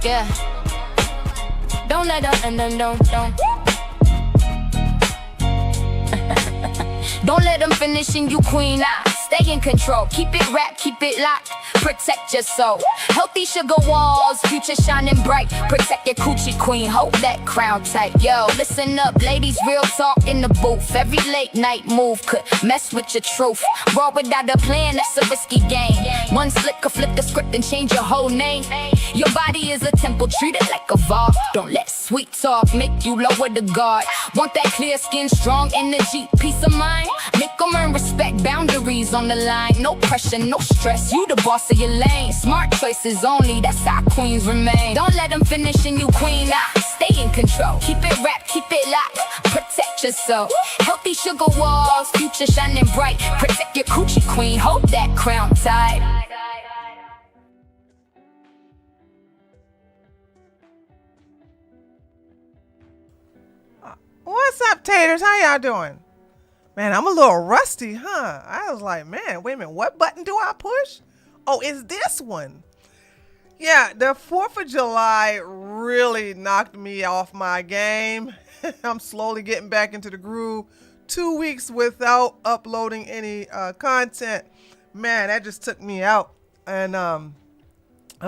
Yeah. Don't let her, and then don't. Don't let them finish in you, queen. Stay in control, keep it wrapped, keep it locked. Protect your soul. Healthy sugar walls, future shining bright. Protect your coochie, queen, hold that crown tight. Yo, listen up, ladies, real talk in the booth. Every late night move could mess with your truth. Raw without a plan, that's a risky game. One slick could flip the script and change your whole name. Your body is a temple, treat it like a vault. Don't let sweet talk make you lower the guard. Want that clear skin, strong energy, peace of mind. Make them earn respect, boundaries on the line. No pressure, no stress, you the boss of your lane. Smart choices only, that's how queens remain. Don't let them finish in you, queen. Stay in control, keep it wrapped, keep it locked. Protect yourself. Healthy sugar walls, future shining bright. Protect your coochie, queen, hold that crown tight. What's up, taters? How y'all doing? Man, I'm a little rusty, huh? I was like, man, wait a minute, what button do I push? Oh, it's this one. Yeah, the 4th of July really knocked me off my game. I'm slowly getting back into the groove. 2 weeks without uploading any content. Man, that just took me out. And I'm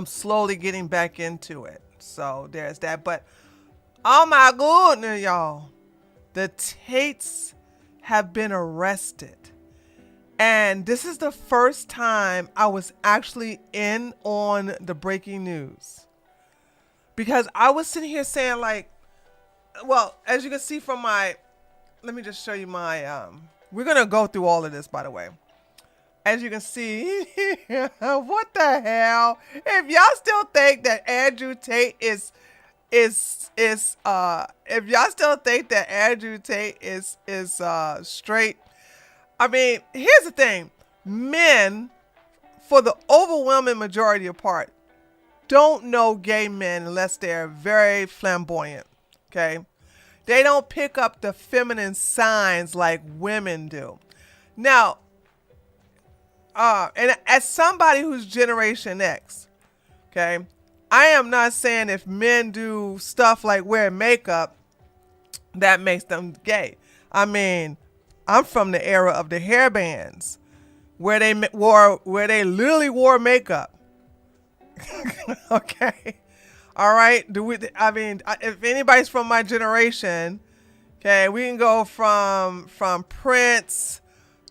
slowly getting back into it. So there's that. But, oh my goodness, y'all. The Tates have been arrested. And this is the first time I was actually in on the breaking news. Because I was sitting here saying like, well, as you can see from my, let me just show you my, we're going to go through all of this, by the way. As you can see, what the hell? If y'all still think that Andrew Tate is if y'all still think that Andrew Tate is straight, I mean, here's the thing. Men, for the overwhelming majority of part, don't know gay men unless they're very flamboyant, okay? They don't pick up the feminine signs like women do. Now, and as somebody who's Generation X, okay, I am not saying if men do stuff like wear makeup, that makes them gay. I mean, I'm from the era of the hair bands, where they literally wore makeup. Okay, all right. I mean, if anybody's from my generation, okay, we can go from Prince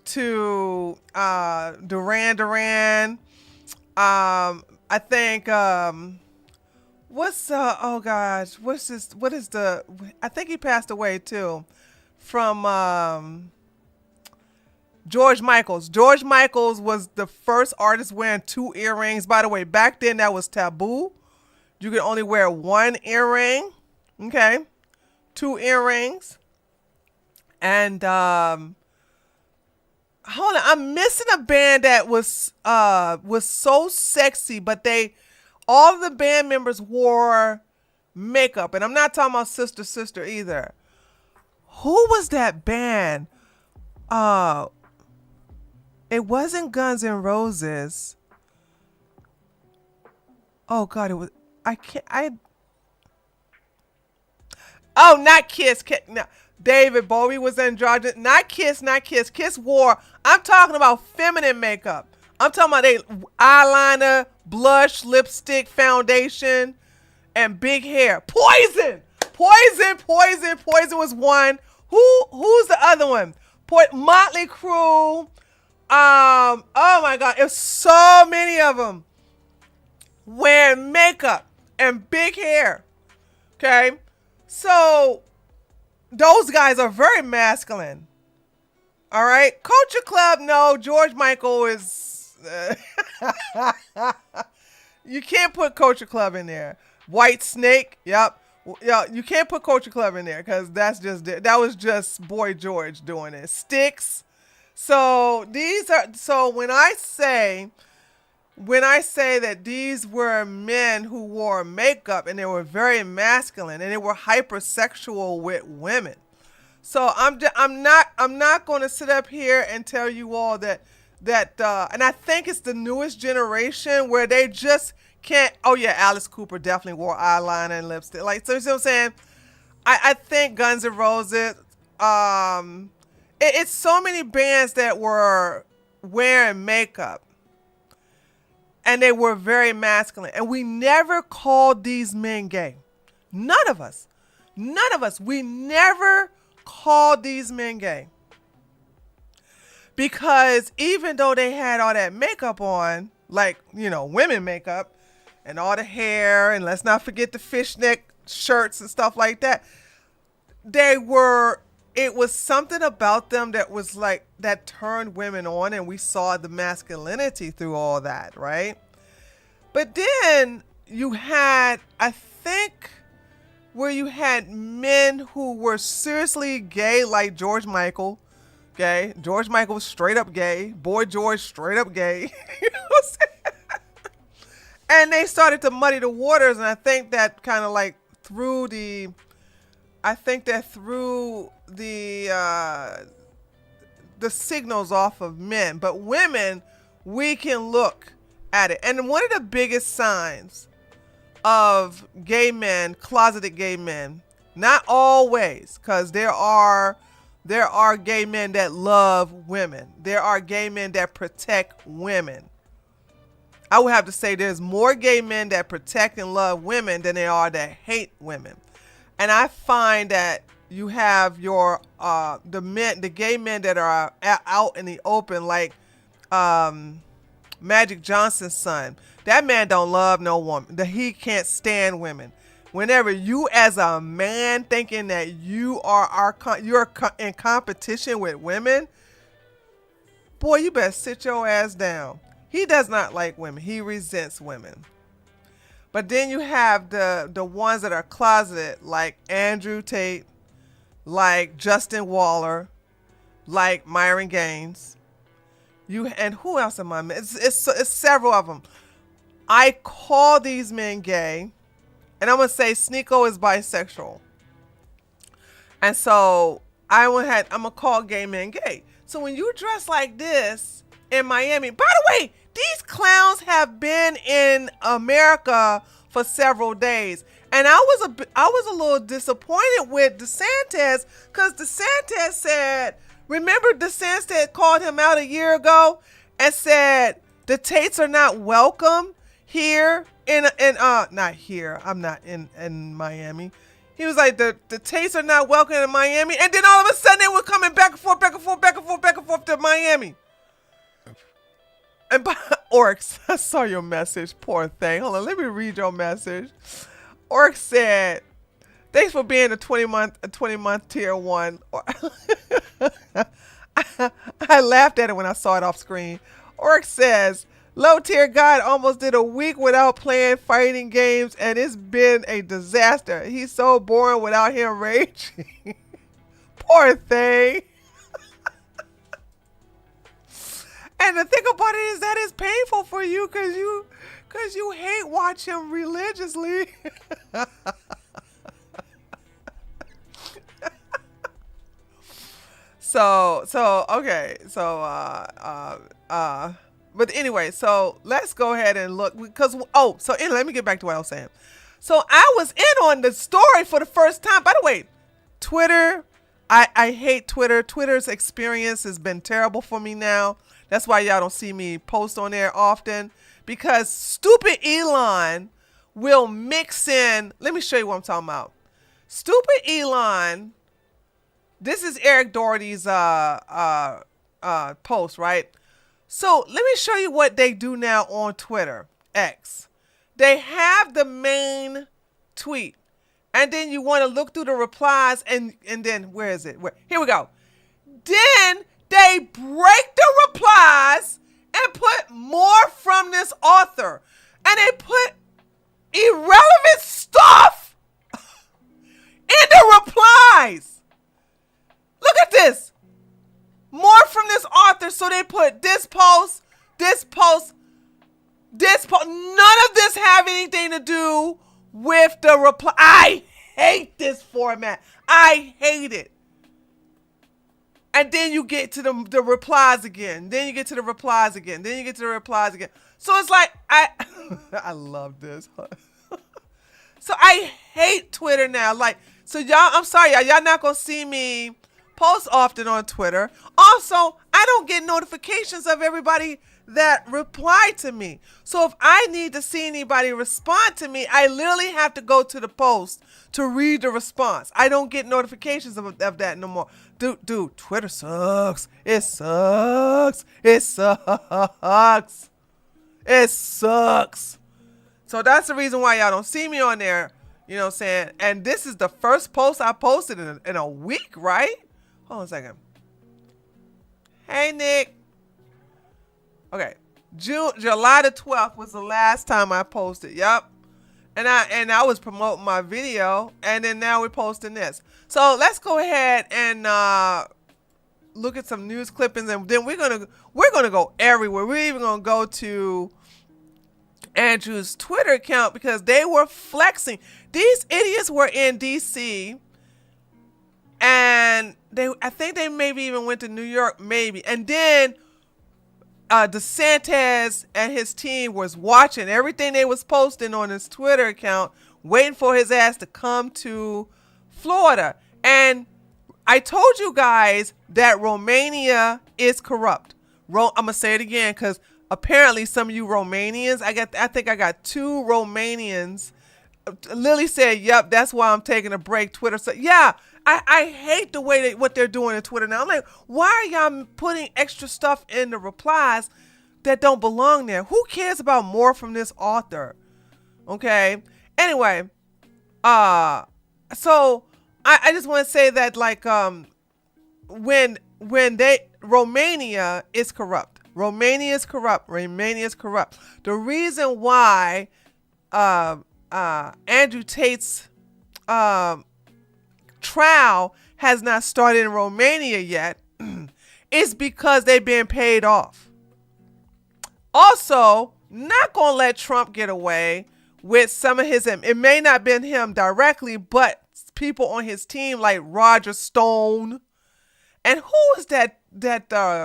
to Duran Duran. I think oh gosh, what's this? What is the? I think he passed away too, from George Michaels. George Michaels was the first artist wearing 2 earrings. By the way, back then that was taboo. You could only wear 1 earring. Okay, 2 earrings. And hold on, I'm missing a band that was so sexy, but all of the band members wore makeup, and I'm not talking about Sister either. Who was that band? It wasn't Guns N' Roses. Oh God, it was. Oh, not Kiss. No. David Bowie was androgynous. Not Kiss. Kiss wore. I'm talking about feminine makeup. I'm talking about eyeliner, blush, lipstick, foundation, and big hair. Poison was one. Who's the other one? Motley Crue. Oh my God, it's so many of them wearing makeup and big hair. Okay, so those guys are very masculine. All right, Culture Club. No, George Michael is. You can't put Culture Club in there. White Snake. Yep. Yeah, you can't put Culture Club in there because that was just Boy George doing it. Styx. So when I say that these were men who wore makeup and they were very masculine and they were hypersexual with women. So I'm not going to sit up here and tell you all that and I think it's the newest generation where they just can't. Oh yeah, Alice Cooper definitely wore eyeliner and lipstick. Like, so you see what I'm saying? I think Guns N' Roses. It's so many bands that were wearing makeup, and they were very masculine, and we never called these men gay. None of us. None of us. We never called these men gay. Because even though they had all that makeup on, like, you know, women makeup and all the hair, and let's not forget the fishnet shirts and stuff like that, it was something about them that was like, that turned women on, and we saw the masculinity through all that, right? But then you had, I think, where you had men who were seriously gay, like George Michael. Gay. George Michael was straight up gay. Boy George straight up gay. You know what I'm saying? And they started to muddy the waters, and I think that kind of like threw the signals off of men. But women, we can look at it. And one of the biggest signs of gay men, closeted gay men, not always, because there are gay men that love women. There are gay men that protect women. I would have to say there's more gay men that protect and love women than there are that hate women. And I find that you have the gay men that are out in the open, like Magic Johnson's son. That man don't love no woman. He can't stand women. Whenever you as a man thinking that you're in competition with women, boy, you better sit your ass down. He does not like women. He resents women. But then you have the ones that are closeted, like Andrew Tate, like Justin Waller, like Myron Gaines. And who else am I missing? It's several of them. I call these men gay. And I'm going to say Sneeko is bisexual. And so I'm going to call gay men gay. So when you dress like this in Miami, by the way, these clowns have been in America for several days. And I was a little disappointed with DeSantis, because DeSantis said, remember DeSantis called him out a year ago and said the Tates are not welcome here not here. I'm not in Miami. He was like, the Tates are not welcome in Miami. And then all of a sudden they were coming back and forth to Miami. And Oryx, I saw your message. Poor thing. Hold on, let me read your message. Oryx said, thanks for being a 20-month tier 1. I laughed at it when I saw it off screen. Oryx says, low tier God almost did a week without playing fighting games, and it's been a disaster. He's so boring without him raging. Poor thing. And the thing about it is that it's painful for you, because you hate watch him religiously. But anyway, so let's go ahead and look, let me get back to what I was saying. So I was in on the story for the first time. By the way, Twitter, I hate Twitter. Twitter's experience has been terrible for me now. That's why y'all don't see me post on there often, because stupid Elon will mix in. Let me show you what I'm talking about. Stupid Elon. This is Eric Doherty's post, right? So let me show you what they do now on Twitter, X. They have the main tweet, and then you want to look through the replies, and then where is it? Here we go. Then they break the replies and put more from this author, and they put irrelevant stuff in the replies. Look at this. More from this author. So they put this post. None of this have anything to do with the reply. I hate this format. I hate it. And then you get to the replies again. Then you get to the replies again. Then you get to the replies again. So it's like I love this. So I hate Twitter now. Like, so y'all, I'm sorry, y'all not gonna see me post often on Twitter. Also, I don't get notifications of everybody that reply to me. So if I need to see anybody respond to me, I literally have to go to the post to read the response. I don't get notifications of that no more. Dude, Twitter sucks. It sucks. It sucks. It sucks. So that's the reason why y'all don't see me on there. You know what I'm saying? And this is the first post I posted in a week, right? Hold on a second. Hey, Nick. Okay. July the 12th was the last time I posted. Yep. And I was promoting my video, and then now we're posting this. So let's go ahead and look at some news clippings, and then we're gonna go everywhere. We're even gonna go to Andrew's Twitter account because they were flexing. These idiots were in DC, and I think they maybe even went to New York, maybe. And then DeSantis and his team was watching everything they was posting on his Twitter account, waiting for his ass to come to Florida. And I told you guys that Romania is corrupt. I'm gonna say it again because apparently some of you Romanians, I think I got 2 Romanians. Lily said, yep, that's why I'm taking a break. Twitter said, yeah, I hate the way what they're doing on Twitter now. I'm like, why are y'all putting extra stuff in the replies that don't belong there? Who cares about more from this author? Okay. Anyway, so I just want to say that, like, when Romania is corrupt. Romania is corrupt. Romania is corrupt. The reason why Andrew Tate's trial has not started in Romania yet is because they've been paid off. Also, not going to let Trump get away with some of his, it may not have been him directly, but people on his team like Roger Stone. And who is that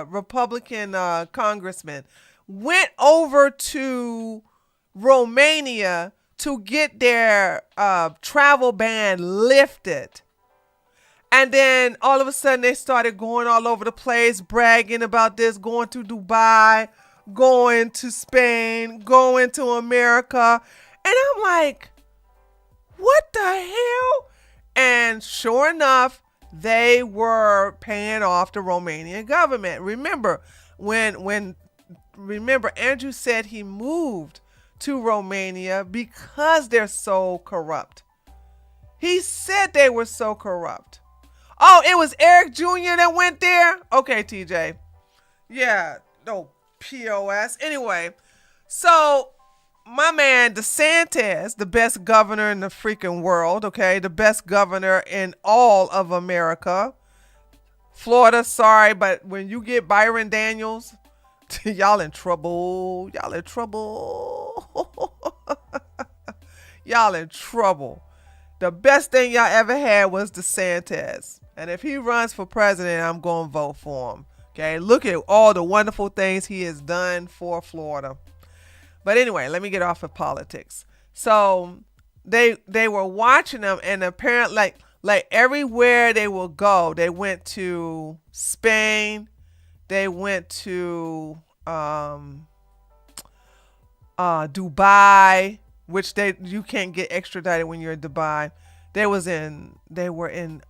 Republican congressman went over to Romania to get their travel ban lifted. And then all of a sudden they started going all over the place, bragging about this, going to Dubai, going to Spain, going to America. And I'm like, what the hell? And sure enough, they were paying off the Romanian government. Remember, remember Andrew said he moved to Romania because they're so corrupt. He said they were so corrupt. Oh, it was Eric Jr. that went there? Okay, TJ. Yeah, no POS. Anyway, so my man DeSantis, the best governor in the freaking world, okay? The best governor in all of America. Florida, sorry, but when you get Byron Daniels, y'all in trouble. Y'all in trouble. Y'all in trouble. The best thing y'all ever had was DeSantis. And if he runs for president, I'm going to vote for him. Okay, look at all the wonderful things he has done for Florida. But anyway, let me get off of politics. So they were watching them, and apparently, like everywhere they will go, they went to Spain, they went to Dubai, which you can't get extradited when you're in Dubai. They were in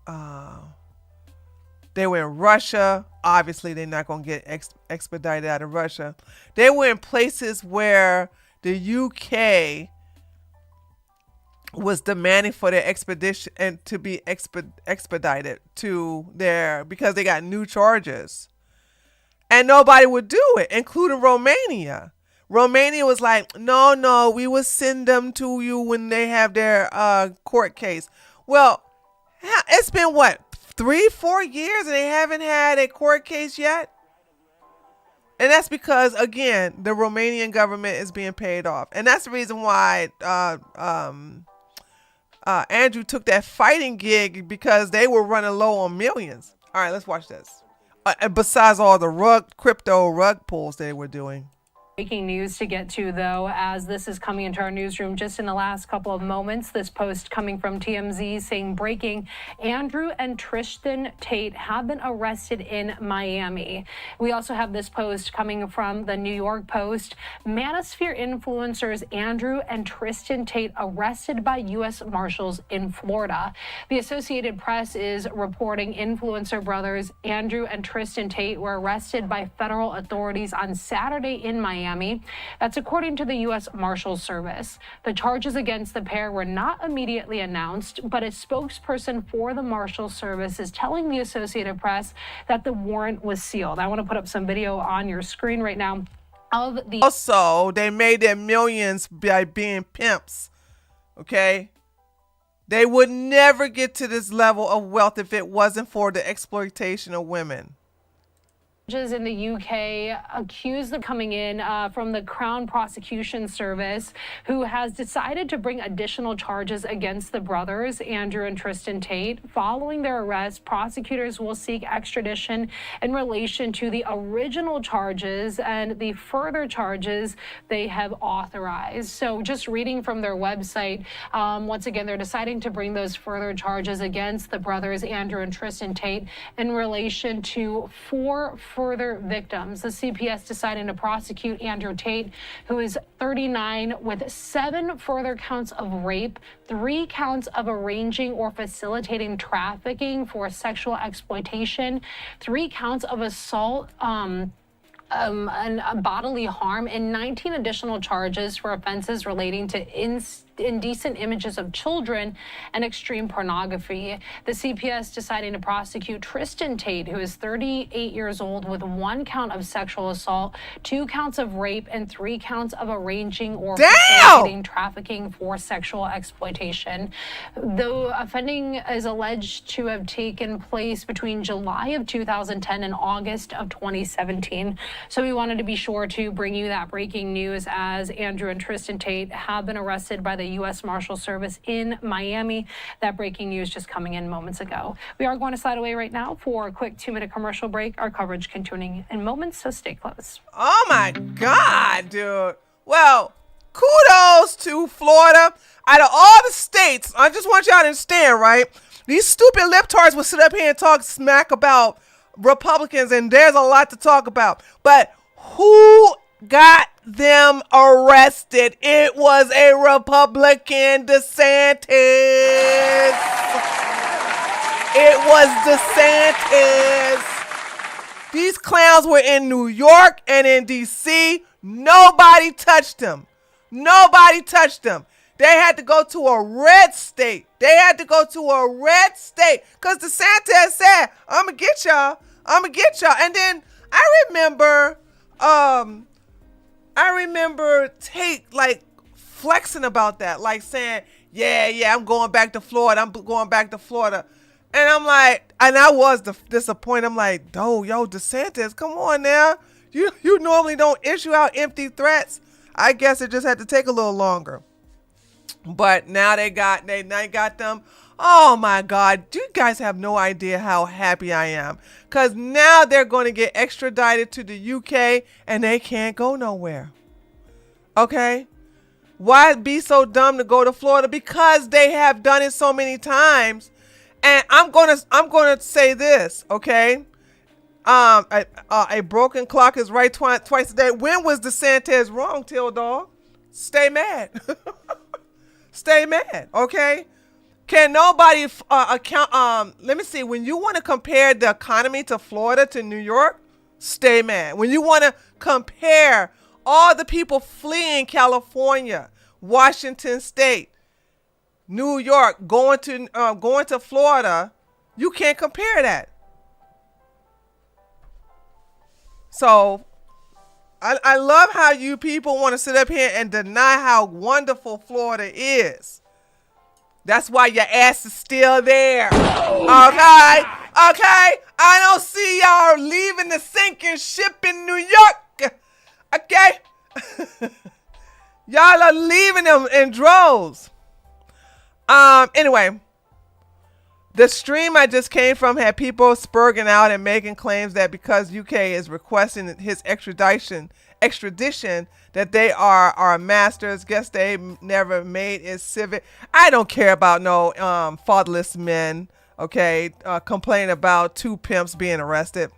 Russia. Obviously, they're not going to get expedited out of Russia. They were in places where the UK was demanding for their expedition and to be expedited to there because they got new charges. And nobody would do it, including Romania. Romania was like, no, we will send them to you when they have their court case. Well, it's been what, 3-4 years and they haven't had a court case yet? And that's because, again, the Romanian government is being paid off. And that's the reason why Andrew took that fighting gig, because they were running low on millions. All right, let's watch this. Besides all the crypto rug pulls they were doing. Breaking news to get to, though, as this is coming into our newsroom just in the last couple of moments. This post coming from TMZ saying breaking: Andrew and Tristan Tate have been arrested in Miami. We also have this post coming from the New York Post. Manosphere influencers Andrew and Tristan Tate arrested by U.S. Marshals in Florida. The Associated Press is reporting influencer brothers Andrew and Tristan Tate were arrested by federal authorities on Saturday in Miami. That's according to the U.S. Marshals Service. The charges against the pair were not immediately announced, but a spokesperson for the Marshals Service is telling the Associated Press that the warrant was sealed. I want to put up some video on your screen right now of the... Also, they made their millions by being pimps, okay? They would never get to this level of wealth if it wasn't for the exploitation of women. Judges in the UK accuse them coming in from the Crown Prosecution Service, who has decided to bring additional charges against the brothers, Andrew and Tristan Tate. Following their arrest, prosecutors will seek extradition in relation to the original charges and the further charges they have authorized. So just reading from their website, once again, they're deciding to bring those further charges against the brothers, Andrew and Tristan Tate, in relation to 4 further victims. The CPS deciding to prosecute Andrew Tate, who is 39, with 7 further counts of rape, 3 counts of arranging or facilitating trafficking for sexual exploitation, 3 counts of assault, and bodily harm, and 19 additional charges for offenses relating to indecent images of children and extreme pornography. The CPS deciding to prosecute Tristan Tate, who is 38 years old, with 1 count of sexual assault, 2 counts of rape, and 3 counts of arranging or facilitating trafficking for sexual exploitation. The offending is alleged to have taken place between July of 2010 and August of 2017. So we wanted to be sure to bring you that breaking news, as Andrew and Tristan Tate have been arrested by the U.S. Marshals Service in Miami. That breaking news just coming in moments ago. We are going to slide away right now for a quick 2-minute commercial break. Our coverage continuing in moments, so stay close. Oh my God, dude. Well, kudos to Florida. Out of all the states, I just want y'all to understand, right? These stupid libtards will sit up here and talk smack about Republicans, and there's a lot to talk about. But who got them arrested? It was a Republican, DeSantis. It was DeSantis. These clowns were in New York and in D.C. Nobody touched them. Nobody touched them. They had to go to a red state. They had to go to a red state because DeSantis said, I'm going to get y'all. I'm going to get y'all. And then I remember Tate like flexing about that, like saying, yeah, I'm going back to Florida. I'm going back to Florida. And I'm like, and I was disappointed. I'm like, yo, DeSantis, come on now. You normally don't issue out empty threats. I guess it just had to take a little longer. But now they got them. Oh my God, you guys have no idea how happy I am. Because now they're going to get extradited to the UK and they can't go nowhere. Okay? Why be so dumb to go to Florida? Because they have done it so many times. And I'm gonna say this, okay? A broken clock is right twice a day. When was DeSantis wrong, Till Dog? Stay mad. Stay mad, okay? Can nobody account? Let me see. When you want to compare the economy to Florida to New York, stay mad. When you want to compare all the people fleeing California, Washington State, New York, going to Florida, you can't compare that. So I love how you people want to sit up here and deny how wonderful Florida is. That's why your ass is still there. Okay? I don't see y'all leaving the sinking ship in New York. Okay? Y'all are leaving them in droves. Anyway, The stream I just came from had people spurging out and making claims that because UK is requesting his extradition, that they are our masters. Guess they never made it civic. I don't care about no fatherless men, okay, complaining about 2 pimps being arrested.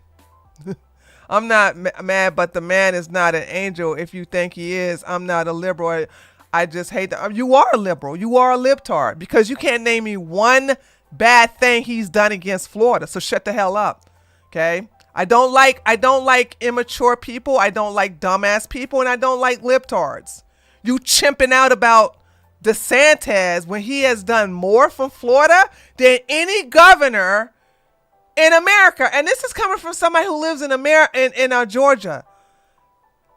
I'm not mad, but the man is not an angel. If you think he is, I'm not a liberal. I just hate that. You are a liberal. You are a libtard because you can't name me one bad thing he's done against Florida. So shut the hell up. Okay. I don't like immature people. I don't like dumbass people, and I don't like libtards. You chimping out about DeSantis when he has done more from Florida than any governor in America. And this is coming from somebody who lives in Georgia.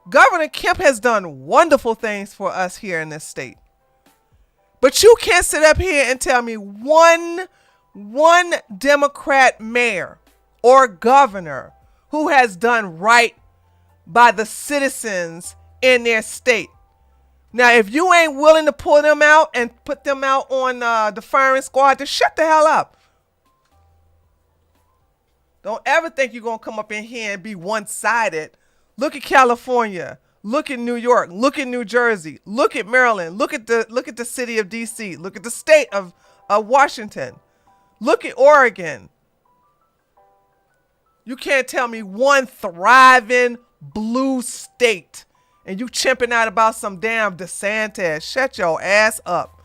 Governor Kemp has done wonderful things for us here in this state. But you can't sit up here and tell me one Democrat mayor or governor who has done right by the citizens in their state. Now, if you ain't willing to pull them out and put them out on the firing squad, then shut the hell up. Don't ever think you're going to come up in here and be one-sided. Look at California. Look at New York. Look at New Jersey. Look at Maryland. Look at the city of D.C. Look at the state of Washington. Look at Oregon. You can't tell me one thriving blue state and you chimping out about some damn DeSantis. Shut your ass up.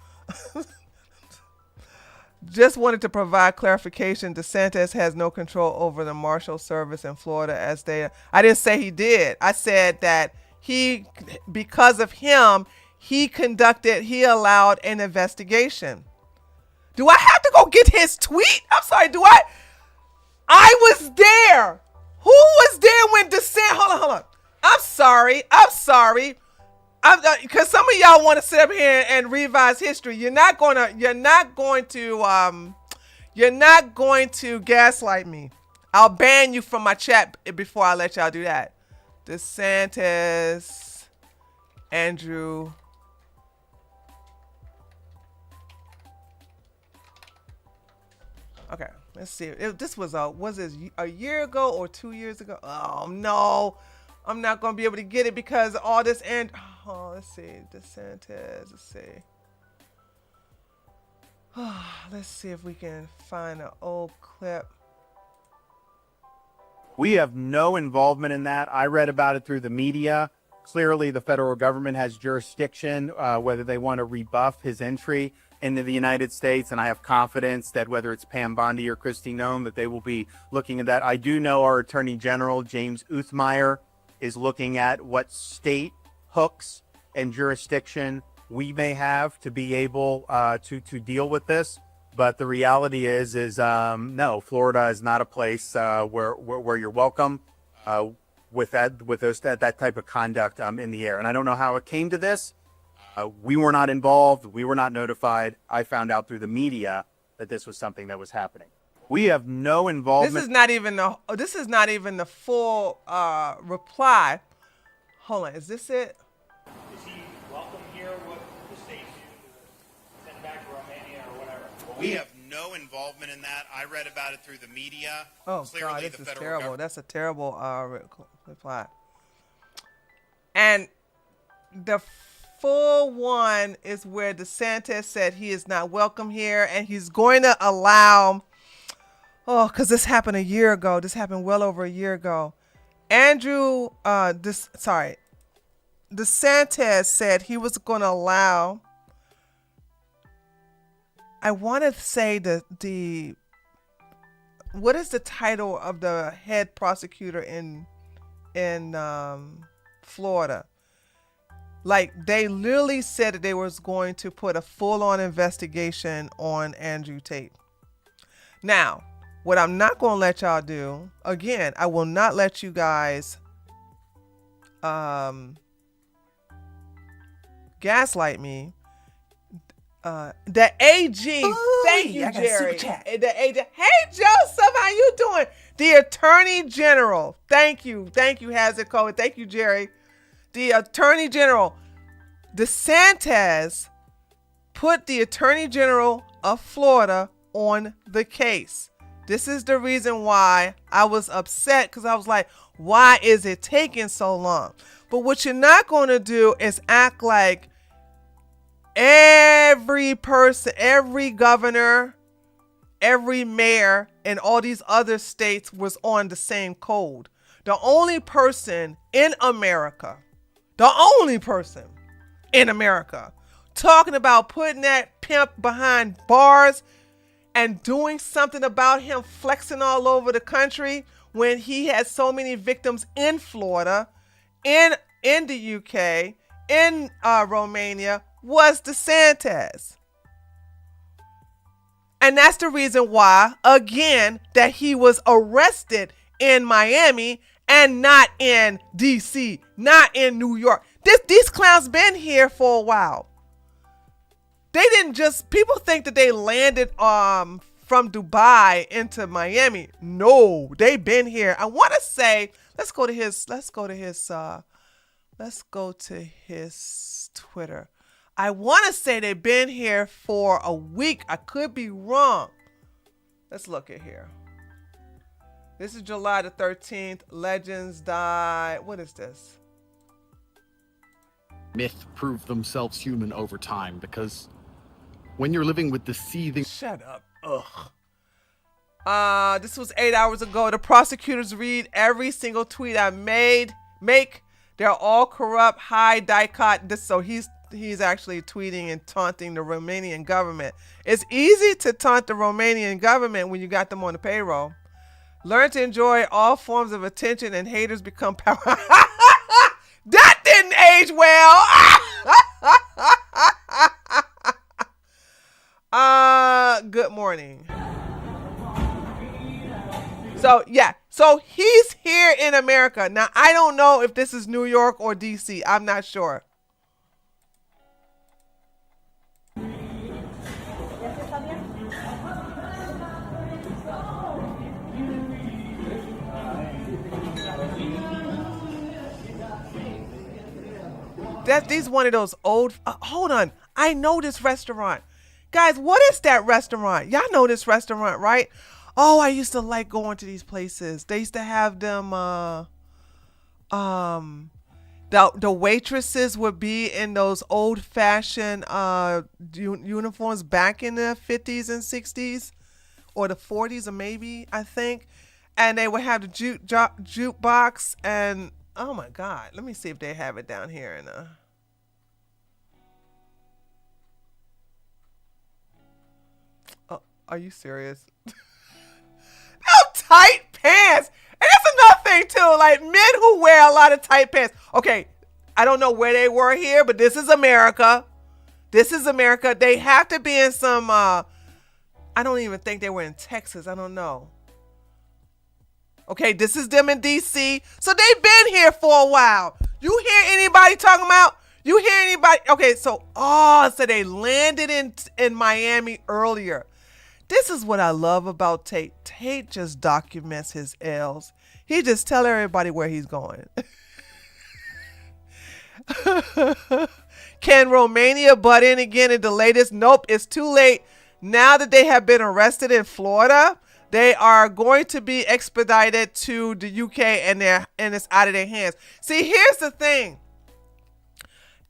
Just wanted to provide clarification. DeSantis has no control over the Marshal Service in Florida as they... I didn't say he did. I said that because of him, he allowed an investigation. Do I have to go get his tweet? I'm sorry, I was there. Who was there when DeSantis... Hold on. I'm sorry. Because some of y'all want to sit up here and revise history. You're not going to gaslight me. I'll ban you from my chat before I let y'all do that. DeSantis, Andrew. Okay, let's see. This was it a year ago or 2 years ago? Oh no, I'm not gonna be able to get it because all this let's see, DeSantis. Let's see. Let's see if we can find an old clip. We have no involvement in that. I read about it through the media. Clearly, the federal government has jurisdiction, whether they want to rebuff his entry into the United States. And I have confidence that whether it's Pam Bondi or Kristi Noem, that they will be looking at that. I do know our Attorney General, James Uthmeyer, is looking at what state hooks and jurisdiction we may have to be able to deal with this. But the reality is no, Florida is not a place where you're welcome with that type of conduct in the air. And I don't know how it came to this. We were not involved. We were not notified. I found out through the media that this was something that was happening. We have no involvement. This is not even the full reply. Hold on, is this it? Is he welcome here? What the state do? Send back to Romania or whatever? We have no involvement in that. I read about it through the media. Oh Clearly, God, this the is federal terrible. government. That's a terrible reply. And the full one is where DeSantis said he is not welcome here, and he's going to allow. Oh, because this happened a year ago. This happened well over a year ago. DeSantis said he was going to allow. I want to say what is the title of the head prosecutor in Florida? Like, they literally said that they was going to put a full-on investigation on Andrew Tate. Now, what I'm not going to let y'all do, again, I will not let you guys gaslight me. The AG, ooh, thank you, Jerry. The AG, hey Joseph, how you doing? The Attorney General, thank you, Hazard Code, thank you, Jerry. The Attorney General, DeSantis, put the Attorney General of Florida on the case. This is the reason why I was upset, because I was like, why is it taking so long? But what you're not going to do is act like every person, every governor, every mayor in all these other states was on the same code. The only person in America talking about putting that pimp behind bars and doing something about him flexing all over the country when he had so many victims in Florida, in the UK, in Romania, was DeSantis. And that's the reason why, again, that he was arrested in Miami and not in DC, not in New York. These clowns been here for a while. They didn't just, people think that they landed from Dubai into Miami. No, they've been here. I want to say, let's go to his Twitter. I want to say they've been here for a week. I could be wrong. Let's look at here. This is July the 13th. Legends die. What is this? Myth prove themselves human over time, because when you're living with the seething... Shut up. Ugh. This was 8 hours ago. The prosecutors read every single tweet I make. They're all corrupt. Hi, Dicot. So he's actually tweeting and taunting the Romanian government. It's easy to taunt the Romanian government when you got them on the payroll. Learn to enjoy all forms of attention and haters become power. That didn't age well. Good morning. So yeah, so he's here in America. Now I don't know if this is New York or DC. I'm not sure. These one of those old, hold on. I know this restaurant. Guys, what is that restaurant? Y'all know this restaurant, right? Oh, I used to like going to these places. They used to have them, the waitresses would be in those old fashioned uniforms back in the 50s and 60s or the 40s or maybe, I think. And they would have the jukebox and, oh my God, let me see if they have it down here in are you serious? No, tight pants. And that's another thing too, like men who wear a lot of tight pants. Okay, I don't know where they were here, but this is America. This is America. They have to be in some, I don't even think they were in Texas. I don't know. Okay, this is them in DC. So they've been here for a while. You hear anybody talking about? You hear anybody? Okay, so they landed in Miami earlier. This is what I love about Tate. Tate just documents his L's. He just tell everybody where he's going. Can Romania butt in again in the latest? Nope, it's too late. Now that they have been arrested in Florida, they are going to be expedited to the UK and it's out of their hands. See, here's the thing.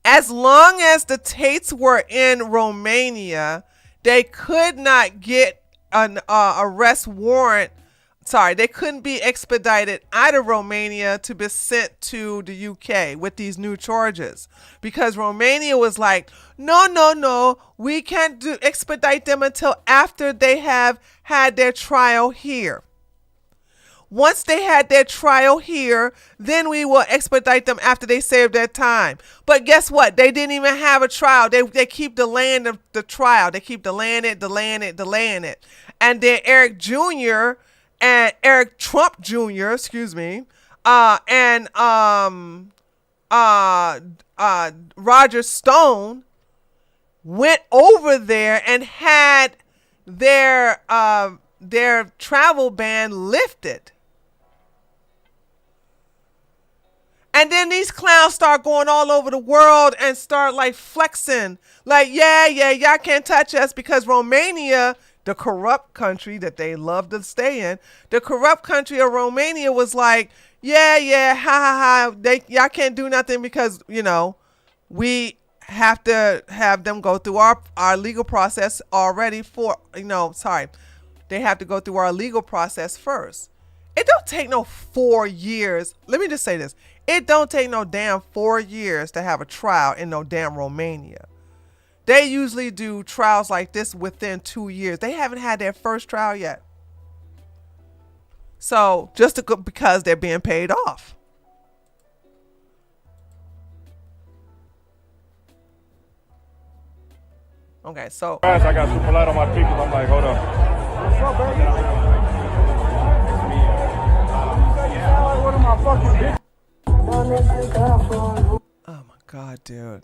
As long as the Tates were in Romania, they could not get an arrest warrant. Sorry, they couldn't be expedited out of Romania to be sent to the UK with these new charges, because Romania was like, no, we can't expedite them until after they have had their trial here. Once they had their trial here, then we will expedite them after they serve their time. But guess what? They didn't even have a trial. They keep delaying the trial. They keep delaying it. And then Eric Trump Jr., and Roger Stone went over there and had their travel ban lifted. And then these clowns start going all over the world and start like flexing. Like, yeah, y'all can't touch us because Romania the corrupt country that they love to stay in, the corrupt country of Romania was like, yeah, ha, y'all can't do nothing because, you know, we have to have them go through our legal process already for, you know, sorry. They have to go through our legal process first. It don't take no 4 years. Let me just say this. It don't take no damn 4 years to have a trial in no damn Romania. They usually do trials like this within 2 years. They haven't had their first trial yet. So just because they're being paid off. Okay, so I got super light on my people. I'm like, hold up. What's up, baby? What am I fucking bitch? oh my God, dude.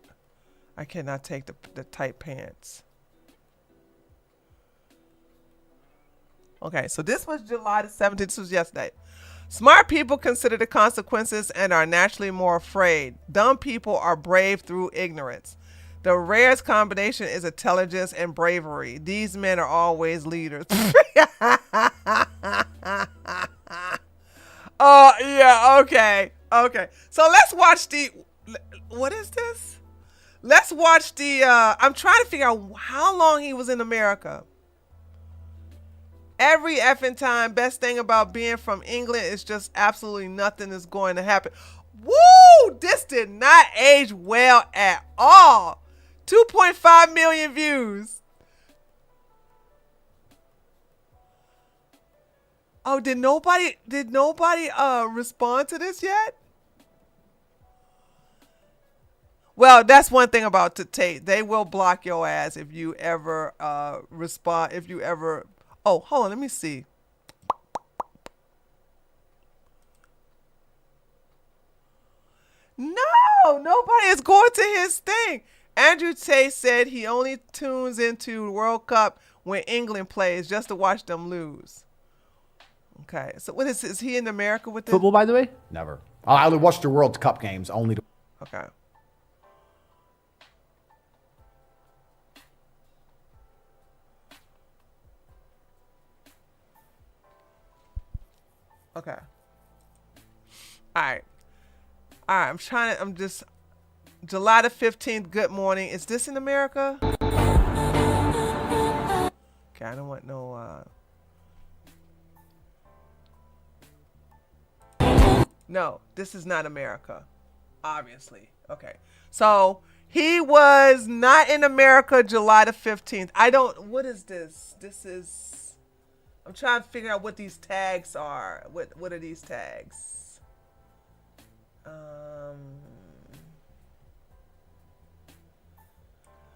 I cannot take the tight pants. Okay, so this was July the 17th. This was yesterday. Smart people consider the consequences and are naturally more afraid. Dumb people are brave through ignorance. The rarest combination is intelligence and bravery. These men are always leaders. Oh, yeah, okay. So let's watch what is this? Let's watch I'm trying to figure out how long he was in America. Every effing time, best thing about being from England is just absolutely nothing is going to happen. Woo! This did not age well at all. 2.5 million views. Oh, did nobody respond to this yet? Well, that's one thing about Tate. They will block your ass if you ever respond. If you ever. Oh, hold on. Let me see. No, nobody is going to his thing. Andrew Tate said he only tunes into World Cup when England plays just to watch them lose. Okay, so what is he in America with this? Football, by the way? Never. I only watch the World Cup games only. Okay. Okay. All right. I'm just July the 15th. Good morning. Is this in America? Okay, I don't want no No, this is not America. Obviously. Okay. So he was not in America July the 15th. What is this? I'm trying to figure out what these tags are. What are these tags?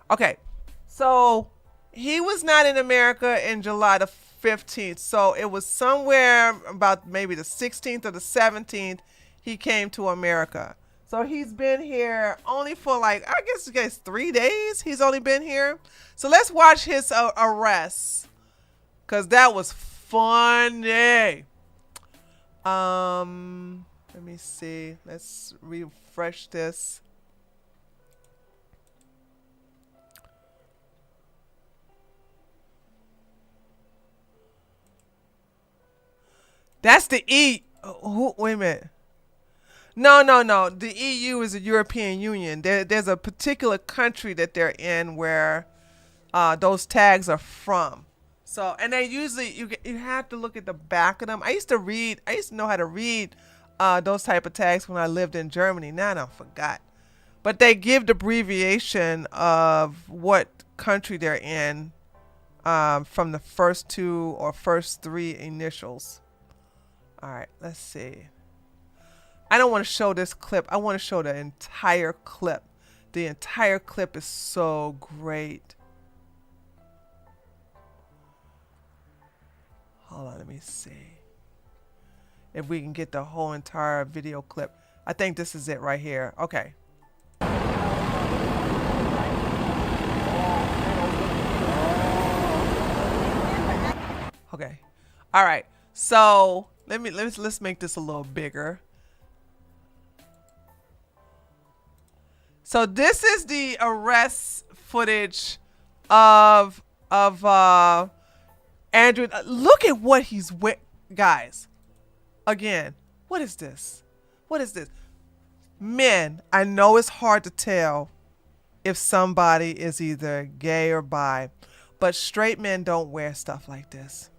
Okay. So he was not in America in July the 15th. So it was somewhere about maybe the 16th or the 17th he came to America. So he's been here only for like, I guess 3 days he's only been here. So let's watch his arrest. Because that was funny. Let me see. Let's refresh this. That's the wait a minute. No. The EU is the European Union. There's a particular country that they're in where those tags are from. So, and they usually, you have to look at the back of them. I used to know how to read those type of tags when I lived in Germany. Now I forgot. But they give the abbreviation of what country they're in from the first 2 or first 3 initials. All right, let's see. I don't want to show this clip. I want to show the entire clip. The entire clip is so great. Hold on, let me see if we can get the whole entire video clip. I think this is it right here. Okay. Okay. All right. So let's make this a little bigger. So this is the arrest footage of Andrew, look at what he's with, guys. Again, what is this? What is this? Men, I know it's hard to tell if somebody is either gay or bi, but straight men don't wear stuff like this.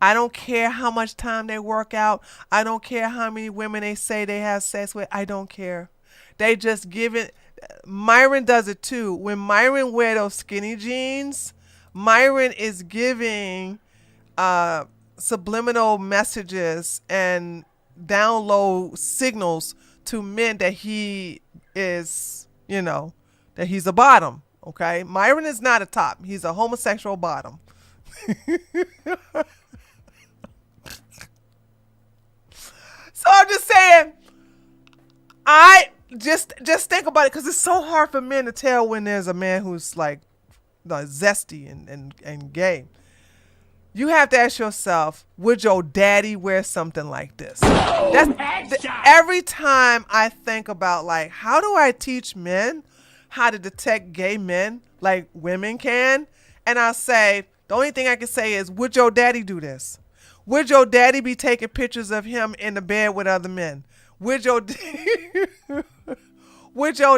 I don't care how much time they work out. I don't care how many women they say they have sex with. I don't care. They just give it. Myron does it too. When Myron wear those skinny jeans, Myron is giving subliminal messages and download signals to men that he is, you know, that he's a bottom. Okay, Myron is not a top. He's a homosexual bottom. So I'm just saying, I just think about it, because it's so hard for men to tell when there's a man who's like zesty and gay. You have to ask yourself, would your daddy wear something like this? Every time I think about, like, how do I teach men how to detect gay men like women can? And I'll say, the only thing I can say is, would your daddy do this? Would your daddy be taking pictures of him in the bed with other men? Would your would your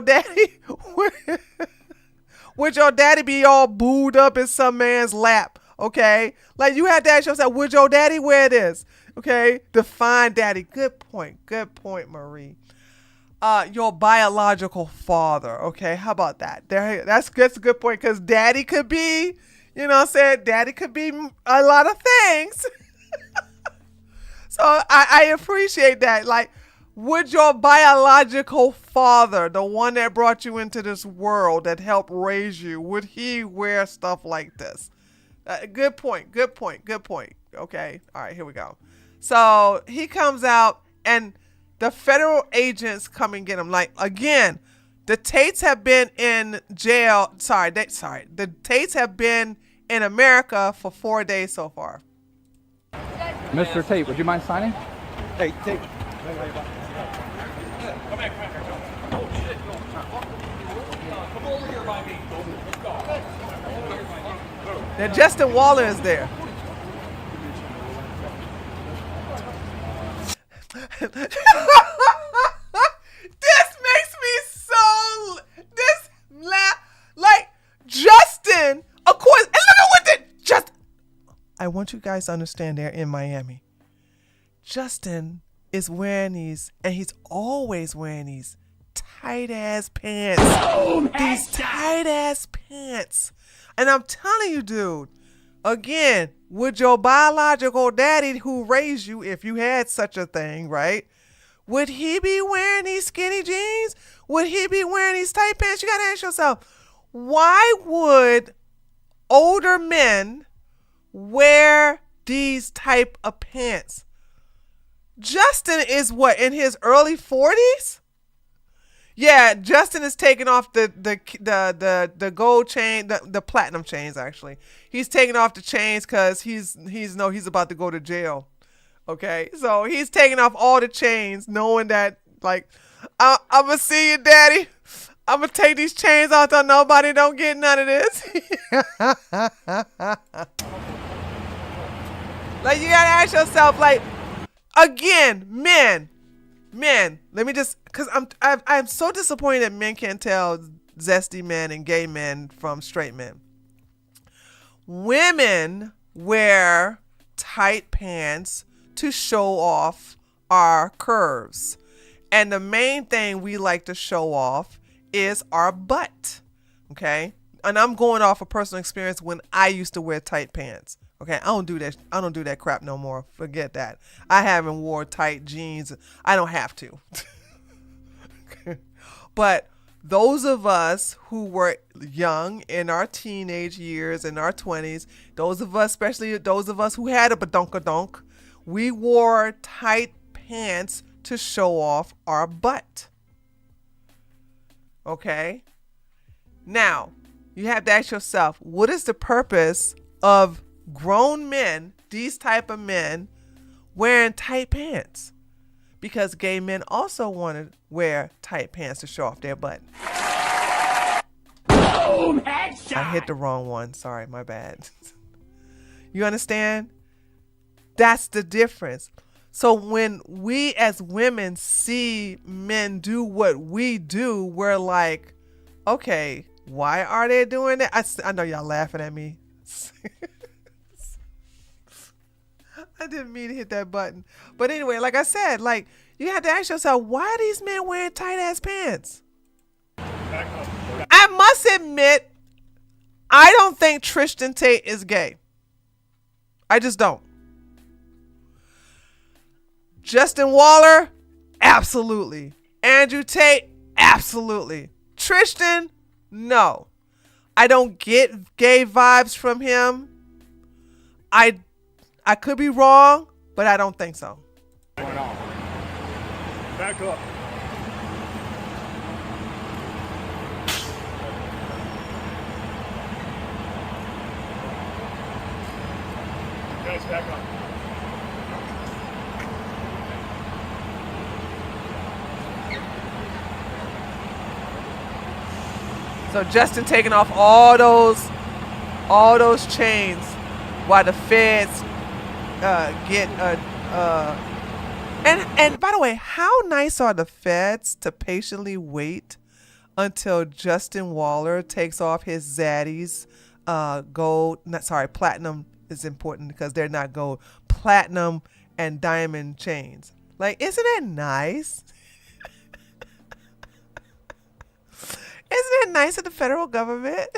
daddy be all booed up in some man's lap? Okay, like, you have to ask yourself, would your daddy wear this? Okay, define daddy. Good point, Marie. Your biological father. Okay, how about that? That's a good point, because daddy could be, you know what I'm saying? Daddy could be a lot of things. So I appreciate that. Like, would your biological father, the one that brought you into this world, that helped raise you, would he wear stuff like this? Good point. Okay. All right, here we go. So he comes out, and the federal agents come and get him. Like, again, the Tates have been in jail. The Tates have been in America for 4 days so far. Mr. Tate, would you mind signing? Hey, Tate. Then Justin Waller is there. This makes me so like Justin. Of course, and look at what Justin. I want you guys to understand, they're in Miami. Justin is wearing these, and he's always wearing these tight ass pants. These tight ass pants. And I'm telling you, dude, again, would your biological daddy who raised you, if you had such a thing, right? Would he be wearing these skinny jeans? Would he be wearing these tight pants? You got to ask yourself, why would older men wear these type of pants? Justin is what, in his early 40s? Yeah, Justin is taking off the gold chain, the platinum chains, actually. He's taking off the chains because he's about to go to jail. Okay, so he's taking off all the chains, knowing that, like, I'm gonna see you, daddy. I'm gonna take these chains off so nobody don't get none of this. Like, you gotta ask yourself, like, again, men, let me just, because I'm so disappointed that men can't tell zesty men and gay men from straight men. Women wear tight pants to show off our curves. And the main thing we like to show off is our butt. Okay? And I'm going off of personal experience when I used to wear tight pants. Okay, I don't do that crap no more. Forget that. I haven't wore tight jeans. I don't have to. But those of us who were young in our teenage years, in our 20s, those of us, especially those of us who had a badonkadonk, we wore tight pants to show off our butt. Okay? Now, you have to ask yourself, what is the purpose of grown men, these type of men, wearing tight pants? Because gay men also want to wear tight pants to show off their butt. Boom, headshot. I hit the wrong one. Sorry, my bad. You understand? That's the difference. So when we as women see men do what we do, we're like, okay, why are they doing that? I know y'all laughing at me. I didn't mean to hit that button. But anyway, like I said, like, you have to ask yourself, why are these men wearing tight ass pants? I must admit, I don't think Tristan Tate is gay. I just don't. Justin Waller, absolutely. Andrew Tate, absolutely. Tristan, no. I don't get gay vibes from him. I could be wrong, but I don't think so. Back up. Guys, back up. So Justin taking off all those chains while the feds get and by the way, how nice are the feds to patiently wait until Justin Waller takes off his zaddies, platinum is important because they're not gold, platinum and diamond chains. Like, isn't that nice? Isn't it nice of the federal government?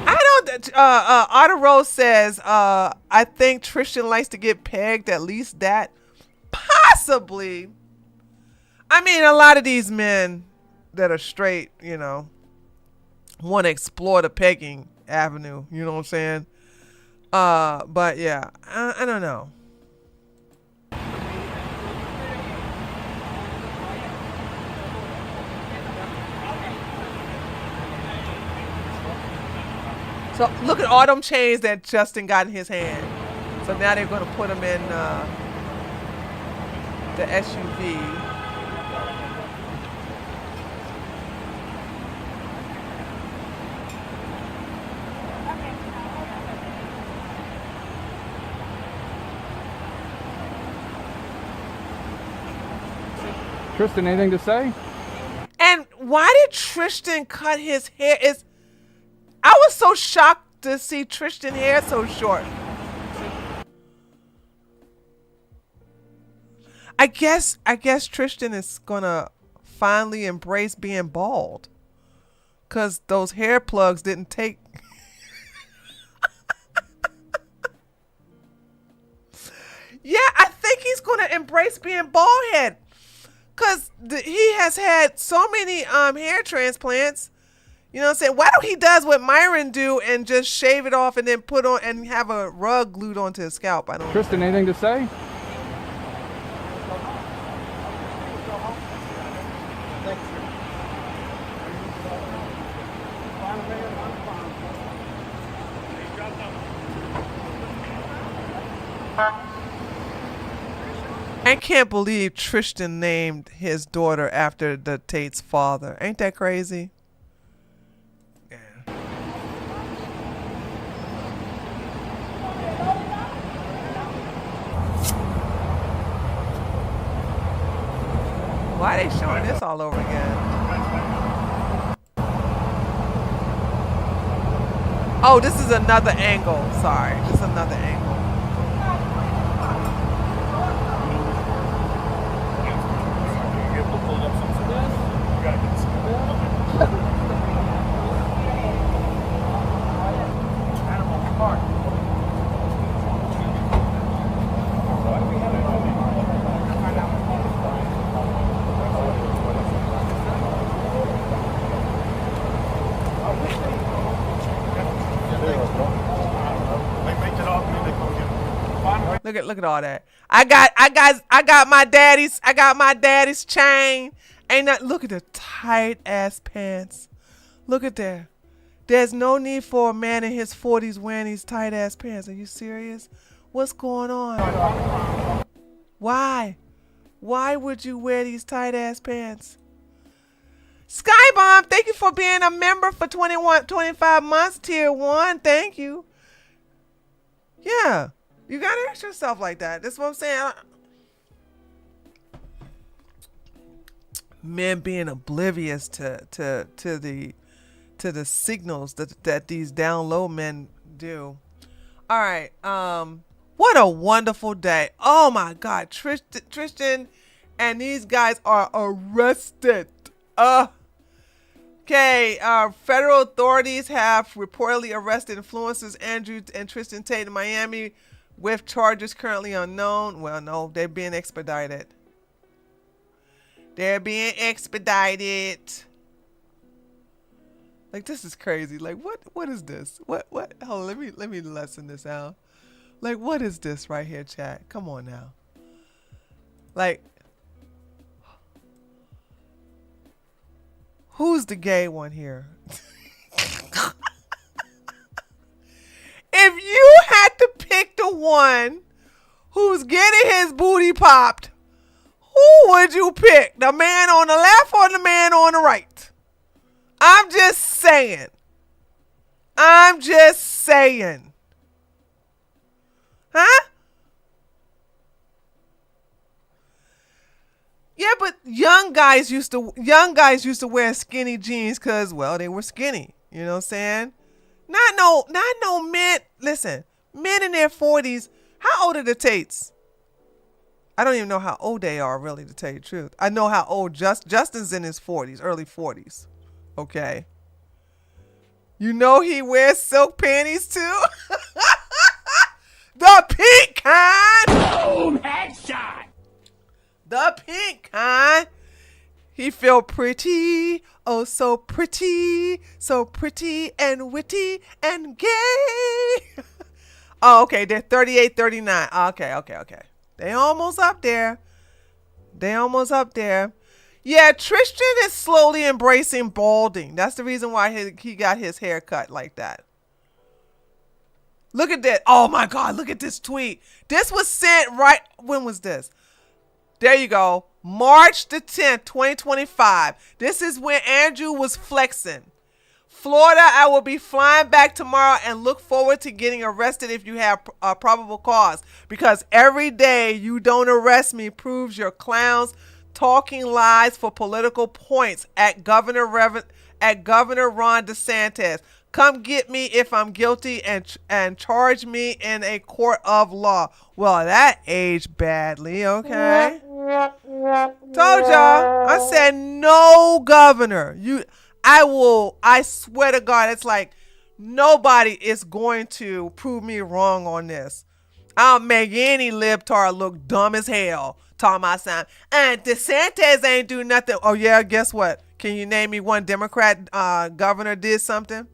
I don't. Otter Rose says, I think Tristan likes to get pegged. At least that, possibly. I mean, a lot of these men that are straight, you know, want to explore the pegging avenue. You know what I'm saying? But yeah, I don't know. So look at all them chains that Justin got in his hand. So now they're going to put them in the SUV. Tristan, anything to say? And why did Tristan cut his hair? I was so shocked to see Tristan hair so short. I guess Tristan is gonna finally embrace being bald, cause those hair plugs didn't take. Yeah, I think he's gonna embrace being bald head. Because he has had so many hair transplants. You know what I'm saying? Why don't he does what Myron do and just shave it off and then put on and have a rug glued onto his scalp? I don't. Tristan, anything to say? I can't believe Tristan named his daughter after the Tate's father. Ain't that crazy? Yeah. Why are they showing this all over again? Oh, this is another angle. Sorry, this is another angle. Look at all that. I got my daddy's chain. Ain't that, look at the tight ass pants. Look at that. There's no need for a man in his 40s wearing these tight ass pants. Are you serious? What's going on? Why? Why would you wear these tight ass pants? Skybomb, thank you for being a member for 25 months, tier 1. Thank you. Yeah, you gotta ask yourself like that. That's what I'm saying. Men being oblivious to the signals that these down low men do. All right. What a wonderful day. Oh my God. Tristan and these guys are arrested. Okay. Federal authorities have reportedly arrested influencers Andrew and Tristan Tate in Miami with charges currently unknown. Well, no, they're being expedited. They're being expedited. Like, this is crazy. Like, what is this? What hold on, let me lessen this out. Like, what is this right here, chat? Come on now. Like, who's the gay one here? If you had to pick the one who's getting his booty popped, who would you pick? The man on the left or the man on the right? I'm just saying. I'm just saying. Huh? Yeah, but young guys used to wear skinny jeans because, well, they were skinny. You know what I'm saying? Not no men. Listen, men in their 40s. How old are the Tates? I don't even know how old they are, really, to tell you the truth. I know how old Justin's in his 40s, early 40s. Okay. You know he wears silk panties too? The pink kind! Boom! Headshot! The pink kind. He feel pretty, oh so pretty and witty and gay. Oh, okay, they're 38, 39. Okay. They almost up there. Yeah, Tristan is slowly embracing balding. That's the reason why he got his hair cut like that. Look at that. Oh my God, look at this tweet. This was sent right, when was this? There you go. March the 10th, 2025. This is when Andrew was flexing. Florida, I will be flying back tomorrow and look forward to getting arrested if you have a probable cause. Because every day you don't arrest me proves your clowns talking lies for political points at Governor Ron DeSantis. Come get me if I'm guilty and charge me in a court of law. Well, that aged badly, okay? Told y'all. I said no, Governor. I swear to God, it's like nobody is going to prove me wrong on this. I'll make any libtard look dumb as hell. Talking about something. And DeSantis ain't do nothing. Oh yeah, guess what? Can you name me one Democrat governor did something?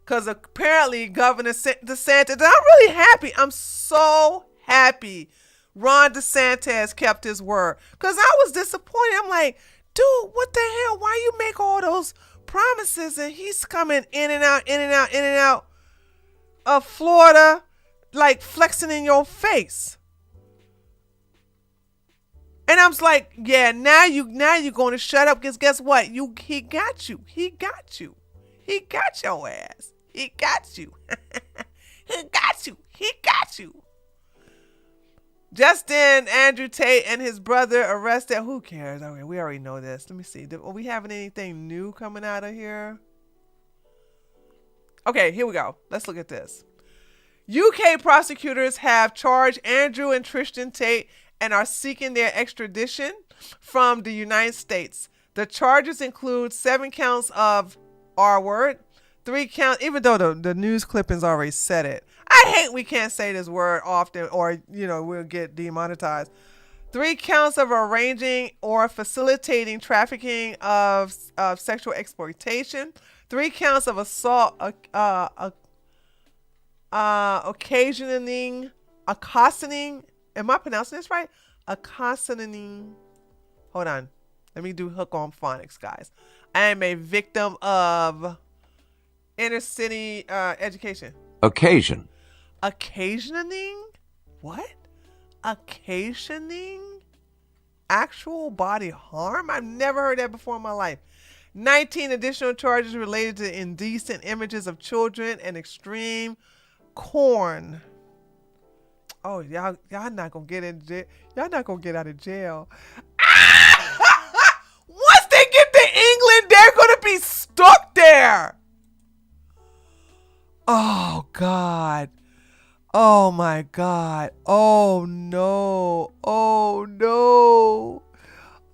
Because apparently Governor DeSantis, I'm really happy. I'm so happy Ron DeSantis kept his word. Because I was disappointed. I'm like, dude, what the hell? Why you make all those promises and he's coming in and out of Florida, like flexing in your face. And I'm like, yeah, now you're going to shut up because guess what? He got you. He got your ass. He got you. He got you. Justin, Andrew Tate, and his brother arrested. Who cares? Okay, we already know this. Let me see. Are we having anything new coming out of here? Okay, here we go. Let's look at this. UK prosecutors have charged Andrew and Tristan Tate and are seeking their extradition from the United States. The charges include 7 counts of R-word, 3 counts, even though the news clippings already said it. I hate we can't say this word often or, we'll get demonetized. 3 counts of arranging or facilitating trafficking of sexual exploitation. 3 counts of assault, accosting. Am I pronouncing this right? Accosting. Hold on. Let me do hook on phonics, guys. I am a victim of inner city education. Occasioning? What? Occasioning? actual body harm? I've never heard that before in my life. 19 additional charges related to indecent images of children and extreme porn. Oh, y'all not gonna get in jail. Y'all not gonna get out of jail. Once they get to England, they're gonna be stuck there. Oh God. Oh my God. Oh no. Oh no.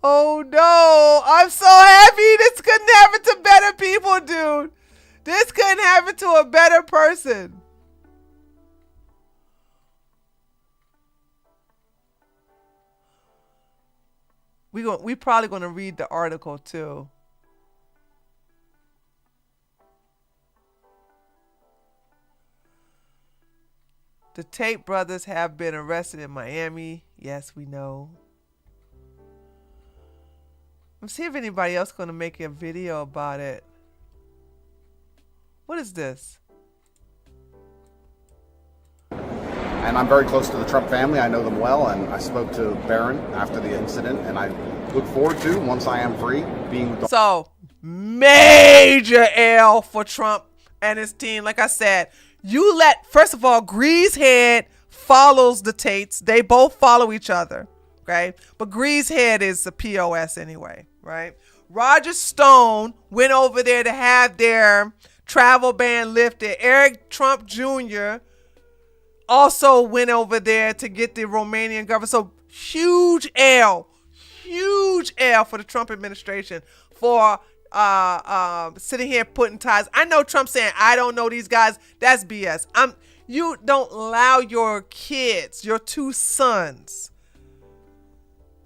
Oh no. I'm so happy this couldn't happen to better people, dude. This couldn't happen to a better person. We probably gonna read the article too. The Tate brothers have been arrested in Miami. Yes, we know. Let's see if anybody else gonna make a video about it. What is this? And I'm very close to the Trump family. I know them well, and I spoke to Barron after the incident, and I look forward to, once I am free, being with. So, major L for Trump and his team. Like I said, first of all, Greasehead follows the Tates. They both follow each other, okay? But Greasehead is the POS anyway, right? Roger Stone went over there to have their travel ban lifted. Eric Trump Jr. also went over there to get the Romanian government. So huge L for the Trump administration for sitting here putting ties. I know Trump saying, I don't know these guys. That's BS. You don't allow your kids, your two sons.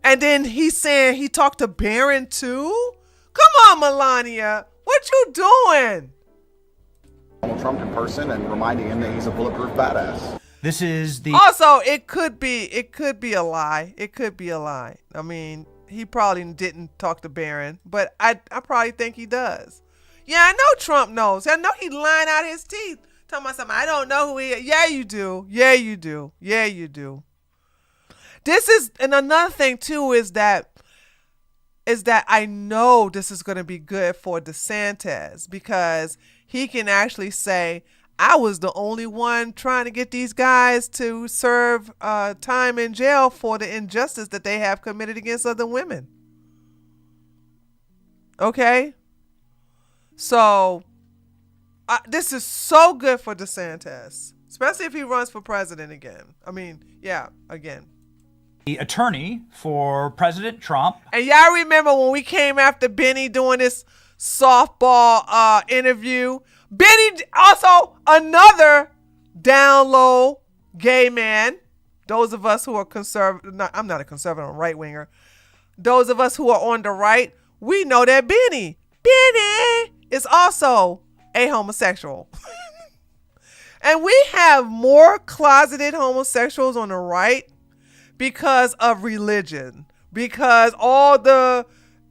And then he's saying he talked to Barron too? Come on, Melania. What you doing? Donald Trump in person and reminding him that he's a bulletproof badass. This is the Also, it could be a lie. It could be a lie. I mean, he probably didn't talk to Barron, but I probably think he does. Yeah, I know Trump knows. I know he lying out his teeth. Talking about something, I don't know who he is. Yeah, you do. Yeah, you do. Yeah, you do. And another thing too is that I know this is going to be good for DeSantis, because he can actually say, I was the only one trying to get these guys to serve time in jail for the injustice that they have committed against other women. Okay? So, this is so good for DeSantis, especially if he runs for president again. I mean, yeah, again. The attorney for President Trump. And y'all remember when we came after Benny doing this softball interview? Benny, also another down low gay man. Those of us who are conservative, I'm not a conservative, I'm a right winger. Those of us who are on the right, we know that Benny is also a homosexual. And we have more closeted homosexuals on the right because of religion, because all the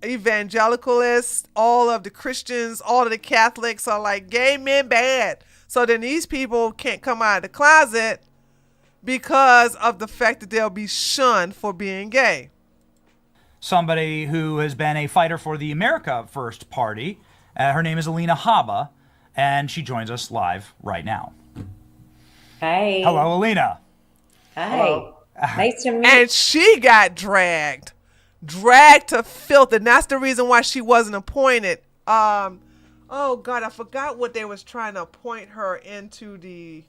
evangelicalists, all of the Christians, all of the Catholics are like, gay men bad. So then these people can't come out of the closet because of the fact that they'll be shunned for being gay. Somebody who has been a fighter for the America First Party. Her name is Alina Habba, and she joins us live right now. Hi. Hello, Alina. Hi. Hello. Nice to meet you. And she got dragged to filth, and that's the reason why she wasn't appointed. Oh God, I forgot what they was trying to appoint her into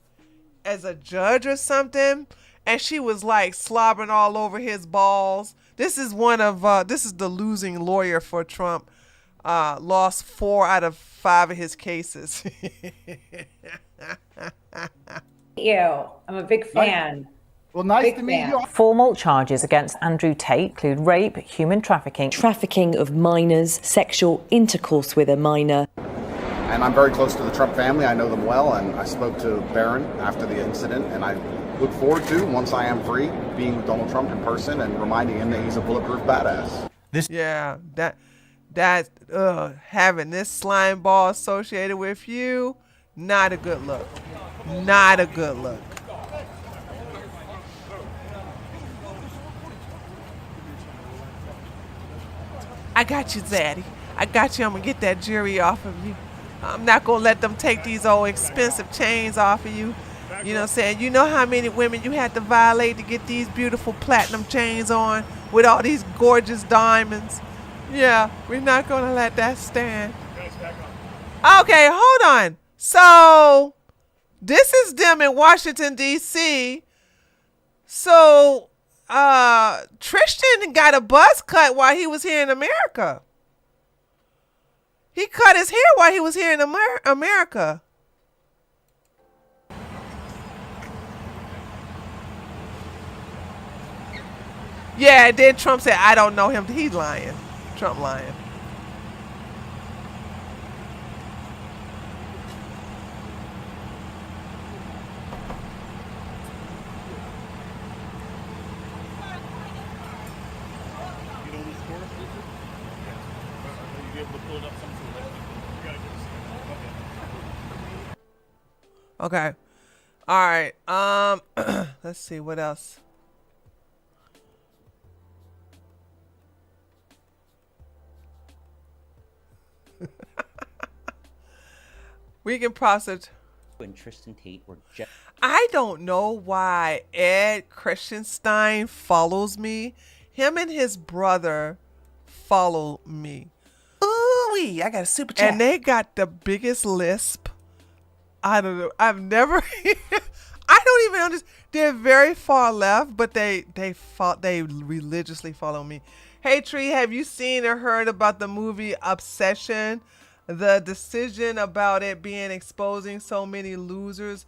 as a judge or something, and she was like slobbering all over his balls. This is the losing lawyer for Trump. Lost 4 out of 5 of his cases. You. I'm a big fan. Well, nice Big to meet fan. you. Formal charges against Andrew Tate include rape, human trafficking of minors, sexual intercourse with a minor. And I'm very close to the Trump family. I know them well, and I spoke to Barron after the incident, and I look forward to, once I am free, being with Donald Trump in person and reminding him that he's a bulletproof badass. Having this slime ball associated with you, not a good look. Not a good look. I got you, Zaddy. I got you. I'm going to get that jury off of you. I'm not going to let them take these old expensive chains off of you. You know what I'm saying? You know how many women you had to violate to get these beautiful platinum chains on with all these gorgeous diamonds? Yeah, we're not going to let that stand. Okay, hold on. So, this is them in Washington, D.C. So, Tristan got a buzz cut while he was here in America. He cut his hair while he was here in America. Yeah, and then Trump said, I don't know him. He's lying. Trump lying. Okay. All right. Let's see what else. We can process. And Tristan Tate were I don't know why Ed Christenstein follows me. Him and his brother follow me. Ooh-wee, I got a super chat. And they got the biggest lisp. I don't know. I've never. I don't even understand. They're very far left, but they religiously follow me. Hey Tree, have you seen or heard about the movie Obsession? The decision about it being exposing so many losers.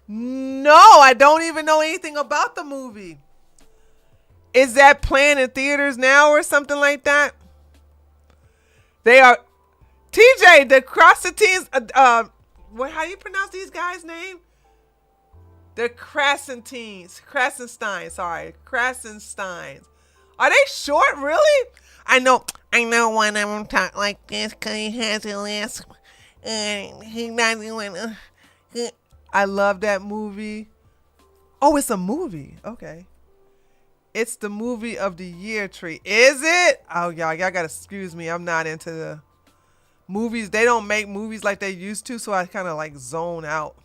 No, I don't even know anything about the movie. Is that playing in theaters now or something like that? They are TJ, the Crasentines, how do you pronounce these guys' name? The Krasensteins. Are they short, really? I know one of them talk like this because he has a lisp. He not doing. I love that movie. Oh, it's a movie. Okay. It's the movie of the year, Tree. Is it? Oh, y'all gotta excuse me. I'm not into the movies. They don't make movies like they used to, so I kind of like zone out.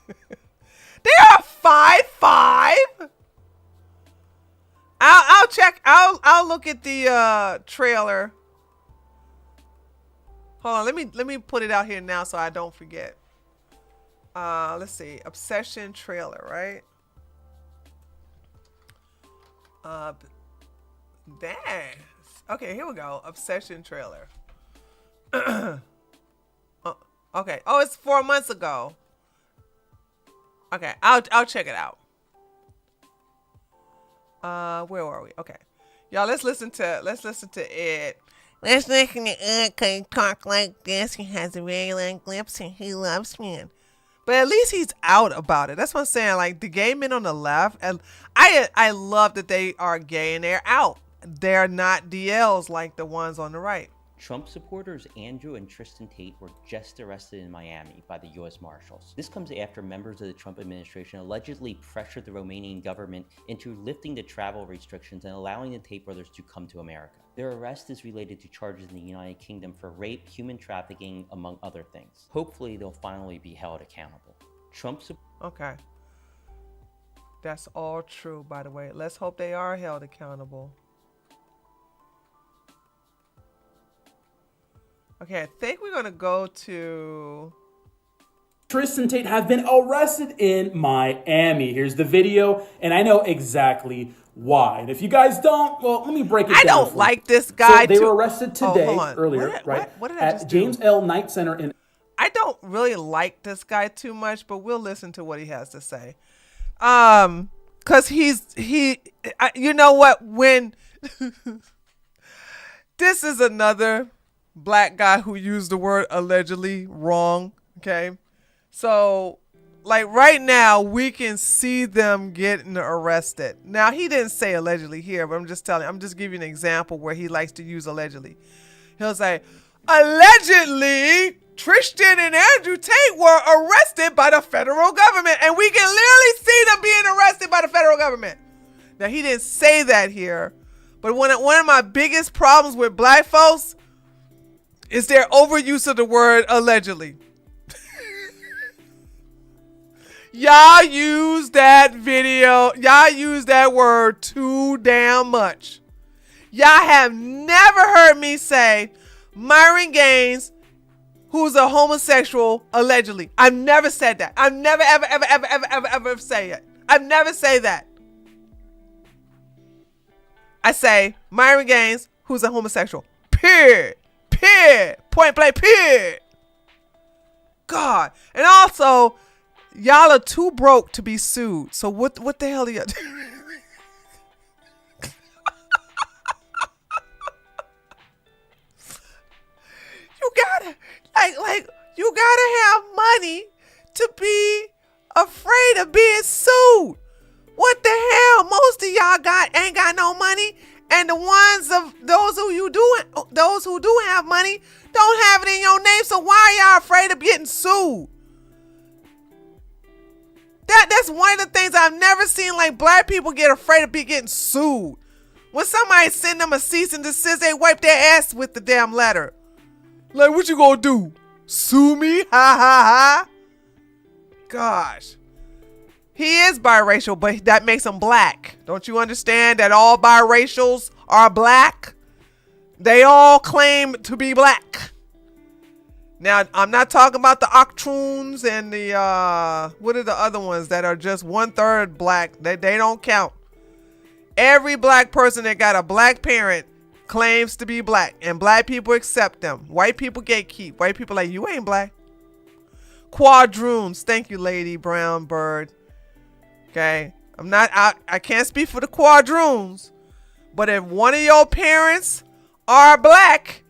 They are 5'5". I'll check. I'll look at the trailer. Hold on. Let me put it out here now so I don't forget. Let's see. Obsession trailer, right? Dang. Okay, here we go. Obsession trailer. Okay. Oh, it's 4 months ago. Okay, I'll check it out. Where were we? Okay, y'all, let's listen to Ed. Let's listen to Ed because he talk like this. He has a very long lips and he loves men. But at least he's out about it. That's what I'm saying. Like the gay men on the left, and I love that they are gay and they're out. They're not DLs like the ones on the right. Trump supporters Andrew and Tristan Tate were just arrested in Miami by the U.S. Marshals. This comes after members of the Trump administration allegedly pressured the Romanian government into lifting the travel restrictions and allowing the Tate brothers to come to America. Their arrest is related to charges in the United Kingdom for rape, human trafficking, among other things. Hopefully, they'll finally be held accountable. Okay. That's all true, by the way. Let's hope they are held accountable. Okay, I think we're gonna go to Tristan Tate have been arrested in Miami. Here's the video, and I know exactly why. And if you guys don't, well, let me break it down. I don't like this guy. So they were arrested today, earlier, what did I at James L. Knight Center in. I don't really like this guy too much, but we'll listen to what he has to say. Cause you know what? When this is another black guy who used the word allegedly wrong. Okay. So like right now we can see them getting arrested. Now he didn't say allegedly here, but I'm just giving you an example where he likes to use allegedly. He'll say, allegedly Tristan and Andrew Tate were arrested by the federal government, and we can literally see them being arrested by the federal government. Now he didn't say that here, But one of my biggest problems with black folks is their overuse of the word allegedly. Y'all use that word too damn much. Y'all have never heard me say Myron Gaines, who's a homosexual, allegedly. I've never said that. I've never, ever say it. I've never say that. I say Myron Gaines, who's a homosexual. Period. Period. Point blank. Period. God. And also, y'all are too broke to be sued. So what the hell are y'all doing? You gotta have money to be afraid of being sued. What the hell? Most of y'all ain't got no money, and the ones of those who do have money don't have it in your name. So why are y'all afraid of getting sued? That's one of the things I've never seen. Like, black people get afraid of getting sued. When somebody send them a cease and desist, they wipe their ass with the damn letter. Like, what you gonna do? Sue me? Ha ha ha. Gosh. He is biracial, but that makes him black. Don't you understand that all biracials are black? They all claim to be black. Now, I'm not talking about the Octroons and the, what are the other ones that are just 1/3 black? They don't count. Every black person that got a black parent claims to be black, and black people accept them. White people gatekeep. White people like, you ain't black. Quadroons. Thank you, Lady Brown Bird. Okay. I can't speak for the quadroons, but if one of your parents are black,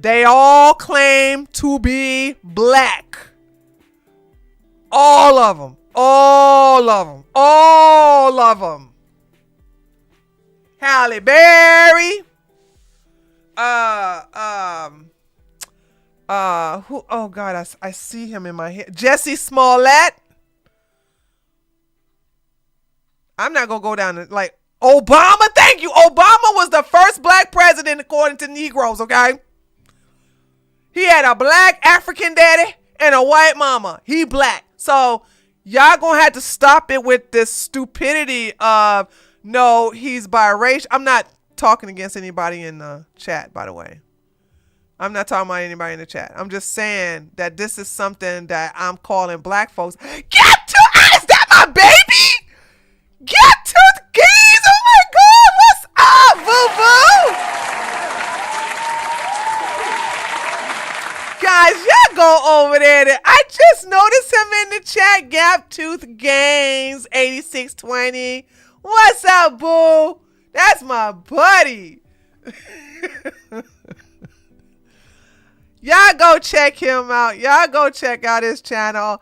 they all claim to be black. All of them. All of them. All of them. Halle Berry. Who? Oh God, I see him in my head. Jesse Smollett. I'm not gonna go down to, like, Obama. Thank you. Obama was the first black president according to Negroes. Okay. He had a black African daddy and a white mama. He black. So y'all gonna have to stop it with this stupidity of, no, he's biracial. I'm not talking against anybody in the chat, by the way. I'm not talking about anybody in the chat. I'm just saying that this is something that I'm calling black folks. Get to, is that my baby? Get to the keys. Oh my God. What's up, boo-boo? Guys, y'all go over there. I just noticed him in the chat. Gap Tooth Games 8620. What's up, boo? That's my buddy. Y'all go check him out. Y'all go check out his channel.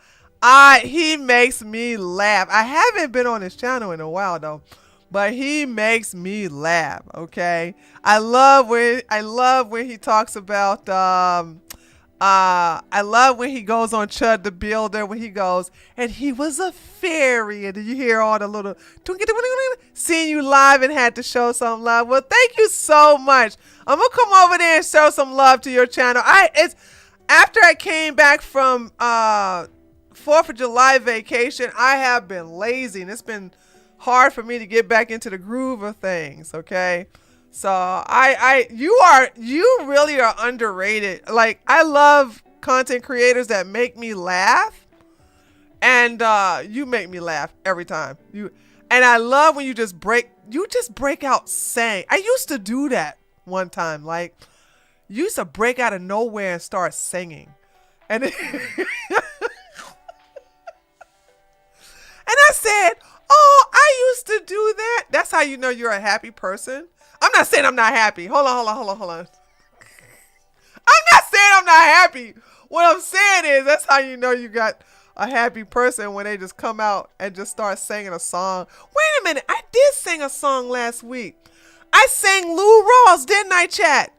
He makes me laugh. I haven't been on his channel in a while though, but he makes me laugh. Okay, I love when he talks about I love when he goes on Chud the Builder, when he goes, and he was a fairy, and then you hear all the little seeing you live and had to show some love. Well, thank you so much. I'm gonna come over there and show some love to your channel. It's after I came back from 4th of July vacation, I have been lazy, and it's been hard for me to get back into the groove of things. Okay. So you really are underrated. Like, I love content creators that make me laugh, and you make me laugh every time. And I love when you just break out saying. I used to do that one time. Like, you used to break out of nowhere and start singing, and and I said, "Oh, I used to do that." That's how you know you're a happy person. I'm not saying I'm not happy. Hold on. I'm not saying I'm not happy. What I'm saying is, that's how you know you got a happy person, when they just come out and just start singing a song. Wait a minute. I did sing a song last week. I sang Lou Rawls, didn't I, chat?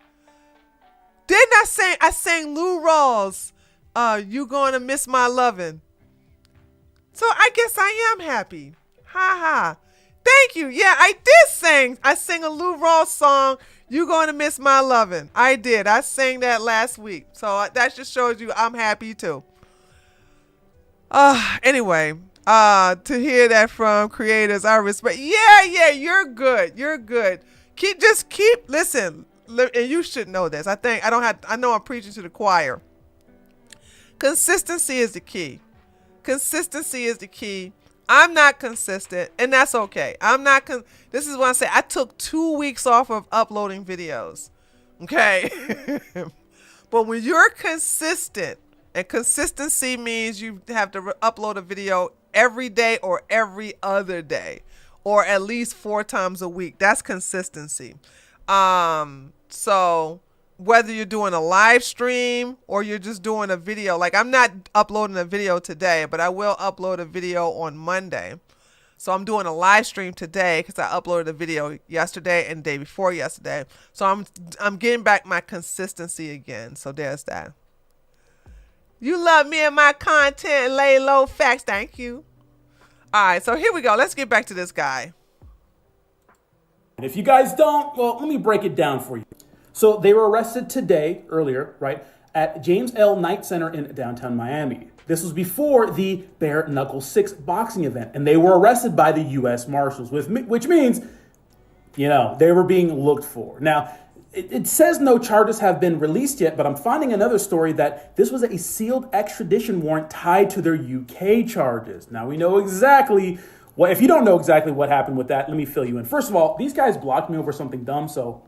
Didn't I sing? I sang Lou Rawls. You Gonna Miss My Lovin'. So I guess I am happy. Ha ha. Thank you. Yeah, I did sing. I sang a Lou Rawls song, "You Gonna Miss My Lovin'." I did. I sang that last week. So that just shows you I'm happy too. Anyway, to hear that from creators, I respect. Yeah, you're good. You're good. Listen, and you should know this. I know I'm preaching to the choir. Consistency is the key. Consistency is the key. I'm not consistent, and that's okay. This is what I say. I took 2 weeks off of uploading videos. Okay. But when you're consistent, and consistency means you have to upload a video every day or every other day, or at least 4 times a week. That's consistency. So whether you're doing a live stream or you're just doing a video, like I'm not uploading a video today, but I will upload a video on Monday. So I'm doing a live stream today because I uploaded a video yesterday and the day before yesterday. So I'm getting back my consistency again. So there's that. You love me and my content, lay low facts. Thank you. All right, so here we go. Let's get back to this guy. And if you guys don't, well, let me break it down for you. So they were arrested earlier, right, at James L. Knight Center in downtown Miami. This was before the Bare Knuckle 6 boxing event, and they were arrested by the U.S. Marshals, which means, they were being looked for. Now, it says no charges have been released yet, but I'm finding another story that this was a sealed extradition warrant tied to their UK charges. Now, we know exactly what, if you don't know exactly what happened with that, let me fill you in. First of all, these guys blocked me over something dumb, so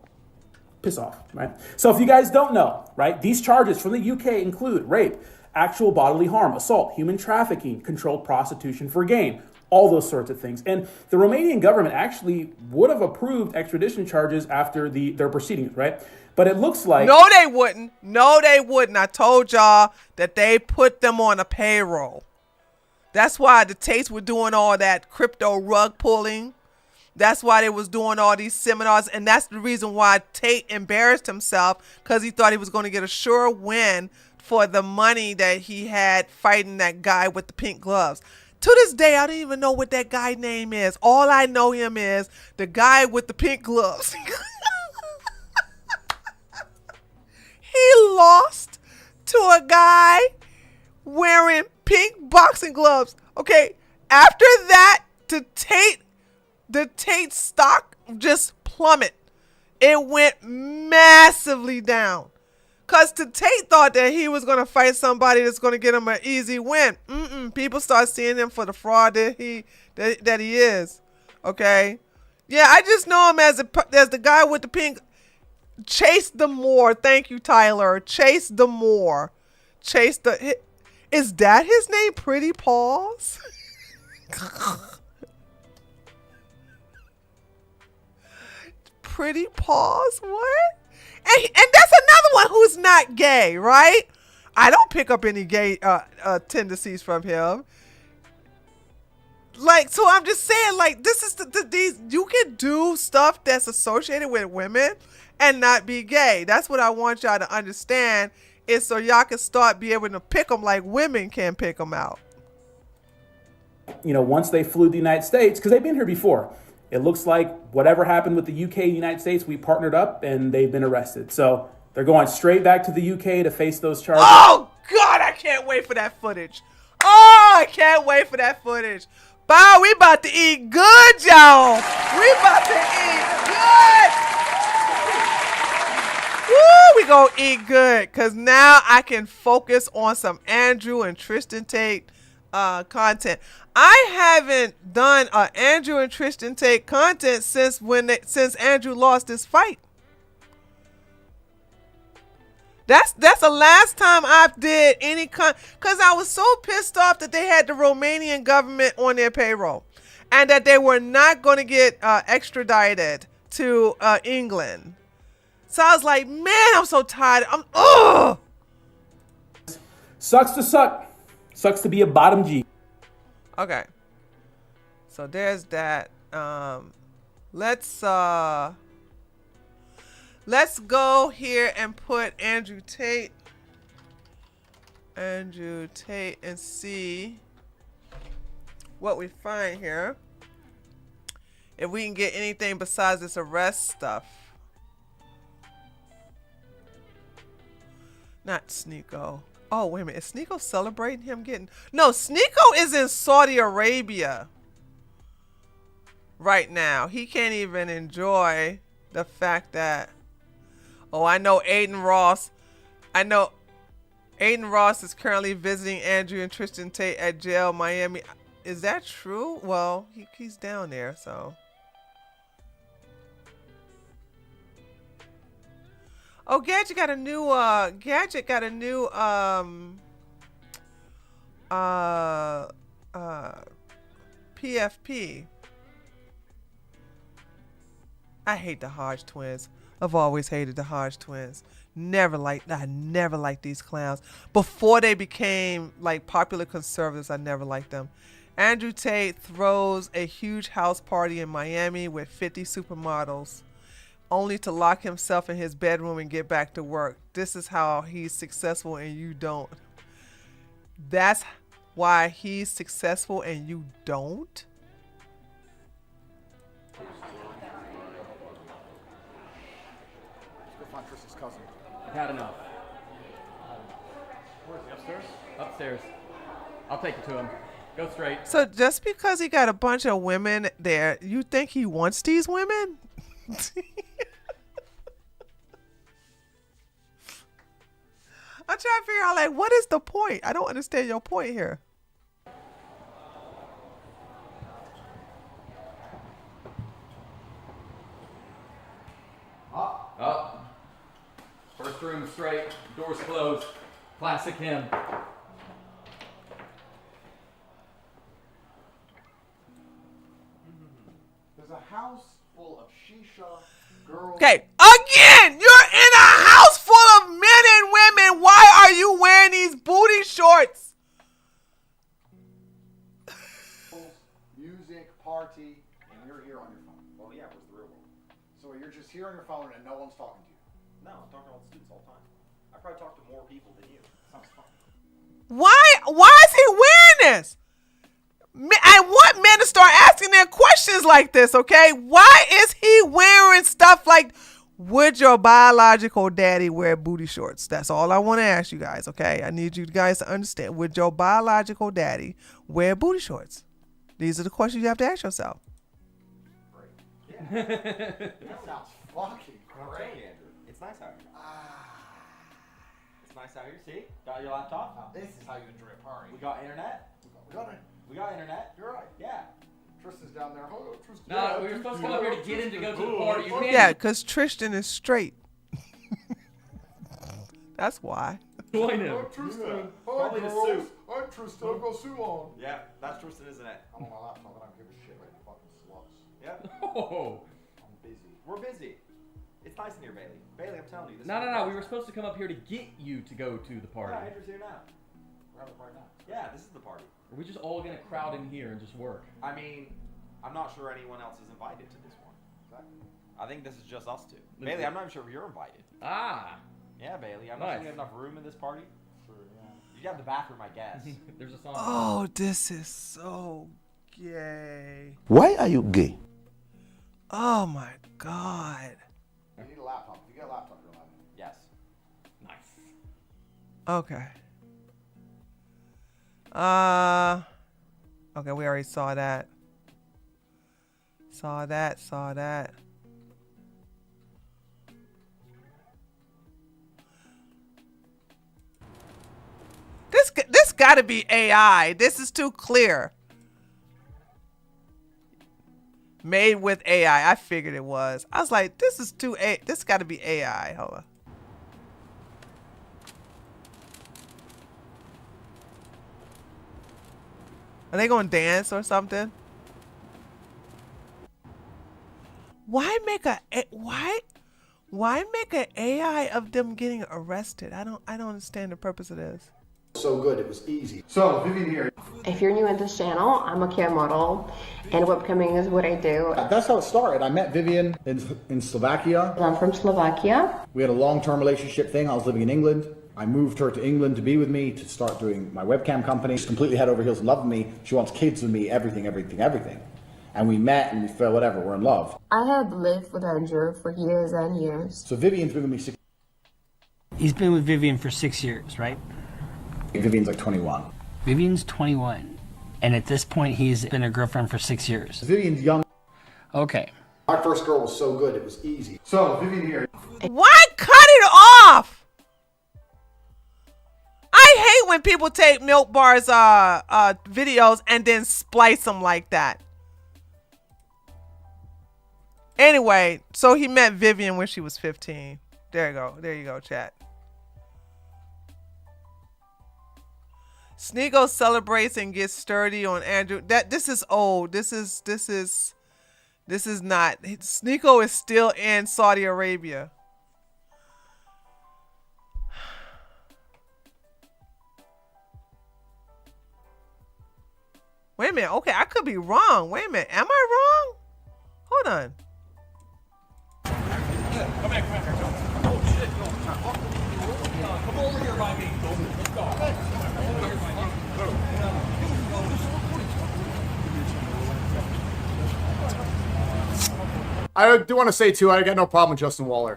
piss off, right? So if you guys don't know, right, these charges from the UK include rape, actual bodily harm, assault, human trafficking, controlled prostitution for gain, all those sorts of things. And the Romanian government actually would have approved extradition charges after their proceedings, right? But it looks like... No, they wouldn't. No, they wouldn't. I told y'all that they put them on a payroll. That's why the Tates were doing all that crypto rug pulling. That's why they was doing all these seminars. And that's the reason why Tate embarrassed himself, because he thought he was going to get a sure win for the money that he had fighting that guy with the pink gloves. To this day, I don't even know what that guy's name is. All I know him is the guy with the pink gloves. He lost to a guy wearing pink boxing gloves. Okay, after that, the Tate stock just plummeted. It went massively down. Because Tate thought that he was going to fight somebody that's going to get him an easy win. People start seeing him for the fraud that he is. Okay? Yeah, I just know him as the guy with the pink. Chase the Moore. Thank you, Tyler. Chase the Moore. Is that his name? Pretty Paws? Pretty Paws? What? And that's another one who's not gay, right? I don't pick up any gay tendencies from him. Like, so I'm just saying, like, this is these, you can do stuff that's associated with women and not be gay. That's what I want y'all to understand, is so y'all can start be able to pick them like women can pick them out. Once they flew to the United States, because they've been here before, it looks like whatever happened with the UK and United States, we partnered up and they've been arrested. So they're going straight back to the UK to face those charges. Oh, God, I can't wait for that footage. Oh, I can't wait for that footage. Bow, we about to eat good, y'all. We about to eat good. Woo, we gonna eat good, because now I can focus on some Andrew and Tristan Tate content. I haven't done Andrew and Tristan Tate content since Andrew lost his fight. That's the last time I did any because I was so pissed off that they had the Romanian government on their payroll and that they were not going to get extradited to England. So I was like, man, I'm so tired. Sucks to suck. Sucks to be a bottom G. Okay. So there's that. Let's go here and put Andrew Tate and see what we find here. If we can get anything besides this arrest stuff. Not Sneeko. Oh, wait a minute. Is Sneeko celebrating him getting... No, Sneeko is in Saudi Arabia right now. He can't even enjoy the fact that... Oh, I know Aiden Ross. I know Aiden Ross is currently visiting Andrew and Tristan Tate at jail, Miami. Is that true? Well, he's down there, so... Oh, Gadget got a new PFP. I hate the Hodge twins. I've always hated the Hodge twins. I never liked these clowns. Before they became like popular conservatives, I never liked them. Andrew Tate throws a huge house party in Miami with 50 supermodels, only to lock himself in his bedroom and get back to work. This is how he's successful and you don't. That's why he's successful and you don't? Let's go find Tristan's cousin. I've had enough. Where is he? Upstairs? Upstairs. I'll take you to him. Go straight. So just because he got a bunch of women there, you think he wants these women? I'm trying to figure out, like, what is the point? I don't understand your point here. Up. First room straight. Doors closed. Classic him. There's a house full of shisha girls. Okay, again, you're in a house full of men and women. Why are you wearing these booty shorts? Music, party, and you're here on your phone. Well, yeah, it was the real world. So you're just here on your phone and no one's talking to you. No, I'm talking to all the students all the time. I probably talk to more people than you. Sounds fun. Why is he wearing this? I want men to start asking their questions like this, okay? Why is he wearing stuff like, would your biological daddy wear booty shorts? That's all I want to ask you guys, okay? I need you guys to understand. Would your biological daddy wear booty shorts? These are the questions you have to ask yourself. Great. Yeah. That sounds fucking great, Andrew. It's nice out here. It's nice out here. See? Got your laptop? Now this is how you enjoy a party. We got internet? We got internet? You're right. Yeah. Tristan's down there. Hold on, Tristan. No, we were supposed to come up here to get him to go to the party. You Yeah, because Tristan is straight. That's why. Join him. I'm Tristan. Probably the suit. I'm Tristan. I've got a suit on. Yeah, that's Tristan, isn't it? I'm on my laptop and I don't give a shit like the fucking sluts. Yep. Oh. I'm busy. We're busy. It's nice in here, Bailey. Bailey, I'm telling you. This No. is We were supposed to come up here to get you to go to the party. Yeah, Andrew's here now. We're having a party now. Yeah, this is the party. Are we just all gonna crowd in here and just work? I mean, I'm not sure anyone else is invited to this one. Exactly. I think this is just us two. Bailey, I'm not even sure if you're invited. Ah. Yeah, Bailey. I'm not sure we have enough room in this party. Sure, yeah. You have the bathroom, I guess. There's a song. Oh, this is so gay. Why are you gay? Oh my God. You need a laptop. If you get a laptop, you're allowed. Yes. Nice. Okay. Okay, we already saw that. Saw that. This got to be AI. This is too clear. Made with AI. I figured it was. I was like, this is too this got to be AI. Hold on. Are they going to dance or something? Why make an AI of them getting arrested? I don't understand the purpose of this. So good, it was easy. So, Vivian here. If you're new in this channel, I'm a care model, and webcaming is what I do. That's how it started. I met Vivian in Slovakia. I'm from Slovakia. We had a long-term relationship thing. I was living in England. I moved her to England to be with me, to start doing my webcam company. She's completely head over heels in love with me. She wants kids with me, everything. and we met and we felt whatever, we're in love. I had lived with Andrew for years and years. So Vivian's been with me 6 He's been with Vivian for 6 years, right? Vivian's like 21. Vivian's 21. And at this point, he's been a girlfriend for 6 years. Vivian's young. Okay. My first girl was so good, it was easy. So Vivian here. Why cut it off? I hate when people take Milk Bar's videos and then splice them like that. Anyway, so he met Vivian when she was 15. There you go. There you go, chat. Sneeko celebrates and gets sturdy on Andrew. This is old. This is not. Sneeko is still in Saudi Arabia. Wait a minute. Okay, I could be wrong. Wait a minute. Am I wrong? Hold on. Come back. Oh, shit. No. Come over here by me. Let's go. I do want to say, too, I got no problem with Justin Waller.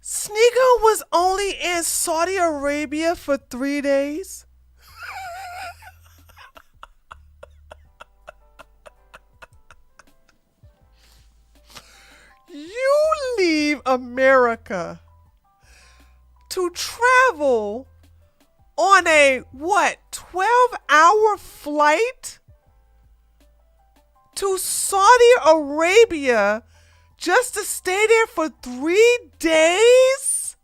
Sneeko was only in Saudi Arabia for 3 days. You leave America to travel on a, 12-hour flight to Saudi Arabia just to stay there for 3 days?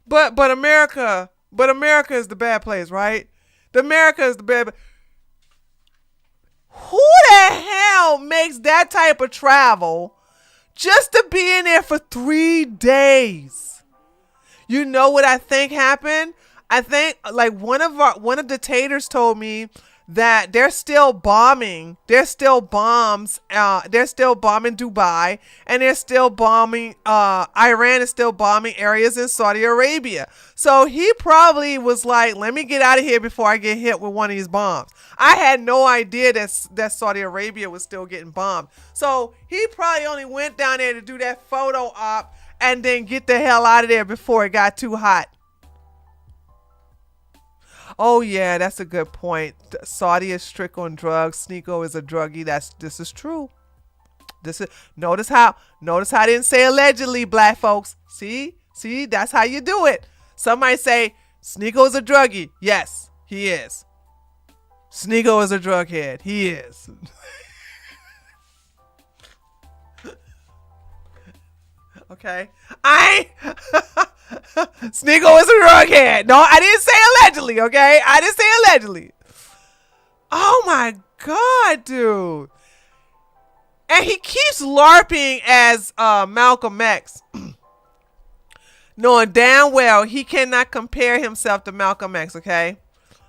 But America is the bad place, right? America is the bad. Who the hell makes that type of travel just to be in there for 3 days? You know what I think happened? I think like one of the taters told me that they're still bombing. There's still bombs. They're still bombing Dubai, and they're still bombing. Iran is still bombing areas in Saudi Arabia. So he probably was like, "Let me get out of here before I get hit with one of these bombs." I had no idea that Saudi Arabia was still getting bombed. So he probably only went down there to do that photo op and then get the hell out of there before it got too hot. Oh yeah, that's a good point. Saudi is strict on drugs. Sneeko is a druggie. This is true. Notice how I didn't say allegedly, black folks. See, that's how you do it. Somebody say Sneeko is a druggie. Yes, he is. Sneeko is a drug head. He is. Okay. Sneeko is a drug head. No, I didn't say allegedly, okay? I didn't say allegedly. Oh my God, dude. And he keeps LARPing as Malcolm X. Knowing damn well he cannot compare himself to Malcolm X, okay?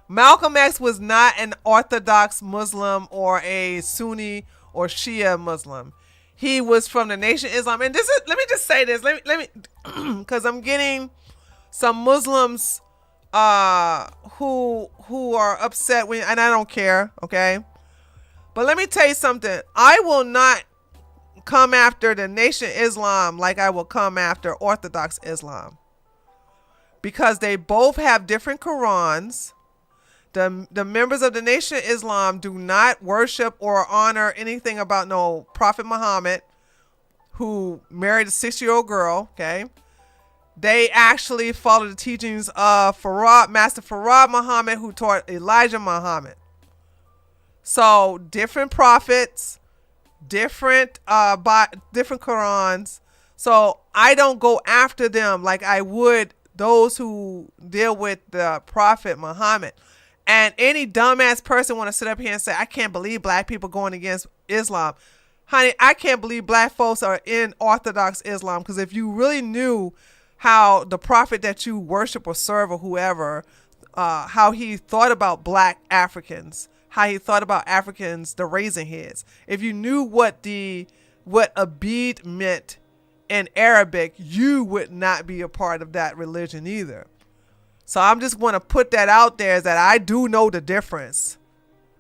Malcolm X was not an Orthodox Muslim or a Sunni or Shia Muslim. He was from the Nation of Islam. And this is, let me just say this. Let me, because I'm getting some Muslims who are upset when, and I don't care, okay? But let me tell you something. I will not come after the Nation of Islam like I will come after Orthodox Islam, because they both have different Qurans. The members of the Nation of Islam do not worship or honor anything about no Prophet Muhammad, who married a 6-year-old girl, okay? They actually follow the teachings of Master Farad Muhammad, who taught Elijah Muhammad. So different prophets, different Qurans. So I don't go after them like I would those who deal with the Prophet Muhammad. And any dumbass person want to sit up here and say, I can't believe black people going against Islam. Honey, I can't believe black folks are in Orthodox Islam, because if you really knew how the prophet that you worship or serve or whoever, how he thought about black Africans, how he thought about Africans, the raising heads. If you knew what Abid meant in Arabic, you would not be a part of that religion either. So I'm just want to put that out there, is that I do know the difference.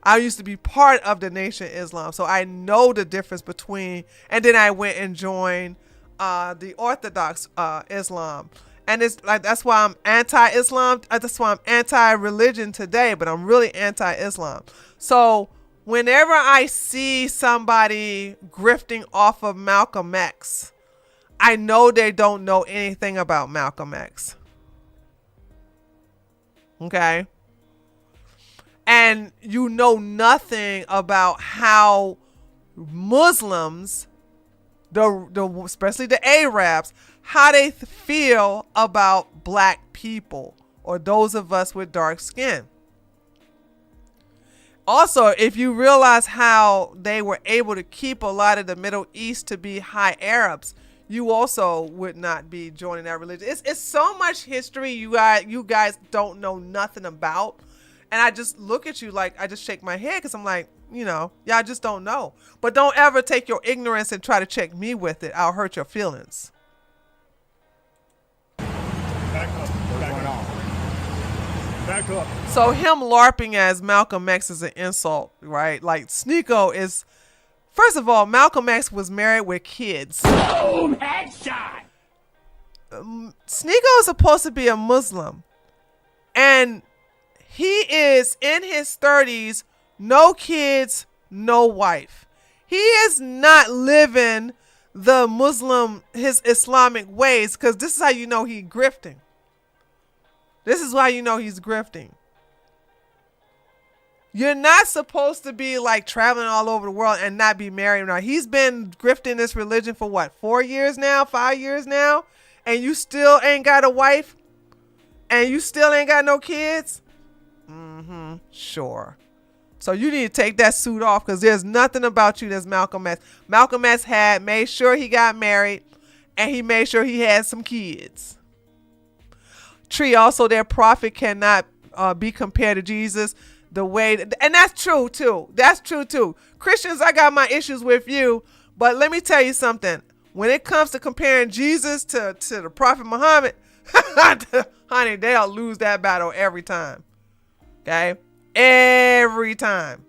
I used to be part of the Nation of Islam, so I know the difference between, and then I went and joined the Orthodox Islam. And it's like, that's why I'm anti-Islam. That's why I'm anti-religion today, but I'm really anti-Islam. So whenever I see somebody grifting off of Malcolm X, I know they don't know anything about Malcolm X. Okay? And you know nothing about how Muslims, especially the Arabs, how they feel about black people or those of us with dark skin. Also, if you realize how they were able to keep a lot of the Middle East to be high Arabs, you also would not be joining that religion. It's so much history you guys don't know nothing about. And I just look at you like, I just shake my head because I'm like, y'all just don't know. But don't ever take your ignorance and try to check me with it. I'll hurt your feelings. Back up. Back up. So him LARPing as Malcolm X is an insult, right? Like Sneeko is, first of all, Malcolm X was married with kids. Boom! Headshot! Sneeko is supposed to be a Muslim. And he is in his 30s, no kids, no wife. He is not living the his Islamic ways, because this is how you know he's grifting. This is why you know he's grifting. You're not supposed to be like traveling all over the world and not be married. Now, he's been grifting this religion for what, 4 years now, 5 years now? And you still ain't got a wife? And you still ain't got no kids? Sure. So you need to take that suit off, because there's nothing about you that's Malcolm X. Malcolm X made sure he got married, and he made sure he had some kids. Tree, also their prophet cannot be compared to Jesus. And that's true too. That's true too. Christians, I got my issues with you, but let me tell you something. When it comes to comparing Jesus to the prophet Muhammad, honey, they'll lose that battle every time. Okay? Every time.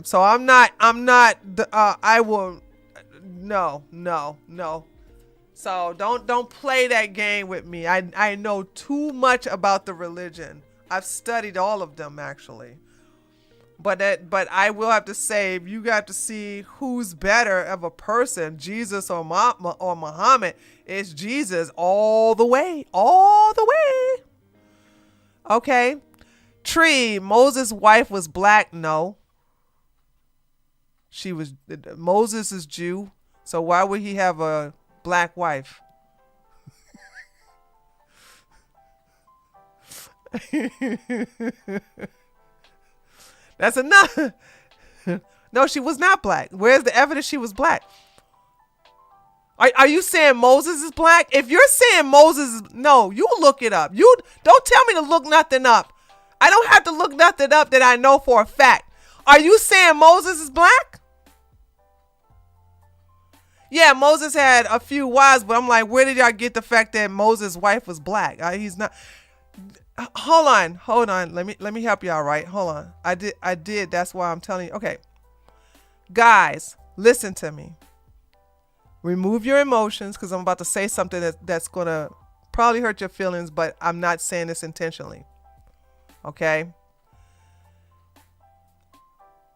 So no. So don't play that game with me. I know too much about the religion. I've studied all of them, actually. But I will have to say, you got to see who's better of a person, Jesus or Muhammad. It's Jesus all the way. Okay. Tree, Moses' wife was black. No. Moses is Jew. So why would he have a black wife? That's enough. No, she was not black. Where's the evidence she was black? Are you saying Moses is black? If you're saying no, you look it up. You don't tell me to look nothing up. I don't have to look nothing up that I know for a fact. Are you saying Moses is black? Yeah, Moses had a few wives, but I'm like, where did y'all get the fact that Moses' wife was black? He's not. Hold on. Let me help y'all, right? Hold on. I did. That's why I'm telling you. Okay. Guys, listen to me. Remove your emotions, because I'm about to say something that's going to probably hurt your feelings, but I'm not saying this intentionally. Okay?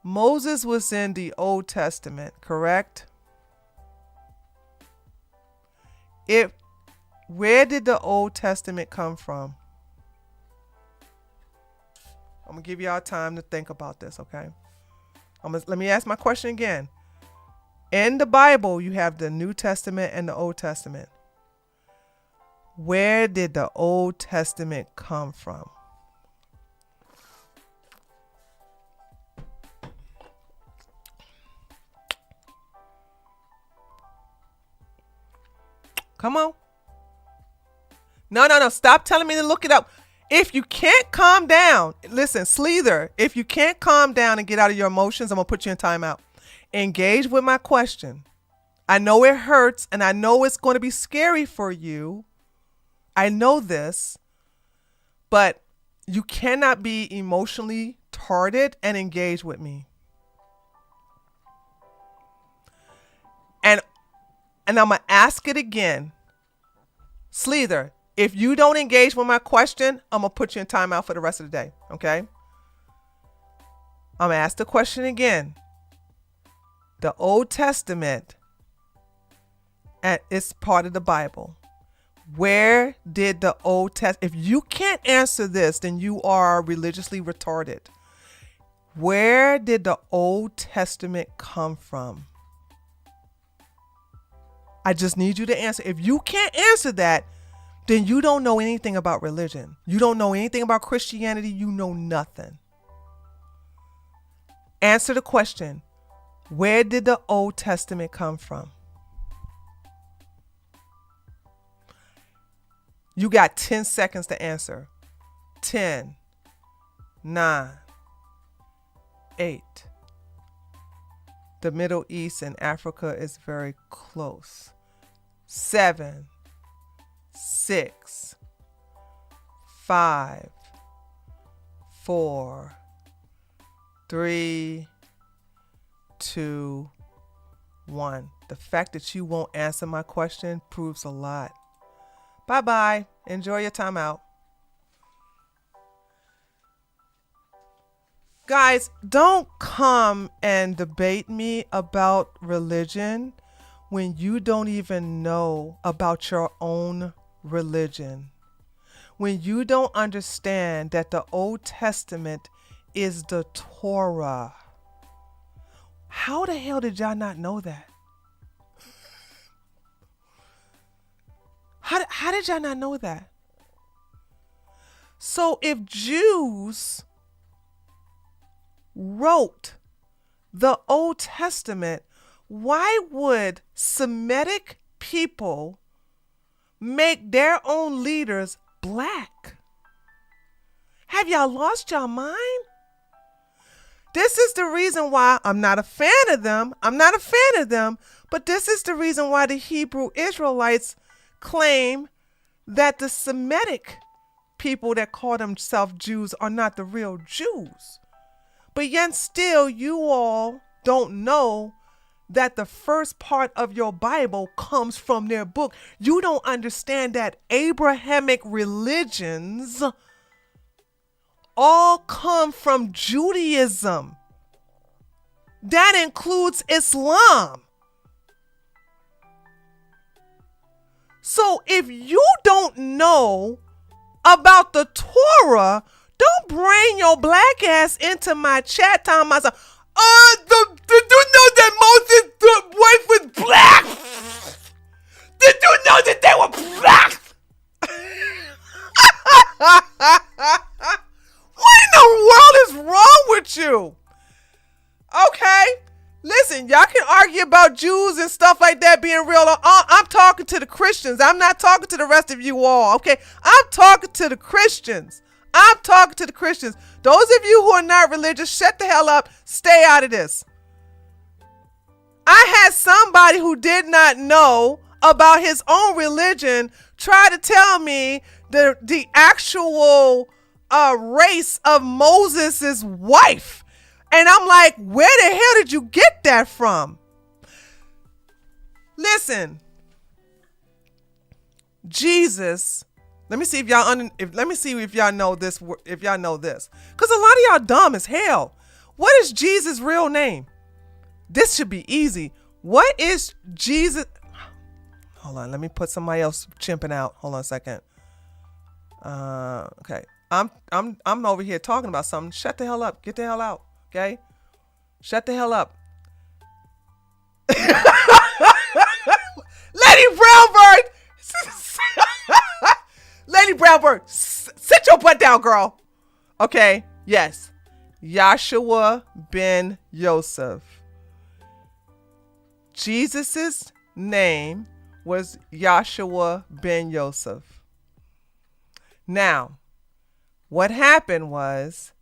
Moses was in the Old Testament, correct? Where did the Old Testament come from? I'm going to give y'all time to think about this, okay? Let me ask my question again. In the Bible, you have the New Testament and the Old Testament. Where did the Old Testament come from? Come on. No. Stop telling me to look it up. If you can't calm down, listen, Sleether, if you can't calm down and get out of your emotions, I'm going to put you in timeout. Engage with my question. I know it hurts, and I know it's going to be scary for you. I know this, but you cannot be emotionally retarded and engage with me. And I'm going to ask it again. Sleether, if you don't engage with my question, I'm going to put you in timeout for the rest of the day. Okay? I'm going to ask the question again. The Old Testament, and it's part of the Bible. Where did the Old Testament, if you can't answer this, then you are religiously retarded. Where did the Old Testament come from? I just need you to answer. If you can't answer that, then you don't know anything about religion. You don't know anything about Christianity. You know nothing. Answer the question. Where did the Old Testament come from? You got 10 seconds to answer. 10, 9, 8. The Middle East and Africa is very close. 7, 6, 5, 4, 3, 2, 1. The fact that you won't answer my question proves a lot. Bye-bye. Enjoy your time out. Guys, don't come and debate me about religion when you don't even know about your own religion. When you don't understand that the Old Testament is the Torah. How the hell did y'all not know that? How did y'all not know that? So if Jews wrote the Old Testament, why would Semitic people make their own leaders black? Have y'all lost your mind? This is the reason why I'm not a fan of them. But this is the reason why the Hebrew Israelites claim that the Semitic people that call themselves Jews are not the real Jews. But yet still, you all don't know that the first part of your Bible comes from their book. You don't understand that Abrahamic religions all come from Judaism. That includes Islam. So if you don't know about the Torah, don't bring your black ass into my chat time myself. Did you know that Moses' wife was black? Did you know that they were black? What in the world is wrong with you? Okay, listen, y'all can argue about Jews and stuff like that being real. I'm talking to the Christians. I'm not talking to the rest of you all, okay? I'm talking to the Christians. Those of you who are not religious, shut the hell up. Stay out of this. I had somebody who did not know about his own religion try to tell me the actual race of Moses' wife. And I'm like, where the hell did you get that from? Listen, Jesus. Let me see if y'all know this. If y'all know this, because a lot of y'all dumb as hell. What is Jesus' real name? This should be easy. What is Jesus? Hold on, let me put somebody else chimping out. Hold on a second. Okay, I'm over here talking about something. Shut the hell up. Get the hell out. Okay, shut the hell up. Lady Brownbird. Lady Brownbird, sit your butt down, girl. Okay, yes. Yahshua ben Yosef. Jesus's name was Yahshua ben Yosef. Now, what happened was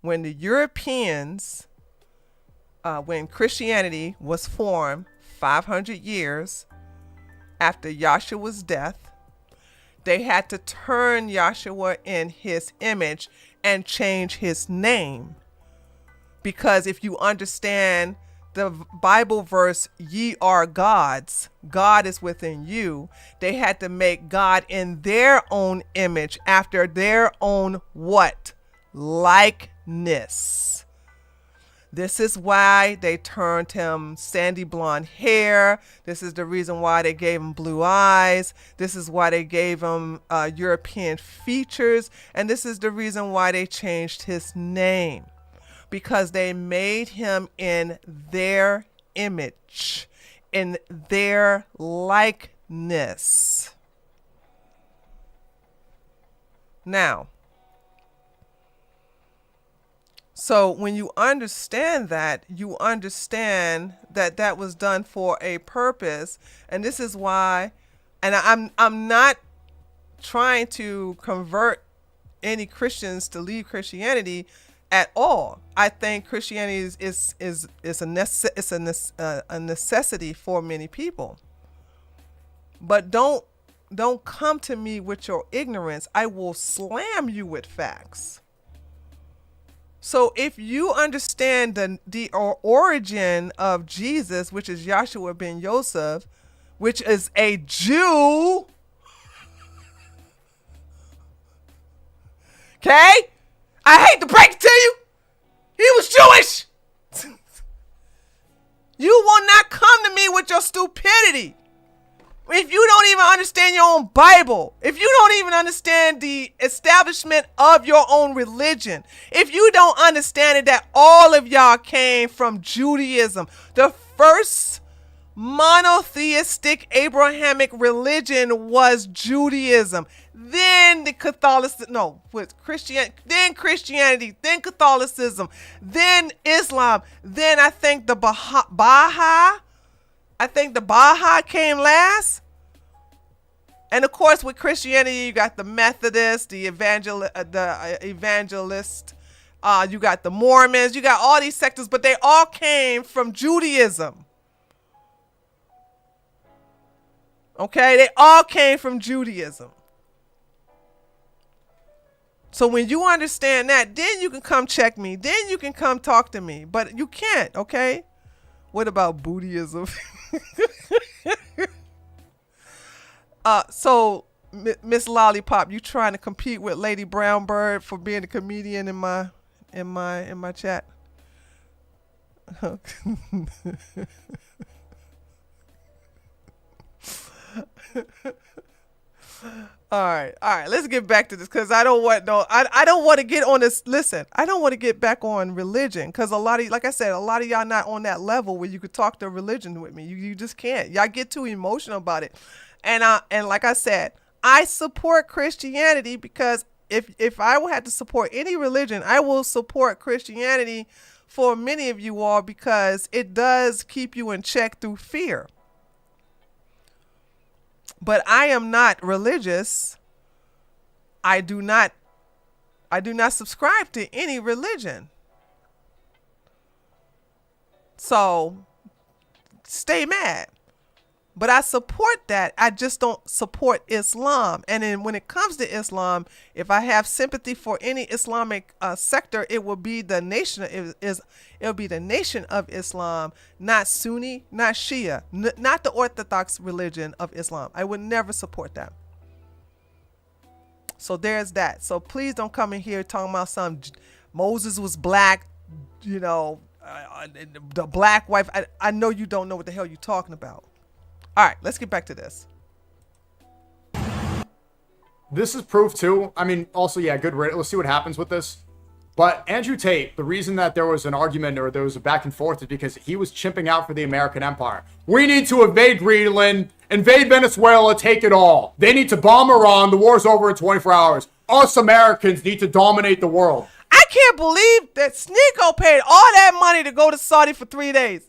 when the Europeans, when Christianity was formed 500 years after Yahshua's death, They had to turn Yahshua in his image and change his name. Because if you understand the Bible verse, ye are gods, God is within you, they had to make God in their own image, after their own what? Likeness. This is why they turned him sandy blonde hair. This is the reason why they gave him blue eyes. This is why they gave him European features. And this is the reason why they changed his name. Because they made him in their image, in their likeness. Now, so when you understand that, you understand that that was done for a purpose. And this is why, and I'm not trying to convert any Christians to leave Christianity at all. I think Christianity is a necessity for many people. But don't come to me with your ignorance. I will slam you with facts. So if you understand the origin of Jesus, which is Yahshua ben Yosef, which is a Jew, okay? I hate to break it to you. He was Jewish. You will not come to me with your stupidity. If you don't even understand your own Bible, if you don't even understand the establishment of your own religion, if you don't understand it, that all of y'all came from Judaism, the first monotheistic Abrahamic religion was Judaism. Then the Catholicism, with Christianity, then Catholicism, then Islam, then I think the Baha'i came last. And of course, with Christianity, you got the Methodists, the evangelists, you got the Mormons, you got all these sectors, but they all came from Judaism. Okay, they all came from Judaism. So when you understand that, then you can come check me. Then you can come talk to me. But you can't, okay? What about Buddhism? So Miss Lollipop, you trying to compete with Lady Brownbird for being a comedian in my chat? All right. Let's get back to this, because I don't want to get on this. Listen, I don't want to get back on religion, because like I said, a lot of y'all not on that level where you could talk to religion with me. You just can't. Y'all get too emotional about it. And like I said, I support Christianity, because if I had to support any religion, I will support Christianity for many of you all, because it does keep you in check through fear. But I am not religious. I do not subscribe to any religion. So stay mad. But I support that. I just don't support Islam. And then when it comes to Islam, if I have sympathy for any Islamic sector, it will be the nation. It'll be the nation of Islam, not Sunni, not Shia, not the Orthodox religion of Islam. I would never support that. So there's that. So please don't come in here talking about Moses was black, the black wife. I know you don't know what the hell you're talking about. All right, let's get back to this. This is proof too. I mean, also, yeah, good. Let's see what happens with this. But Andrew Tate, the reason that there was an argument or there was a back and forth is because he was chimping out for the American empire. We need to invade Greenland, invade Venezuela, take it all. They need to bomb Iran. The war's over in 24 hours. Us Americans need to dominate the world. I can't believe that Sneeko paid all that money to go to Saudi for 3 days.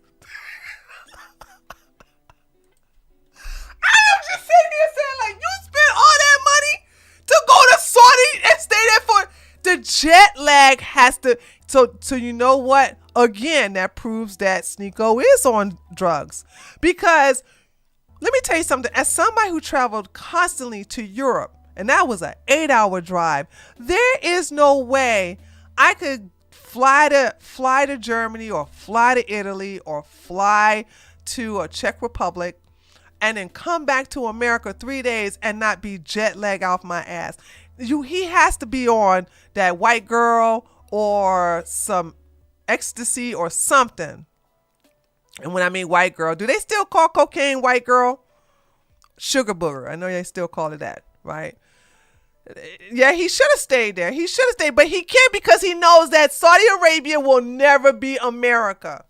I'm just sitting here saying, like, you spent all that money to go to Saudi and stay there for the jet lag has to. So you know what? Again, that proves that Sneeko is on drugs. Because let me tell you something. As somebody who traveled constantly to Europe And that was an 8-hour drive. There is no way I could fly to Germany or fly to Italy or fly to a Czech Republic and then come back to America 3 days and not be jet lag off my ass. He has to be on that white girl or some ecstasy or something. And when I mean white girl, do they still call cocaine white girl? Sugar booger. I know they still call it that, right? Yeah, he should have stayed there. He should have stayed, but he can't because he knows that Saudi Arabia will never be America.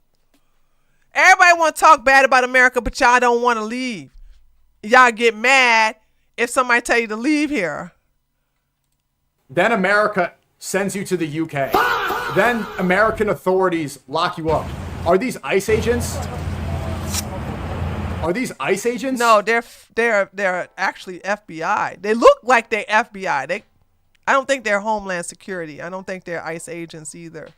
Everybody want to talk bad about America, but y'all don't want to leave. Y'all get mad if somebody tell you to leave here. Then America sends you to the UK. Then American authorities lock you up. Are these ICE agents? Are these ICE agents? No, they're actually FBI. They look like they're FBI. I don't think they're Homeland Security. I don't think they're ICE agents either.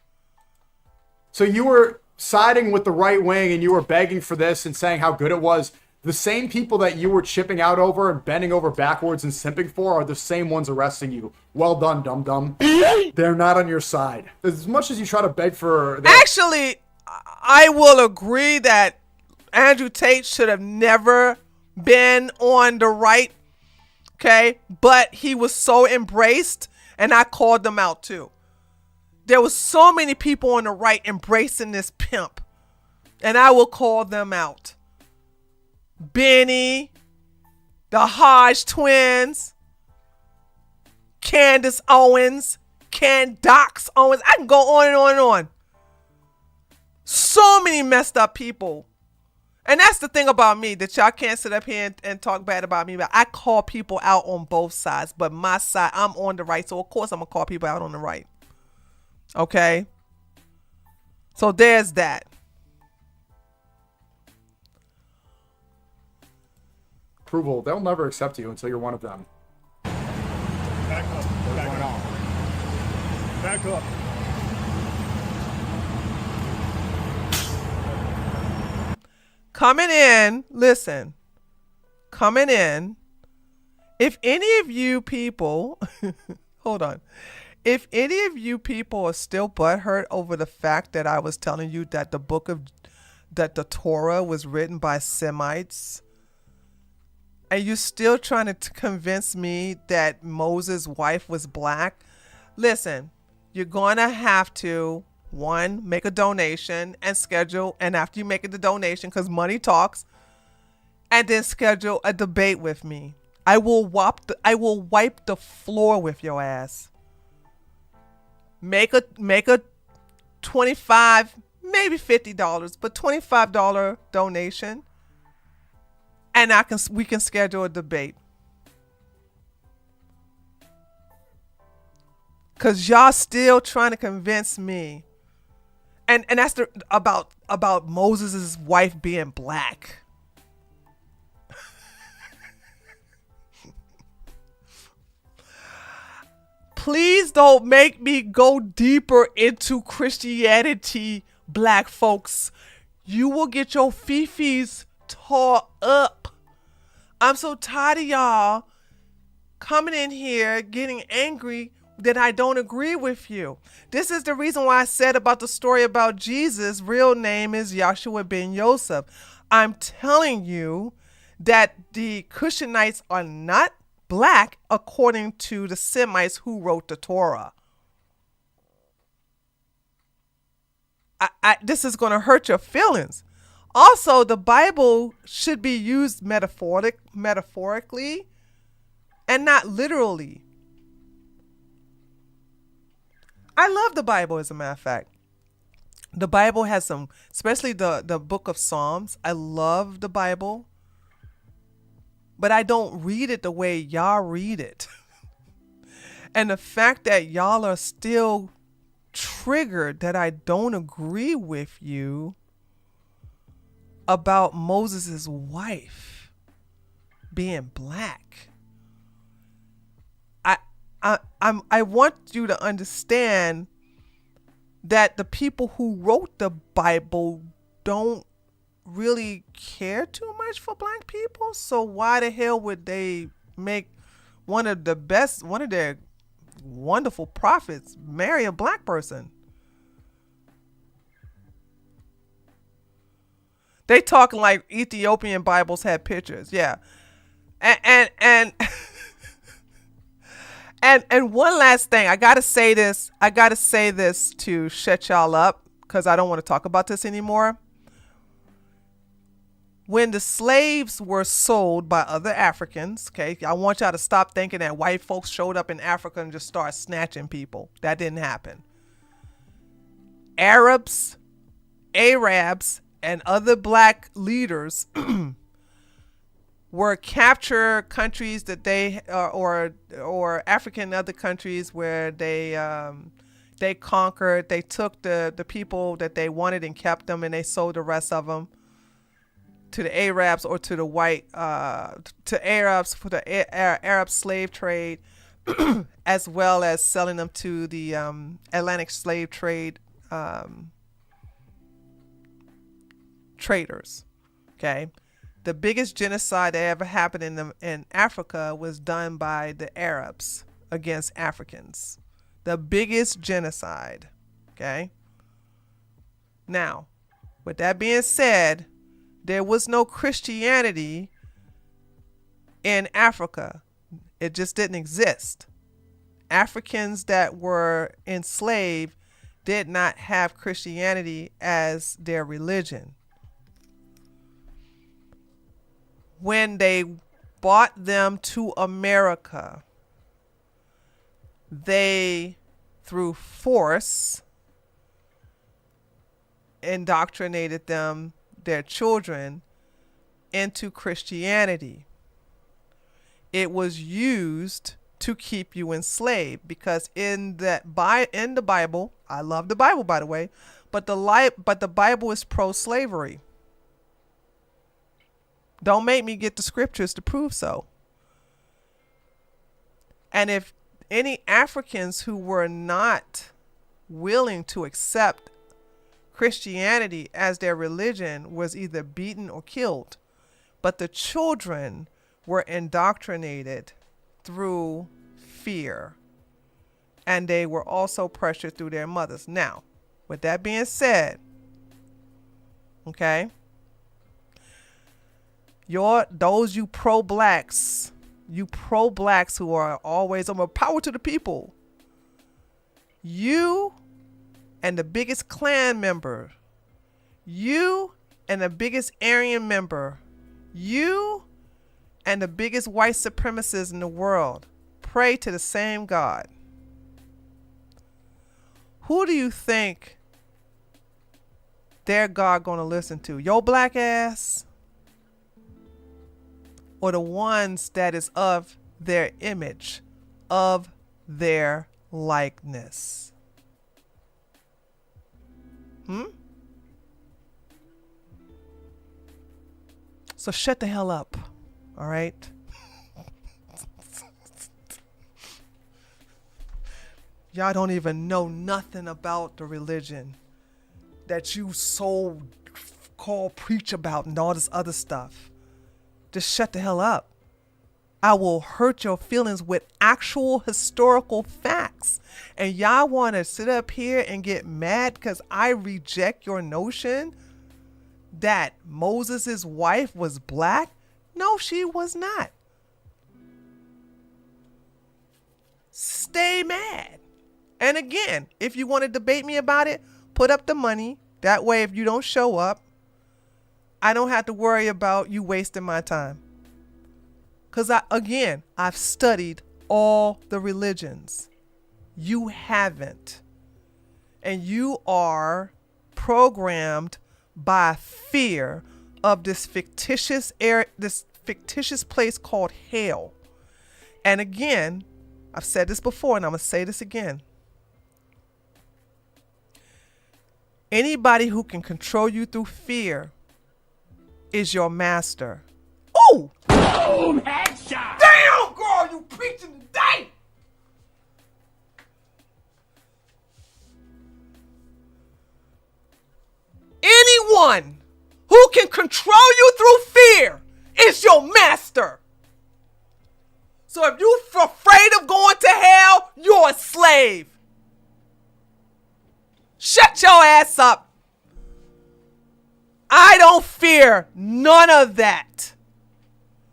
So you were siding with the right wing and you were begging for this and saying how good it was. The same people that you were chipping out over and bending over backwards and simping for are the same ones arresting you. Well done, dum-dum. They're not on your side. As much as you try to beg for... Actually, I will agree that Andrew Tate should have never been on the right, okay? But he was so embraced, and I called them out too. There was so many people on the right embracing this pimp, and I will call them out. Benny, the Hodge twins, Candace Owens, Candace Owens. I can go on and on and on. So many messed up people. And that's the thing about me, that y'all can't sit up here and talk bad about me. But I call people out on both sides. But my side, I'm on the right. So, of course, I'm going to call people out on the right. Okay? So, there's that. Approval. They'll never accept you until you're one of them. Back up. Back up. Back up. Coming in, listen. Coming in. If any of you people, hold on. If any of you people are still butthurt over the fact that I was telling you that that the Torah was written by Semites, and you're still trying to convince me that Moses' wife was black, listen, you're going to have to, one, make a donation and schedule, and after you make the donation, because money talks, and then schedule a debate with me. I will wipe the floor with your ass. Make a $25, maybe $50, but $25 donation. And we can schedule a debate. Cause y'all still trying to convince me. And that's about Moses' wife being black. Please don't make me go deeper into Christianity, black folks. You will get your fifis tore up. I'm so tired of y'all coming in here getting angry that I don't agree with you. This is the reason why I said about the story about Jesus. Real name is Yahshua ben Yosef. I'm telling you that the Cushonites are not black according to the Semites who wrote the Torah. This is going to hurt your feelings. Also, the Bible should be used metaphorically and not literally. I love the Bible, as a matter of fact. The Bible has some, especially the book of Psalms. I love the Bible. But I don't read it the way y'all read it. And the fact that y'all are still triggered that I don't agree with you about Moses' wife being black. I want you to understand that the people who wrote the Bible don't really care too much for black people. So why the hell would they make one of their wonderful prophets marry a black person. They talking like Ethiopian Bibles had pictures. Yeah. And and one last thing. I got to say this to shut y'all up, because I don't want to talk about this anymore. When the slaves were sold by other Africans, okay, I want y'all to stop thinking that white folks showed up in Africa and just started snatching people. That didn't happen. Arabs, and other black leaders were capture countries that they or African other countries where they conquered. They took the people that they wanted and kept them, and they sold the rest of them to the Arabs or to the white to Arabs for the Arab slave trade, as well as selling them to the Atlantic slave trade traders. Okay, the biggest genocide that ever happened in Africa was done by the Arabs against Africans. The biggest genocide. Okay. Now, with that being said, there was no Christianity in Africa. It just didn't exist. Africans that were enslaved did not have Christianity as their religion. When they brought them to America, they, through force, indoctrinated them, their children, into Christianity. It was used to keep you enslaved, because in the Bible, I love the Bible, by the way, but the Bible is pro-slavery. Don't make me get the scriptures to prove so. And if any Africans who were not willing to accept Christianity as their religion was either beaten or killed, but the children were indoctrinated through fear, and they were also pressured through their mothers. Now, with that being said, okay, those you pro-blacks who are always on power to the people, you and the biggest Klan member, you and the biggest Aryan member, you and the biggest white supremacists in the world pray to the same God. Who do you think their God gonna listen to? Your black ass? Or the ones that is of their image, of their likeness? So shut the hell up, all right? Y'all don't even know nothing about the religion that you so call preach about and all this other stuff. Just shut the hell up. I will hurt your feelings with actual historical facts. And y'all want to sit up here and get mad because I reject your notion that Moses' wife was black? No, she was not. Stay mad. And again, if you want to debate me about it, put up the money. That way, if you don't show up, I don't have to worry about you wasting my time. Because I've studied all the religions. You haven't. And you are programmed by fear of this fictitious place called hell. And again, I've said this before and I'm going to say this again. Anybody who can control you through fear is your master. Ooh! Boom! Headshot! Damn, girl, you preaching today! Anyone who can control you through fear is your master. So if you're afraid of going to hell, you're a slave. Shut your ass up. I don't fear none of that.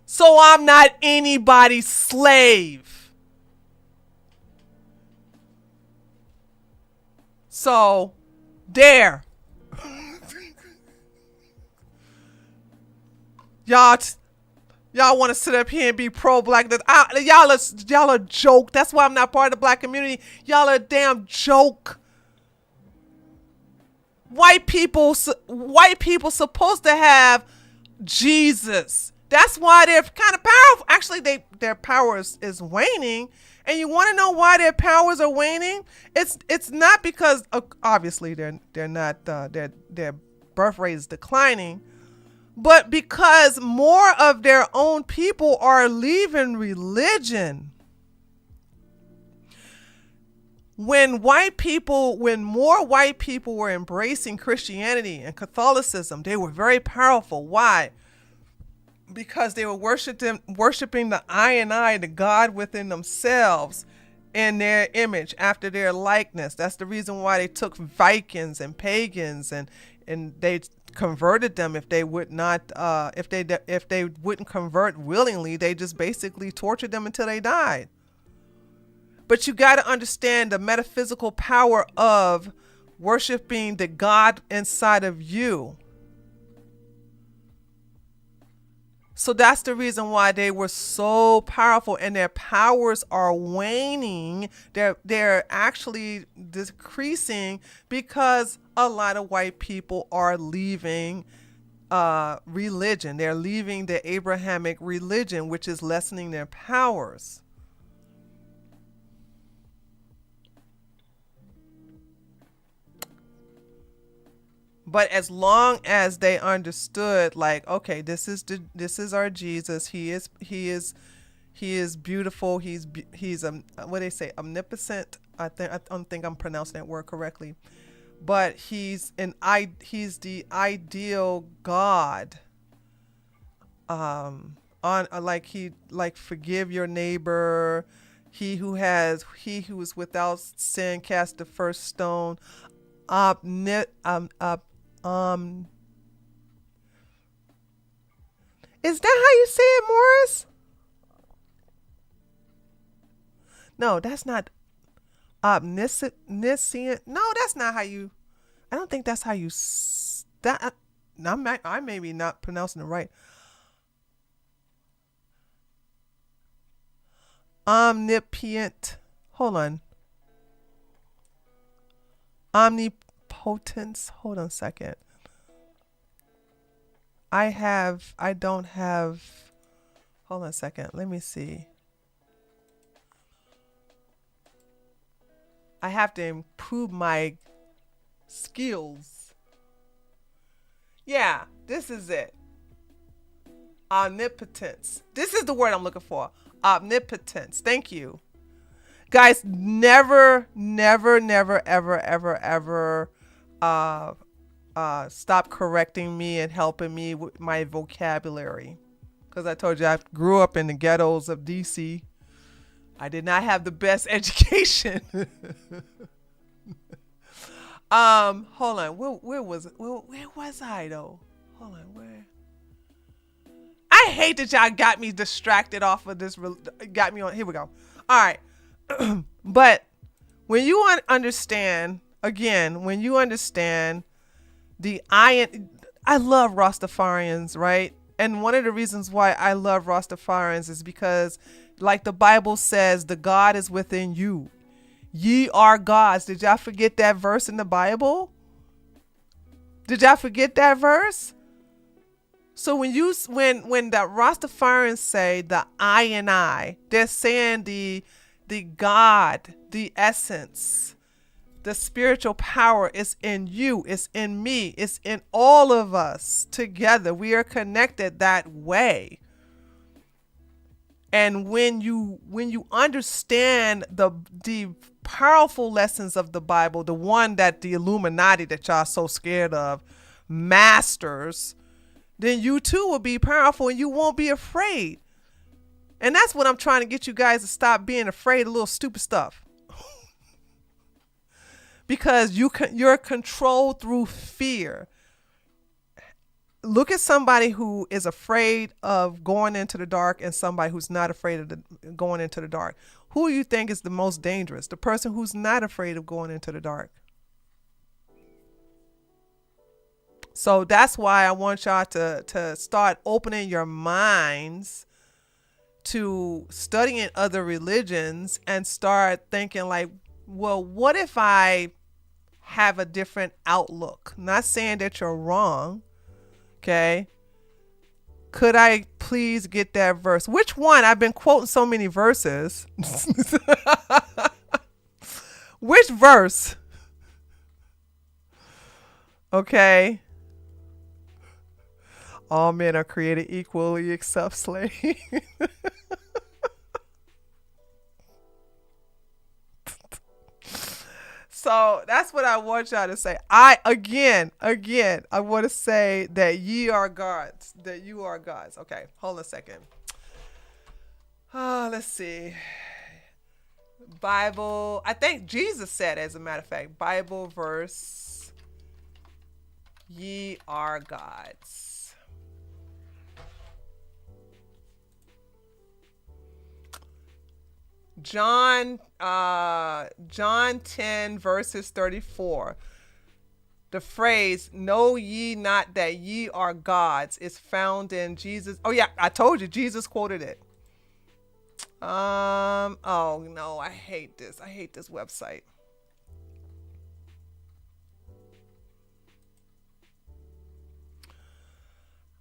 So I'm not anybody's slave. So, there. Y'all want to sit up here and be pro-black. Y'all a joke. That's why I'm not part of the black community. Y'all are a damn joke. White people supposed to have Jesus. That's why they're kind of powerful. Actually, their power is waning. And you want to know why their powers are waning? It's not because obviously they're not their birth rate is declining, but because more of their own people are leaving religion. When more white people were embracing Christianity and Catholicism, they were very powerful. Why? Because they were worshiping the I and I, the God within themselves, in their image, after their likeness. That's the reason why they took Vikings and pagans and they converted them. If they would not, if they wouldn't convert willingly, they just basically tortured them until they died. But you got to understand the metaphysical power of worshiping the God inside of you. So that's the reason why they were so powerful, and their powers are waning. They're actually decreasing because a lot of white people are leaving religion. They're leaving the Abrahamic religion, which is lessening their powers. But as long as they understood, like, okay, this is our Jesus. He is beautiful. He's what they say, omnipotent. I don't think I'm pronouncing that word correctly, but he's the ideal God. Forgive your neighbor. He who is without sin cast the first stone. Is that how you say it, Morris? No, that's not omniscient. No, that's not how you. I don't think that's how you. I may be not pronouncing it right. Omnipotent. Hold on. Omnipotence. Hold on a second. I don't have. Hold on a second. Let me see. I have to improve my skills. Yeah, this is it. Omnipotence. This is the word I'm looking for. Omnipotence. Thank you. Guys, never, ever stop correcting me and helping me with my vocabulary. Because I told you I grew up in the ghettos of DC. I did not have the best education. Hold on. Where was I though? Hold on. Where? I hate that y'all got me distracted off of this. Got me on. Here we go. All right. But when you understand, again, when you understand I love Rastafarians, right? And one of the reasons why I love Rastafarians is because, like the Bible says, the God is within you. Ye are gods. Did y'all forget that verse in the Bible? Did y'all forget that verse? So when the Rastafarians say the I and I, they're saying the God, the essence, the spiritual power is in you, it's in me, it's in all of us together. We are connected that way. And when you understand the powerful lessons of the Bible, the one that the Illuminati that y'all so scared of masters, then you too will be powerful and you won't be afraid. And that's what I'm trying to get you guys to stop being afraid of little stupid stuff. Because you're controlled through fear. Look at somebody who is afraid of going into the dark and somebody who's not afraid of going into the dark. Who do you think is the most dangerous? The person who's not afraid of going into the dark. So that's why I want y'all to start opening your minds to studying other religions and start thinking like, well, what if I have a different outlook? Not saying that you're wrong. Okay. Could I please get that verse? Which one? I've been quoting so many verses. Which verse? Okay. All men are created equally except slaves. So that's what I want y'all to say. Again, I want to say that ye are gods, that you are gods. Okay, hold on a second. Let's see. Bible, I think Jesus said, as a matter of fact, Bible verse, ye are gods. John 10 verses 34. The phrase, know ye not that ye are gods, is found in Jesus. Oh yeah, I told you, Jesus quoted it. Oh no, I hate this. I hate this website.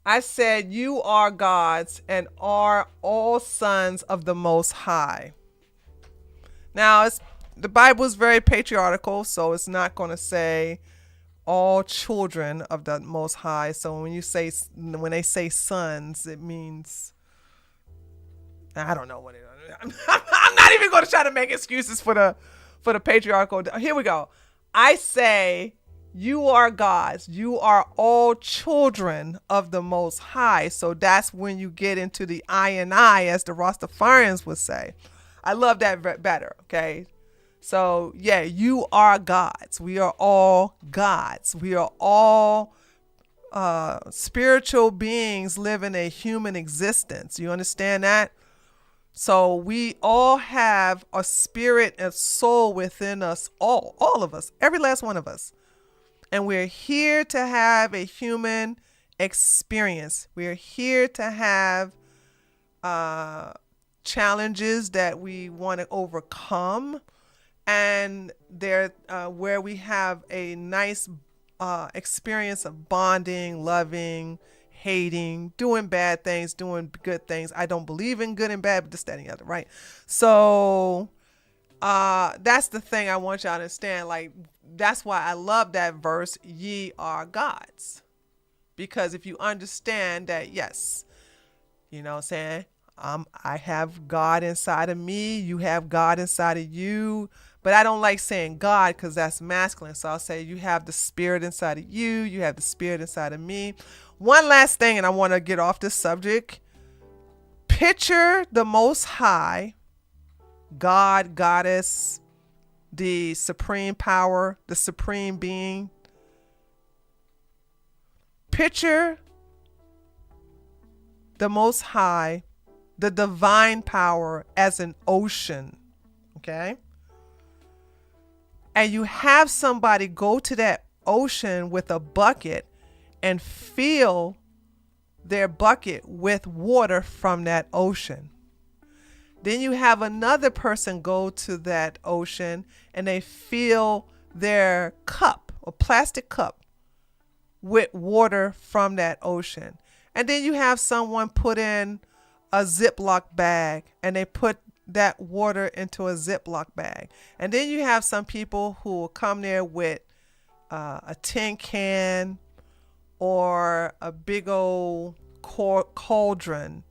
I said, you are gods and are all sons of the Most High. Now, the Bible is very patriarchal, so it's not going to say all children of the Most High. So when they say sons, it means, I don't know what it is. I'm not even going to try to make excuses for the patriarchal. Here we go. I say, you are gods. You are all children of the Most High. So that's when you get into the I and I, as the Rastafarians would say. I love that better, okay? So, yeah, you are gods. We are all gods. We are all spiritual beings living a human existence. You understand that? So we all have a spirit and soul within us, all of us, every last one of us. And we're here to have a human experience. We're here to have challenges that we want to overcome, and they're where we have a nice experience of bonding, loving, hating, doing bad things, doing good things. I don't believe in good and bad, but this, that, and the other, right? So that's the thing I want y'all to understand. Like, that's why I love that verse, ye are gods. Because if you understand that, yes, you know what I'm saying? I have God inside of me. You have God inside of you. But I don't like saying God because that's masculine. So I'll say you have the spirit inside of you. You have the spirit inside of me. One last thing, and I want to get off this subject. Picture the Most High, God, Goddess, the supreme power, the supreme being. Picture the Most High, the divine power, as an ocean, okay? And you have somebody go to that ocean with a bucket and fill their bucket with water from that ocean. Then you have another person go to that ocean and they fill their cup, a plastic cup, with water from that ocean. And then you have someone put in a Ziploc bag and they put that water into a Ziploc bag. And then you have some people who will come there with a tin can or a big old cauldron,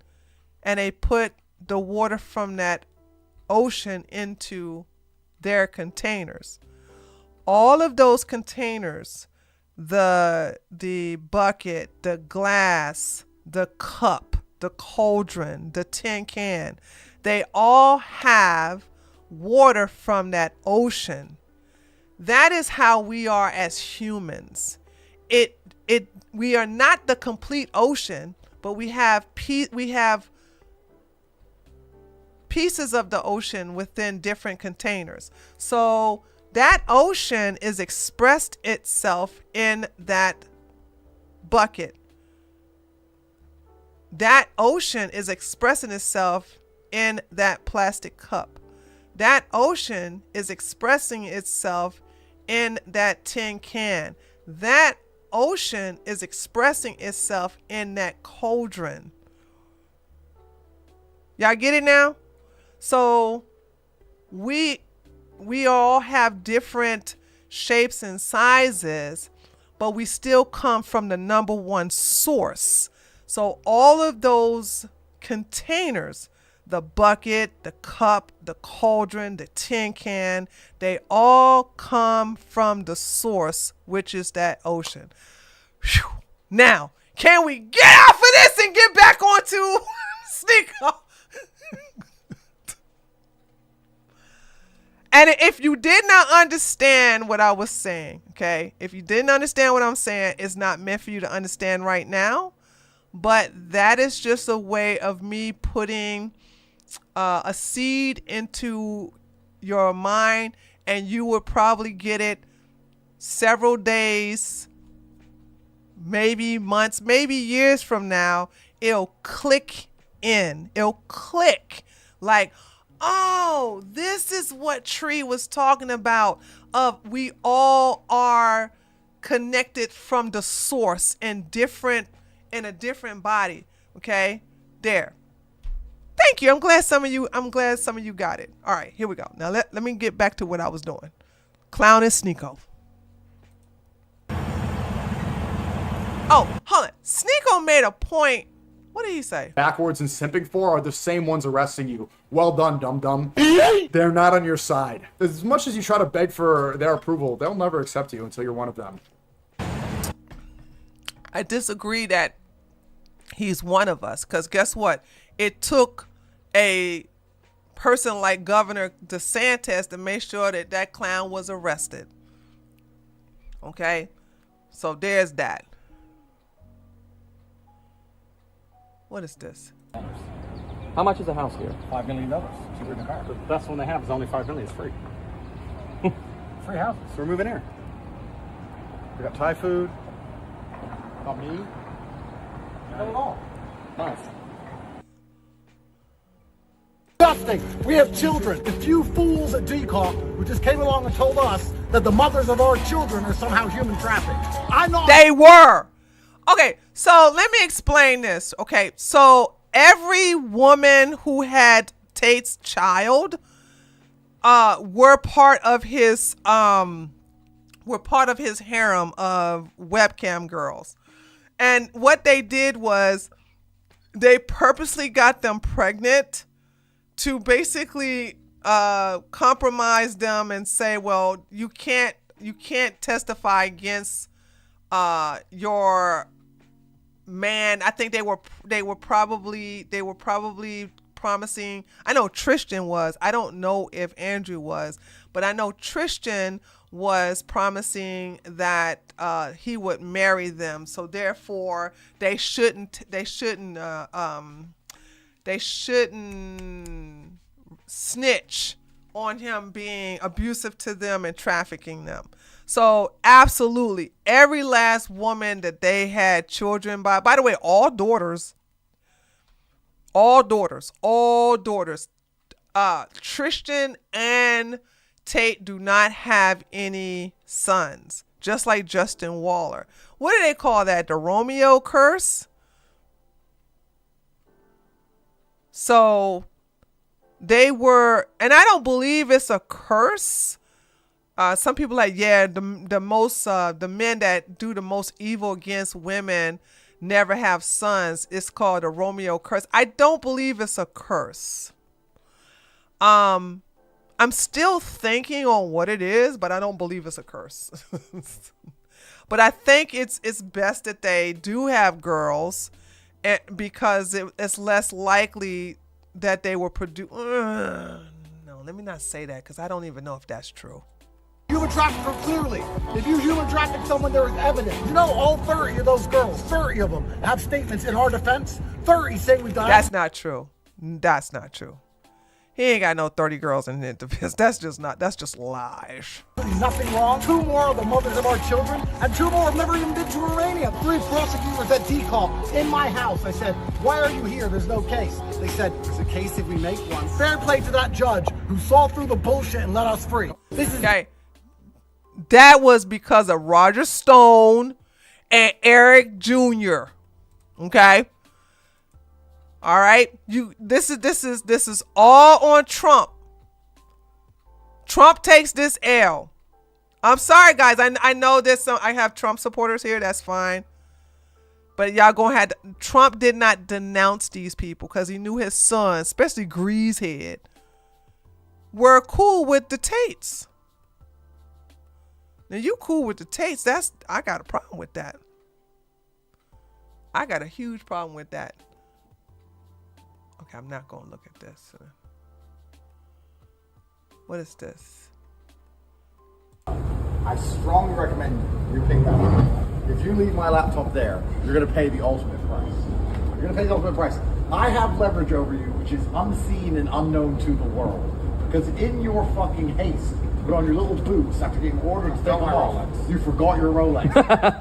and they put the water from that ocean into their containers. All of those containers, the bucket, the glass, the cup, the cauldron, the tin can, they all have water from that ocean. That is how we are as humans. We are not the complete ocean, but we have pieces of the ocean within different containers. So that ocean is expressed itself in that bucket. That ocean is expressing itself in that plastic cup. That ocean is expressing itself in that tin can. That ocean is expressing itself in that cauldron. Y'all get it now? So we all have different shapes and sizes, but we still come from the number one source. So all of those containers, the bucket, the cup, the cauldron, the tin can, they all come from the source, which is that ocean. Whew. Now, can we get off of this and get back onto sneak off? And if you did not understand what I was saying, okay, if you didn't understand what I'm saying, it's not meant for you to understand right now, but that is just a way of me putting a seed into your mind, and you would probably get it several days, maybe months, maybe years from now. It'll click in. It'll click like, oh, this is what Tree was talking about. We all are connected from the source in a different body. Okay, there. Thank you. I'm glad some of you got it. All right, here we go. Now let me get back to what I was doing. Clown and Sneeko. Oh, hold on. Sneeko made a point. What did he say? Backwards and simping for are the same ones arresting you. Well done, dum-dum. They're not on your side. As much as you try to beg for their approval, they'll never accept you until you're one of them. I disagree that he's one of us, because guess what? It took a person like Governor DeSantis to make sure that that clown was arrested. Okay? So there's that. What is this? How much is a house here? $5 million. Cheaper than a car. The best one they have is only $5 million. It's free. Free houses. So we're moving here. We got Thai food. Not me. Not at all. Nice. Disgusting. We have children. If you fools at DCOP who just came along and told us that the mothers of our children are somehow human trafficked. I'm not. They were. Okay, so let me explain this. Okay, so every woman who had Tate's child were part of his harem of webcam girls. And what they did was they purposely got them pregnant to basically compromise them and say, well, you can't testify against your man. I think they were probably promising. I know Tristan was. I don't know if Andrew was, but I know Tristan was promising that he would marry them. So therefore, they shouldn't snitch on him being abusive to them and trafficking them. So absolutely, every last woman that they had children by the way, all daughters. Tristan and Tate do not have any sons, just like Justin Waller. What do they call that? The Romeo curse? So they were, and I don't believe it's a curse. Some people are like, yeah, the men that do the most evil against women never have sons. It's called a Romeo curse. I don't believe it's a curse. I'm still thinking on what it is, but I don't believe it's a curse. But I think it's best that they do have girls, because it's less likely that they were produced. No, let me not say that because I don't even know if that's true. Human trafficker, clearly. If you human traffic someone, there is evidence. You know, all 30 of those girls, 30 of them, have statements in our defense. 30 saying we died. That's not true. That's not true. He ain't got no 30 girls in his defense. That's just lies. Nothing wrong. 2 more of the mothers of our children, and 2 more have never even been to Romania. 3 prosecutors at DCAL in my house. I said, why are you here? There's no case. They said, there's a case if we make one. Fair play to that judge who saw through the bullshit and let us free. This is okay. That was because of Roger Stone and Eric Jr. Okay. All right. This is all on Trump. Trump takes this L. I'm sorry, guys. I know there's I have Trump supporters here. That's fine. But y'all gonna have to, Trump did not denounce these people because he knew his son, especially Greasehead, were cool with the Tates. Now you cool with the Tates, I got a problem with that. I got a huge problem with that. Okay, I'm not gonna look at this. What is this? I strongly recommend you pick that up. If you leave my laptop there, you're gonna pay the ultimate price. You're gonna pay the ultimate price. I have leverage over you, which is unseen and unknown to the world. Because in your fucking haste to put on your little boots after getting ordered to take them off, you forgot your Rolex.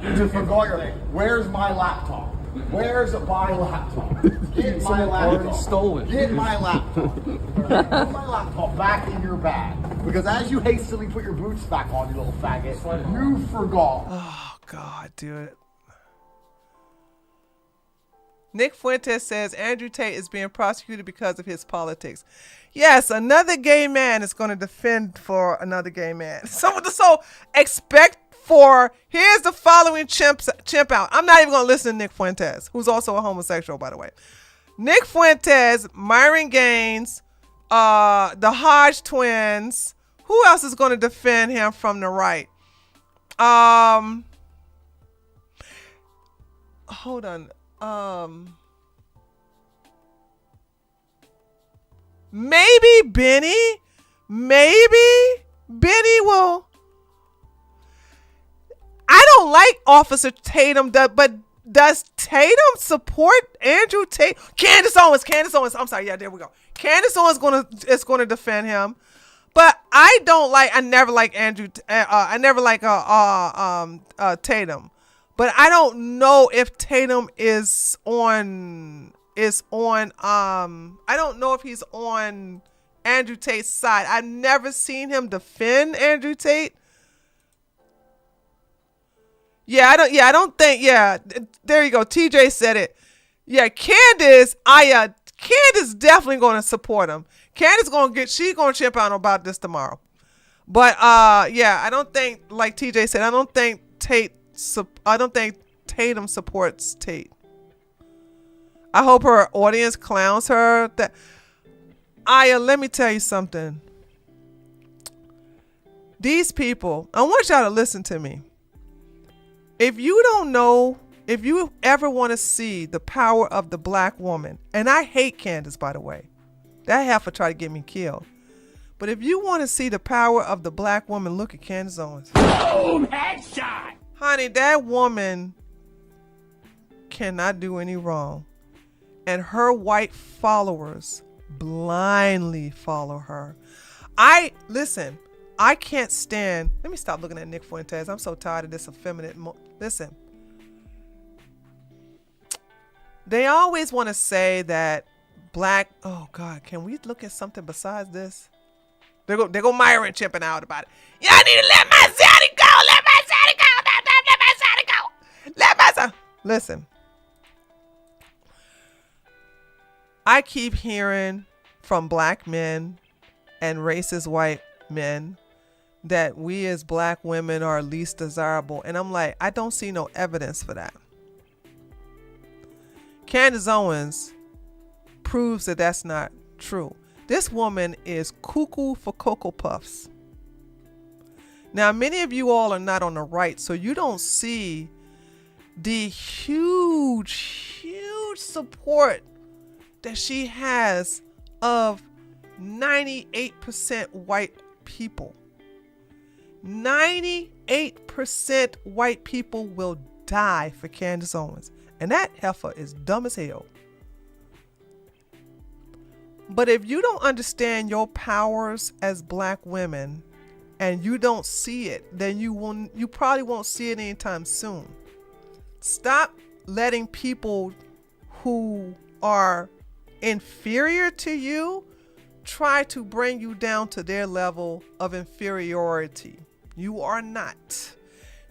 You just forgot your. Where's my laptop? Where's my laptop? Get my laptop. Stole it. Get my laptop. Put my laptop back in your bag. Because as you hastily put your boots back on, you little faggot, you forgot. Oh, God, dude. Nick Fuentes says Andrew Tate is being prosecuted because of his politics. Yes, another gay man is going to defend for another gay man. So expect for, here's the following chimp out. I'm not even going to listen to Nick Fuentes, who's also a homosexual, by the way. Nick Fuentes, Myron Gaines, the Hodge twins. Who else is going to defend him from the right? Hold on. Maybe Benny. Maybe Benny will. I don't like Officer Tatum, but does Tatum support Andrew Tate? Candace Owens. I'm sorry. Yeah, there we go. Candace Owens is gonna defend him, but I never like Andrew. I never like Tatum, but I don't know if Tatum is on. I don't know if he's on Andrew Tate's side. I've never seen him defend Andrew Tate. I don't think. There you go. TJ said it. Yeah, Candace definitely going to support him. Candace she's going to chip out about this tomorrow. But I don't think, like TJ said, I don't think Tatum supports Tate. I hope her audience clowns her. Let me tell you something. These people, I want y'all to listen to me. If you ever want to see the power of the black woman, and I hate Candace, by the way, that heifer tried to get me killed. But if you want to see the power of the black woman, look at Candace Owens. Boom, headshot. Honey, that woman cannot do any wrong. And her white followers blindly follow her. I can't stand. Let me stop looking at Nick Fuentes. I'm so tired of this effeminate. Listen. They always want to say that black. Oh God, can we look at something besides this? They go Myron chipping out about it. Y'all need to let my zaddy go. Let my zaddy go. Let my zaddy go. Let my zaddy. Listen. I keep hearing from black men and racist white men that we as black women are least desirable. And I'm like, I don't see no evidence for that. Candace Owens proves that that's not true. This woman is cuckoo for Cocoa Puffs. Now, many of you all are not on the right, so you don't see the huge huge support that she has of 98% white people. 98% white people will die for Candace Owens. And that heifer is dumb as hell. But if you don't understand your powers as black women and you don't see it, then you probably won't see it anytime soon. Stop letting people who are inferior to you try to bring you down to their level of inferiority. You are not.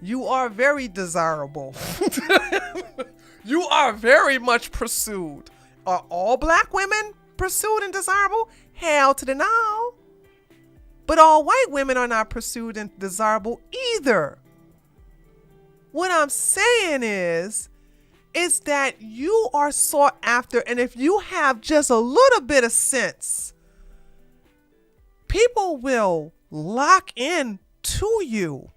You are very desirable. You are very much pursued. Are all black women pursued and desirable? Hell to the no. But all white women are not pursued and desirable either. What I'm saying is that you are sought after, and if you have just a little bit of sense, people will lock in to you.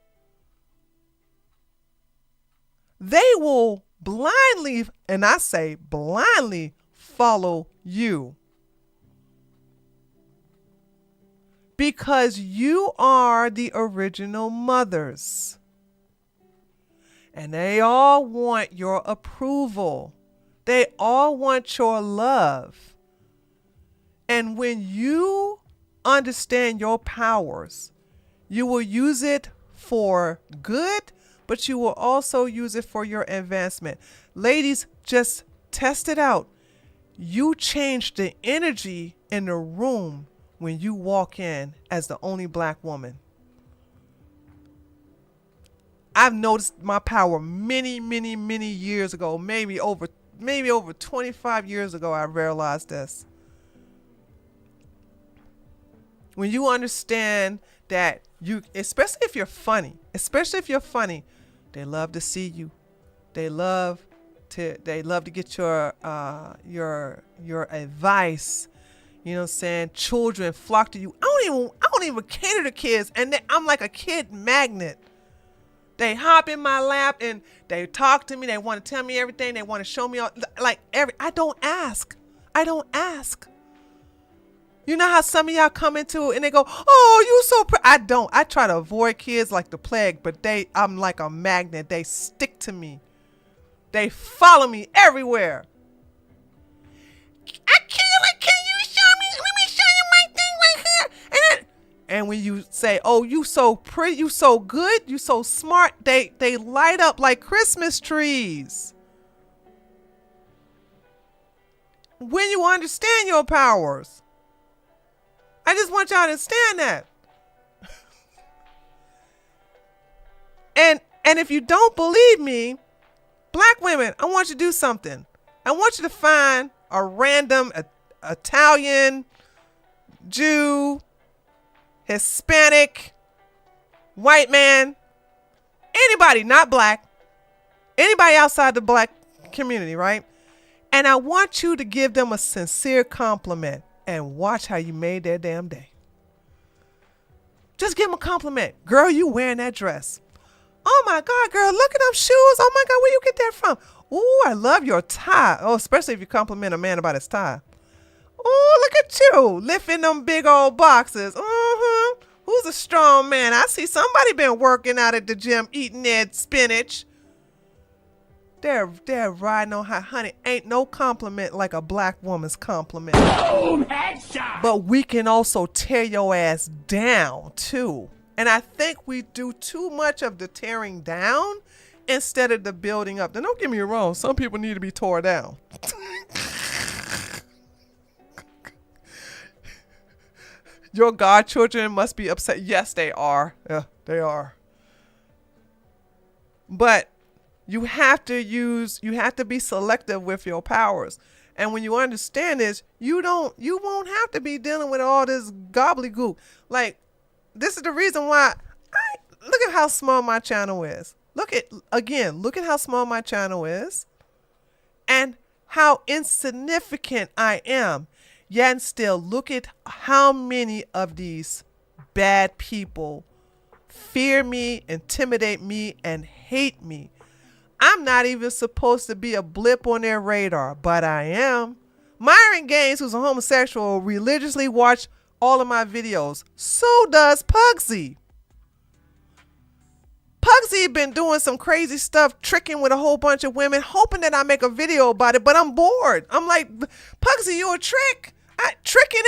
They will blindly, and I say blindly, follow you. Because you are the original mothers. And they all want your approval. They all want your love. And when you understand your powers, you will use it for good, but you will also use it for your advancement. Ladies, just test it out. You change the energy in the room when you walk in as the only black woman. I've noticed my power many, many, many years ago, maybe over 25 years ago, I realized this. When you understand that especially if you're funny, they love to see you. They love to get your advice. You know what I'm saying? Children flock to you. I don't even cater to kids, and I'm like a kid magnet. They hop in my lap and they talk to me. They want to tell me everything. They want to show me all, I don't ask. You know how some of y'all come into it and they go, "Oh, you so pretty." I don't. I try to avoid kids like the plague, but I'm like a magnet. They stick to me. They follow me everywhere. Can you show me? Let me show you my thing right here. And when you say, "Oh, you so pretty, you so good, you so smart," they light up like Christmas trees. When you understand your powers. I just want y'all to understand that. And if you don't believe me, black women, I want you to do something. I want you to find a random Italian, Jew, Hispanic, white man, anybody not black, anybody outside the black community, right? And I want you to give them a sincere compliment and watch how you made their damn day. Just give them a compliment. "Girl, you wearing that dress. Oh my God, girl, look at them shoes. Oh my God, where you get that from? Ooh, I love your tie." Oh, especially if you compliment a man about his tie. "Oh, look at you, lifting them big old boxes. Who's a strong man? I see somebody been working out at the gym, eating that spinach." They're riding on high. Honey, ain't no compliment like a black woman's compliment. Boom, headshot. But we can also tear your ass down too. And I think we do too much of the tearing down instead of the building up. Now, don't get me wrong. Some people need to be tore down. Your godchildren must be upset. Yes, they are. Yeah, they are. But you have to be selective with your powers. And when you understand this, you won't have to be dealing with all this gobbledygook. Like, this is the reason why look at how small my channel is. Look at how small my channel is and how insignificant I am. Yet and still, look at how many of these bad people fear me, intimidate me, and hate me. I'm not even supposed to be a blip on their radar, but I am. Myron Gaines, who's a homosexual, religiously watched all of my videos. So does Pugsy. Pugsy been doing some crazy stuff, tricking with a whole bunch of women, hoping that I make a video about it, but I'm bored. I'm like, Pugsy, you a trick? Tricking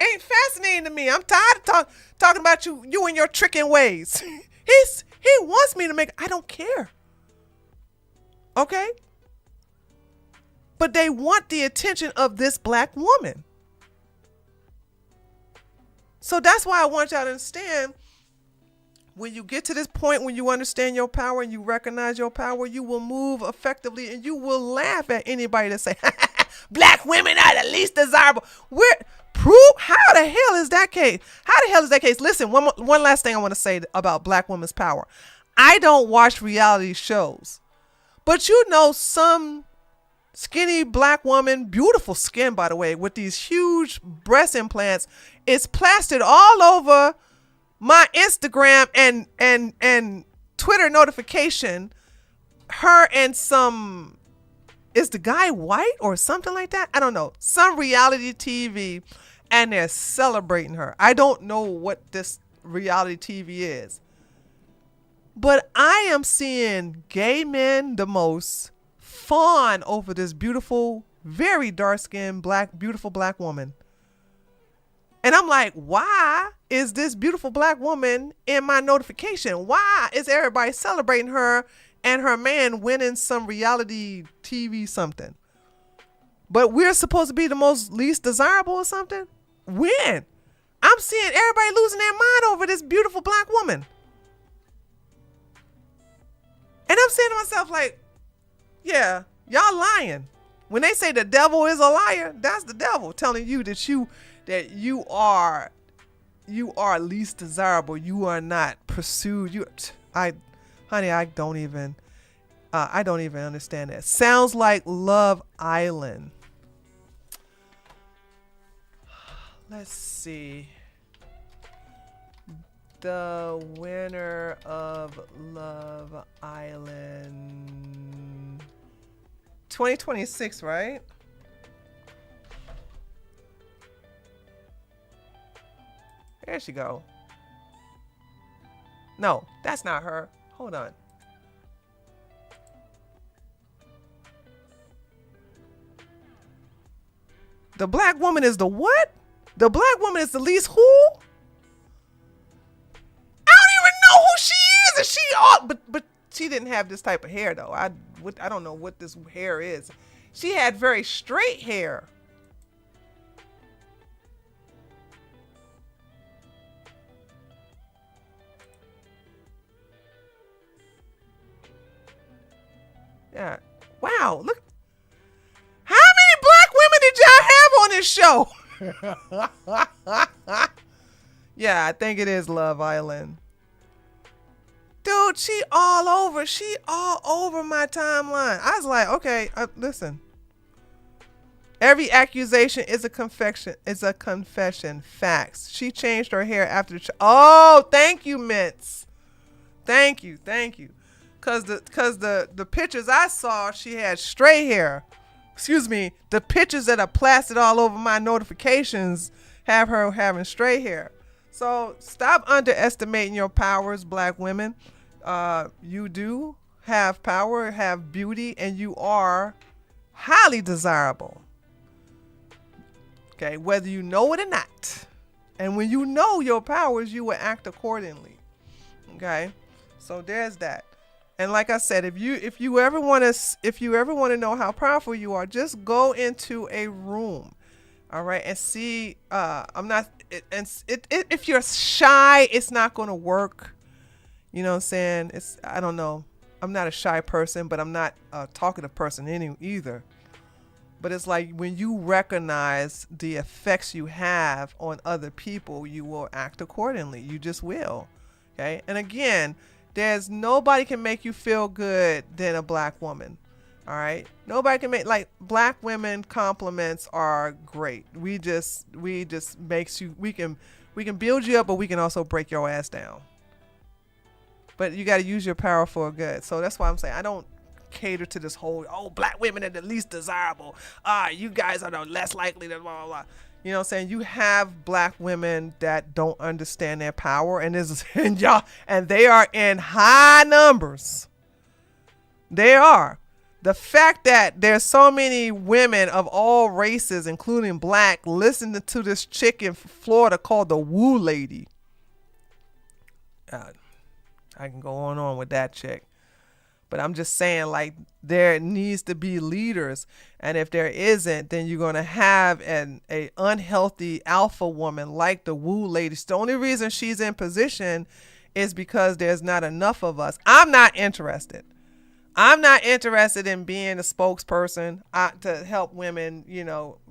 ain't fascinating to me. I'm tired of talking about you and your tricking ways. He wants me to make, I don't care. Okay? But they want the attention of this black woman. So that's why I want y'all to understand, when you get to this point, when you understand your power and you recognize your power, you will move effectively and you will laugh at anybody that say, black women are the least desirable. How the hell is that case? How the hell is that case? Listen, one last thing I want to say about black women's power. I don't watch reality shows, but you know, some skinny black woman, beautiful skin, by the way, with these huge breast implants, is plastered all over my Instagram and Twitter notification. Her and some, is the guy white or something like that? I don't know. Some reality TV, and they're celebrating her. I don't know what this reality TV is, but I am seeing gay men the most fawn over this beautiful, very dark-skinned, beautiful black woman. And I'm like, why is this beautiful black woman in my notification? Why is everybody celebrating her and her man winning some reality TV something? But we're supposed to be the most least desirable or something? When? I'm seeing everybody losing their mind over this beautiful black woman. And I'm saying to myself, like, yeah, y'all lying. When they say the devil is a liar, that's the devil telling you that you are least desirable. You are not pursued. Honey, I don't even understand that. Sounds like Love Island. Let's see. The winner of Love Island 2026, right? There she go. No, that's not her. Hold on. The black woman is the what? The black woman is the least who? I don't even know who she is. Is she all? But she didn't have this type of hair though. I don't know what this hair is. She had very straight hair. Yeah. Wow. Look. How many black women did y'all have on this show? Yeah, I think it is Love Island. Dude, she all over my timeline. I was like, okay, listen. Every accusation is a confession. Facts. She changed her hair after the oh, thank you, Mints. Thank you. Cause the pictures I saw, she had straight hair. Excuse me, the pictures that are plastered all over my notifications have her having straight hair. So stop underestimating your powers, black women. You do have power, have beauty, and you are highly desirable. Okay, whether you know it or not. And when you know your powers, you will act accordingly. Okay, so there's that. And like I said, if you ever want to know how powerful you are, just go into a room, all right, and see. If you're shy, it's not going to work. You know what I'm saying? I don't know. I'm not a shy person, but I'm not a talkative person either. But it's like when you recognize the effects you have on other people, you will act accordingly. You just will. Okay, and again. There's nobody can make you feel good than a black woman. All right. Nobody can make, like, black women compliments are great. We just makes you, we can build you up, but we can also break your ass down. But you got to use your power for good. So that's why I'm saying I don't cater to this whole, black women are the least desirable. You guys are the less likely to blah, blah, blah. You know what I'm saying? You have black women that don't understand their power, and they are in high numbers. They are. The fact that there's so many women of all races, including black, listening to this chick in Florida called the Woo Lady. I can go on with that chick. But I'm just saying, like, there needs to be leaders. And if there isn't, then you're going to have an unhealthy alpha woman like the Woo Lady. The only reason she's in position is because there's not enough of us. I'm not interested. I'm not interested in being a spokesperson to help women,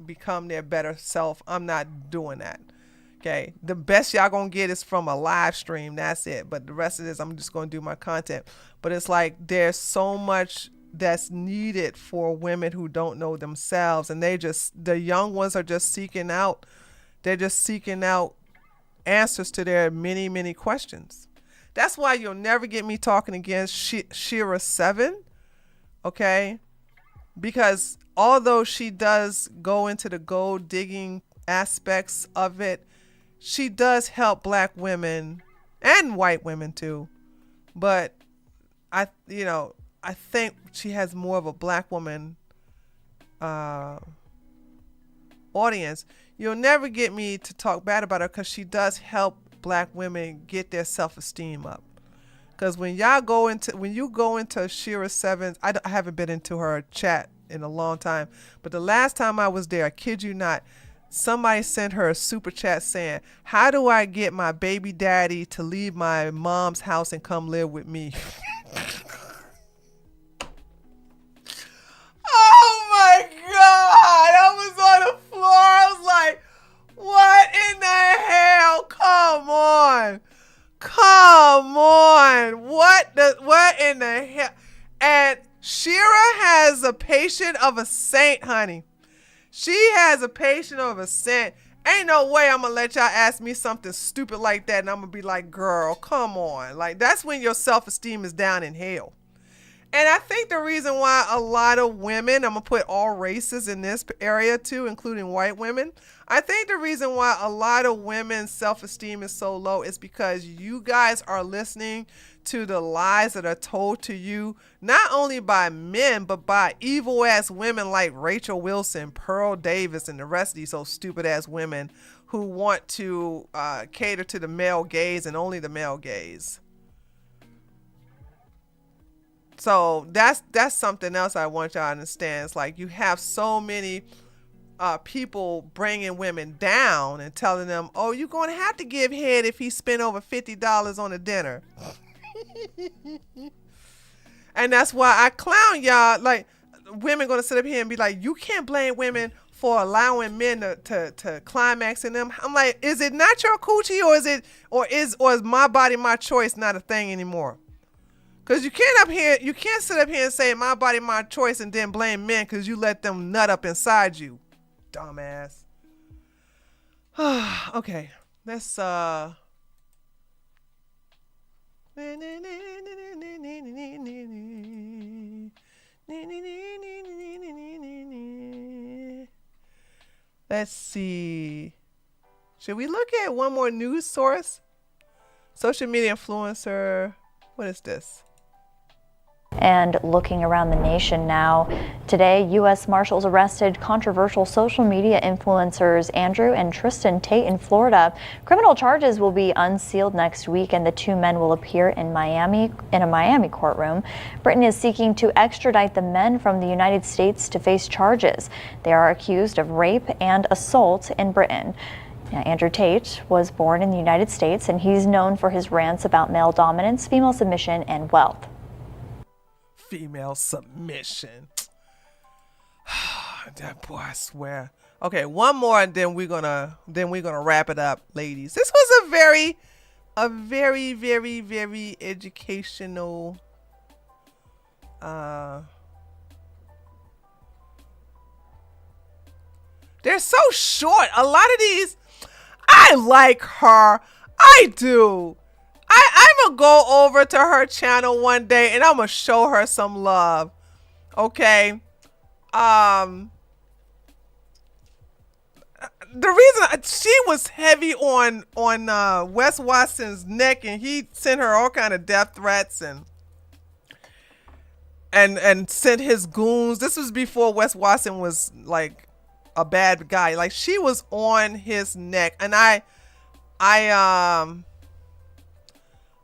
become their better self. I'm not doing that. Okay. The best y'all gonna get is from a live stream. That's it. But the rest of this, I'm just gonna do my content. But it's like there's so much that's needed for women who don't know themselves, and the young ones are just seeking out. They're just seeking out answers to their many, many questions. That's why you'll never get me talking against Shira 7. Okay. Because although she does go into the gold digging aspects of it, she does help black women and white women too. But I think she has more of a black woman audience. You'll never get me to talk bad about her because she does help black women get their self-esteem up. Because when you go into Shira 7, I haven't been into her chat in a long time, but the last time I was there, I kid you not, somebody sent her a super chat saying, "How do I get my baby daddy to leave my mom's house and come live with me?" Oh my God. I was on the floor. I was like, what in the hell? Come on. Come on. What in the hell? And Shira has a patient of a saint, honey. She has a patient of a saint. Ain't no way I'm gonna let y'all ask me something stupid like that and I'm gonna be like, girl, come on. Like, that's when your self-esteem is down in hell. And I think the reason why a lot of women, I'm going to put all races in this area too, including white women. I think the reason why a lot of women's self-esteem is so low is because you guys are listening to the lies that are told to you, not only by men, but by evil ass women like Rachel Wilson, Pearl Davis, and the rest of these so stupid ass women who want to cater to the male gaze and only the male gaze. So that's something else I want y'all to understand. It's like you have so many people bringing women down and telling them, oh, you're going to have to give head if he spent over $50 on a dinner. And that's why I clown y'all. Like, women going to sit up here and be like, you can't blame women for allowing men to climax in them. I'm like, is it not your coochie, or is my body, my choice not a thing anymore? Because you can't sit up here and say my body, my choice, and then blame men because you let them nut up inside you. Dumbass. Okay, let's let's see. Should we look at one more news source? Social media influencer. What is this? And looking around the nation now, today U.S. Marshals arrested controversial social media influencers Andrew and Tristan Tate in Florida. Criminal charges will be unsealed next week, and the two men will appear in a Miami courtroom. Britain is seeking to extradite the men from the United States to face charges. They are accused of rape and assault in Britain. Now, Andrew Tate was born in the United States, and he's known for his rants about male dominance, female submission, and wealth. Female submission. That boy, I swear. Okay, one more, and then we're gonna wrap it up, ladies. This was a very, very, very educational. They're so short. A lot of these, I like her. I do. I'm going to go over to her channel one day and I'm going to show her some love. Okay. The reason she was heavy on Wes Watson's neck, and he sent her all kind of death threats and sent his goons. This was before Wes Watson was like a bad guy. Like, she was on his neck, and I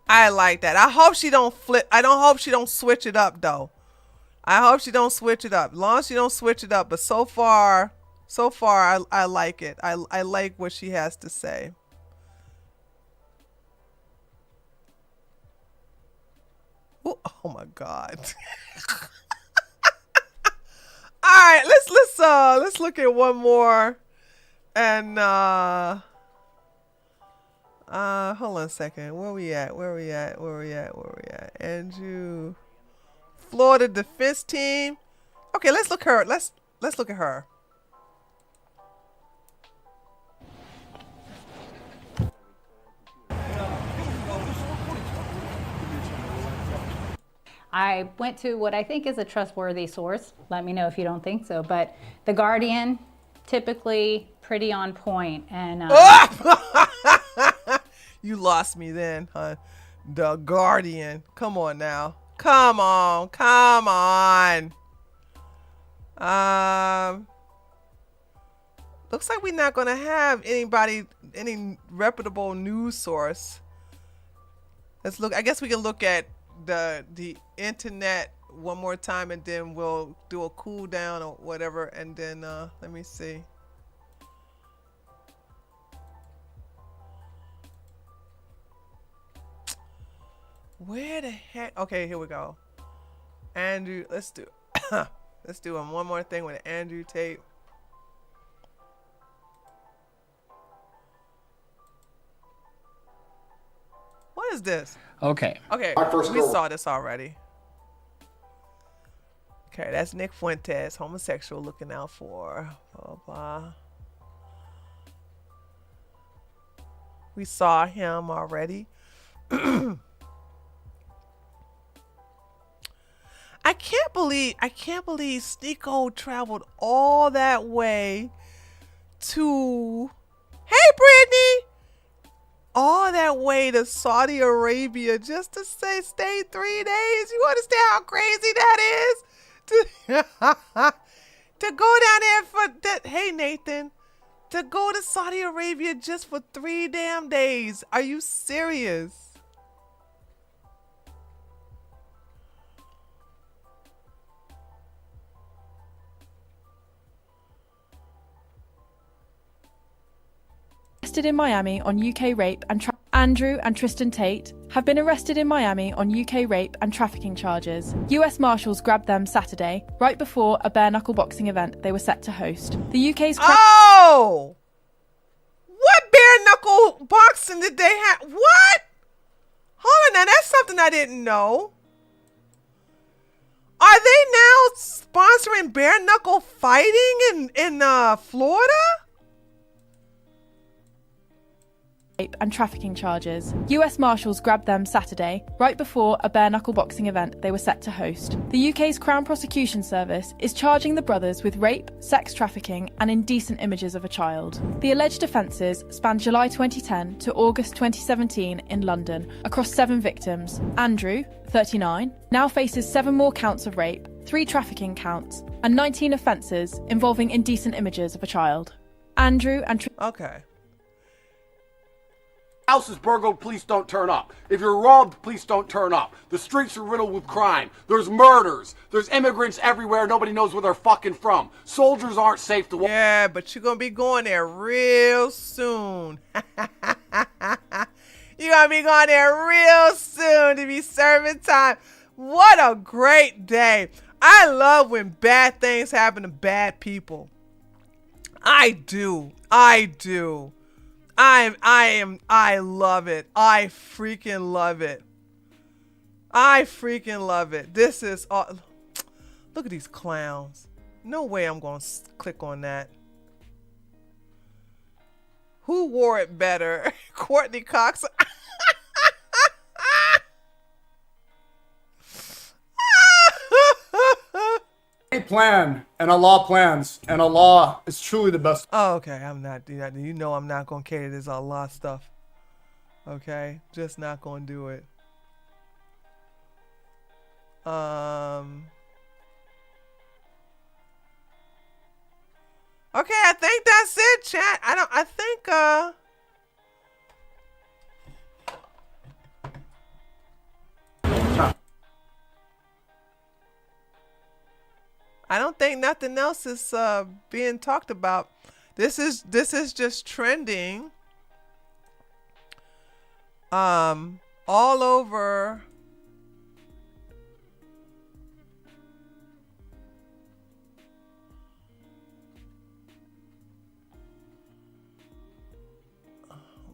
like that. I hope she don't flip. I don't hope she don't switch it up though. I hope she don't switch it up. As long as she don't switch it up. But so far I like it. I like what she has to say. Ooh, oh my God. All right, let's look at one more. And hold on a second. Where we at? Andrew, Florida defense team. Okay, let's look her. Let's look at her. I went to what I think is a trustworthy source. Let me know if you don't think so. But The Guardian, typically pretty on point. And you lost me then, huh? The Guardian. Come on now. Come on. Looks like we're not gonna have any reputable news source. Let's look. I guess we can look at the internet one more time, and then we'll do a cool down or whatever, and then let me see. Where the heck? Okay, here we go. Andrew, let's do one more thing with Andrew Tate. What is this? Okay. Okay, we saw this already. Okay, that's Nick Fuentes, homosexual, looking out for blah blah. We saw him already. I can't believe Sneeko traveled all that way to, hey Brittany, all that way to Saudi Arabia just to stay 3 days. You understand how crazy that is? To go down there for that. Hey Nathan, to go to Saudi Arabia just for 3 damn days. Are you serious? Arrested in Miami on UK rape and Andrew and Tristan Tate have been arrested in Miami on UK rape and trafficking charges. US Marshals grabbed them Saturday, right before a bare-knuckle boxing event they were set to host. The UK's... Oh! What bare-knuckle boxing did they have? What? Hold on now, that's something I didn't know. Are they now sponsoring bare-knuckle fighting in Florida? And trafficking charges. US Marshals grabbed them Saturday, right before a bare-knuckle boxing event they were set to host. The UK's Crown Prosecution Service is charging the brothers with rape, sex trafficking, and indecent images of a child. The alleged offences span July 2010 to August 2017 in London, across 7 victims. Andrew, 39, now faces 7 more counts of rape, 3 trafficking counts, and 19 offences involving indecent images of a child. Andrew and... Okay. House is burgled, please don't turn up. If you're robbed, please don't turn up. The streets are riddled with crime. There's murders. There's immigrants everywhere. Nobody knows where they're fucking from. Soldiers aren't safe to walk. Yeah, but you're gonna be going there real soon. You're gonna be going there real soon to be serving time. What a great day. I love when bad things happen to bad people. I do. I love it. I freaking love it. This is all. Look at these clowns. No way I'm going to click on that. Who wore it better? Courtney Cox. plan and Allah plans, and Allah is truly the best. Oh, okay. I'm not. You know I'm not gonna cater this Allah stuff. Okay, just not gonna do it. Okay, I think that's it, chat. I think I don't think nothing else is being talked about. This is just trending all over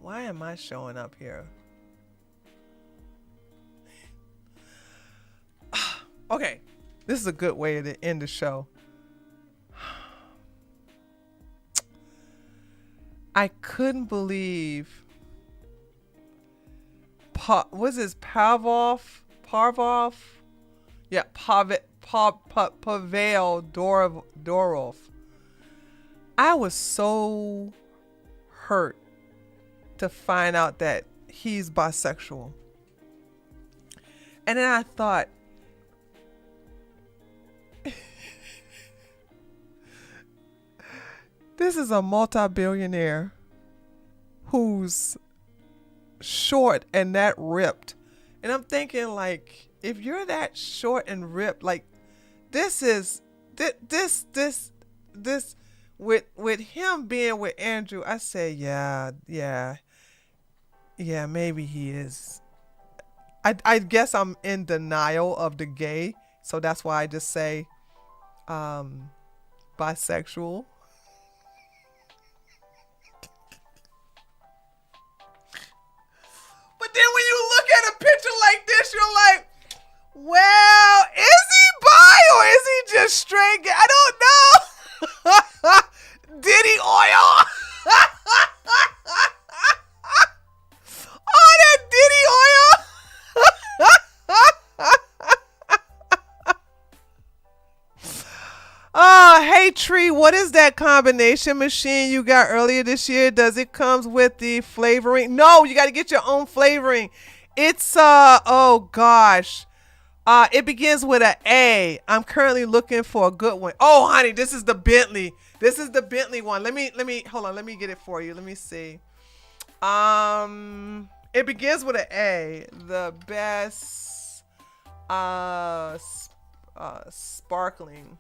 why am I showing up here? Okay, this is a good way to end the show. I couldn't believe what's his Parvov? Yeah, Pavel Dorov. I was so hurt to find out that he's bisexual. And then I thought, this is a multi-billionaire who's short and that ripped. And I'm thinking, like, if you're that short and ripped, like, this with him being with Andrew, I say, yeah, maybe he is. I guess I'm in denial of the gay, so that's why I just say bisexual. But then when you look at a picture like this, you're like, well, is he bi or is he just straight gay? I don't know. Diddy oil. Oh, that Diddy oil. Hey Tree, what is that combination machine you got earlier this year? Does it comes with the flavoring? No, you got to get your own flavoring. It's oh gosh. It begins with an A. I'm currently looking for a good one. Oh, honey, this is the Bentley. This is the Bentley one. Let me hold on. Let me get it for you. Let me see. It begins with an A. The best sparkling.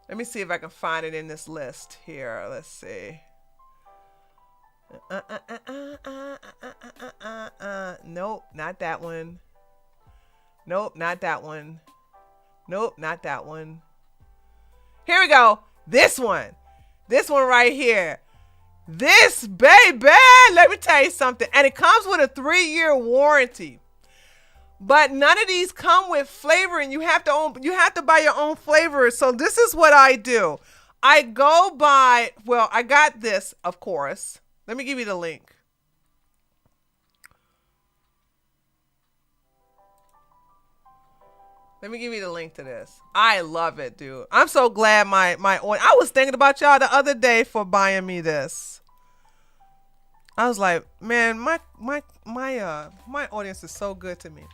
Let me see if I can find it in this list here. Let's see. Nope, not that one. Nope, not that one. Nope, not that one. Here we go. This one. This one right here. This, baby. Let me tell you something. And it comes with a 3-year warranty. But none of these come with flavoring. You have to buy your own flavor. So this is what I do. I go by, well, I got this, of course. Let me give you the link. Let me give you the link to this. I love it, dude. I'm so glad I was thinking about y'all the other day for buying me this. I was like, man, my audience is so good to me.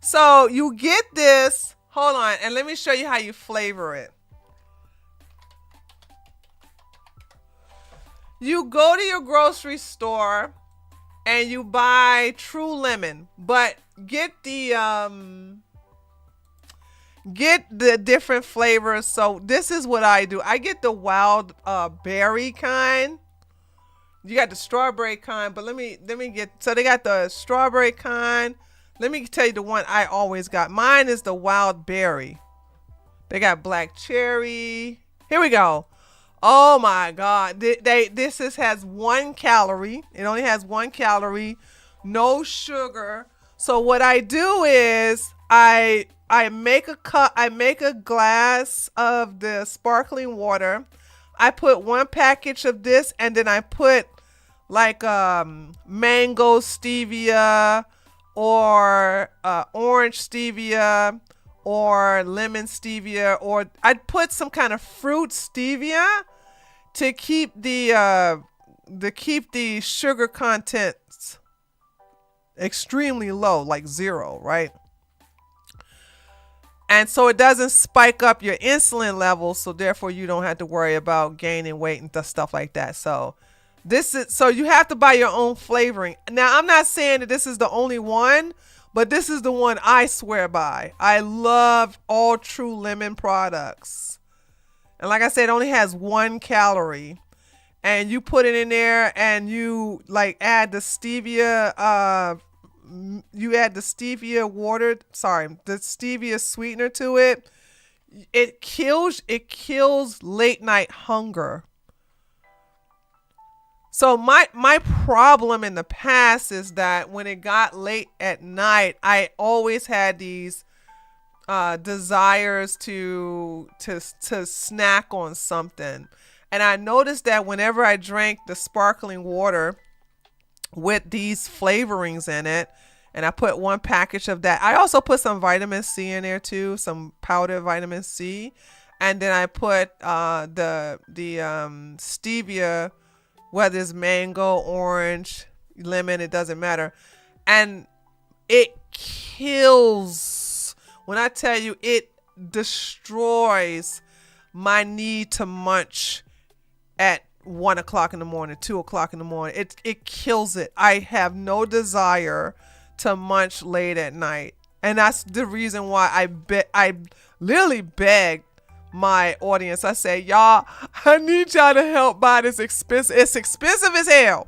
So you get this. Hold on, and let me show you how you flavor it. You go to your grocery store and you buy True Lemon, but get the different flavors. So this is what I do. I get the wild berry kind. You got the strawberry kind, but let me get, so they got the strawberry kind. Let me tell you the one I always got. Mine is the wild berry. They got black cherry. Here we go. Oh my God. This has 1 calorie. It only has 1 calorie, no sugar. So what I do is I make a cup, I make a glass of the sparkling water. I put 1 package of this, and then I put like mango stevia or orange stevia or lemon stevia, or I'd put some kind of fruit stevia to keep the sugar contents extremely low, like 0, right? And so it doesn't spike up your insulin levels, so therefore you don't have to worry about gaining weight and stuff like that. So you have to buy your own flavoring. Now, I'm not saying that this is the only one, but this is the one I swear by. I love all True Lemon products. And like I said, it only has 1 calorie. And you put it in there and you like add the stevia the stevia sweetener to it. It kills late night hunger. So my problem in the past is that when it got late at night, I always had these desires to snack on something. And I noticed that whenever I drank the sparkling water with these flavorings in it, and I put 1 package of that. I also put some vitamin C in there too, some powdered vitamin C. And then I put the stevia, whether it's mango, orange, lemon, it doesn't matter. And it kills, when I tell you, it destroys my need to munch at 1 o'clock in the morning, 2 o'clock in the morning. It kills it. I have no desire to munch late at night. And that's the reason why I literally begged my audience. I say, y'all, I need y'all to help buy this expensive. It's expensive as hell.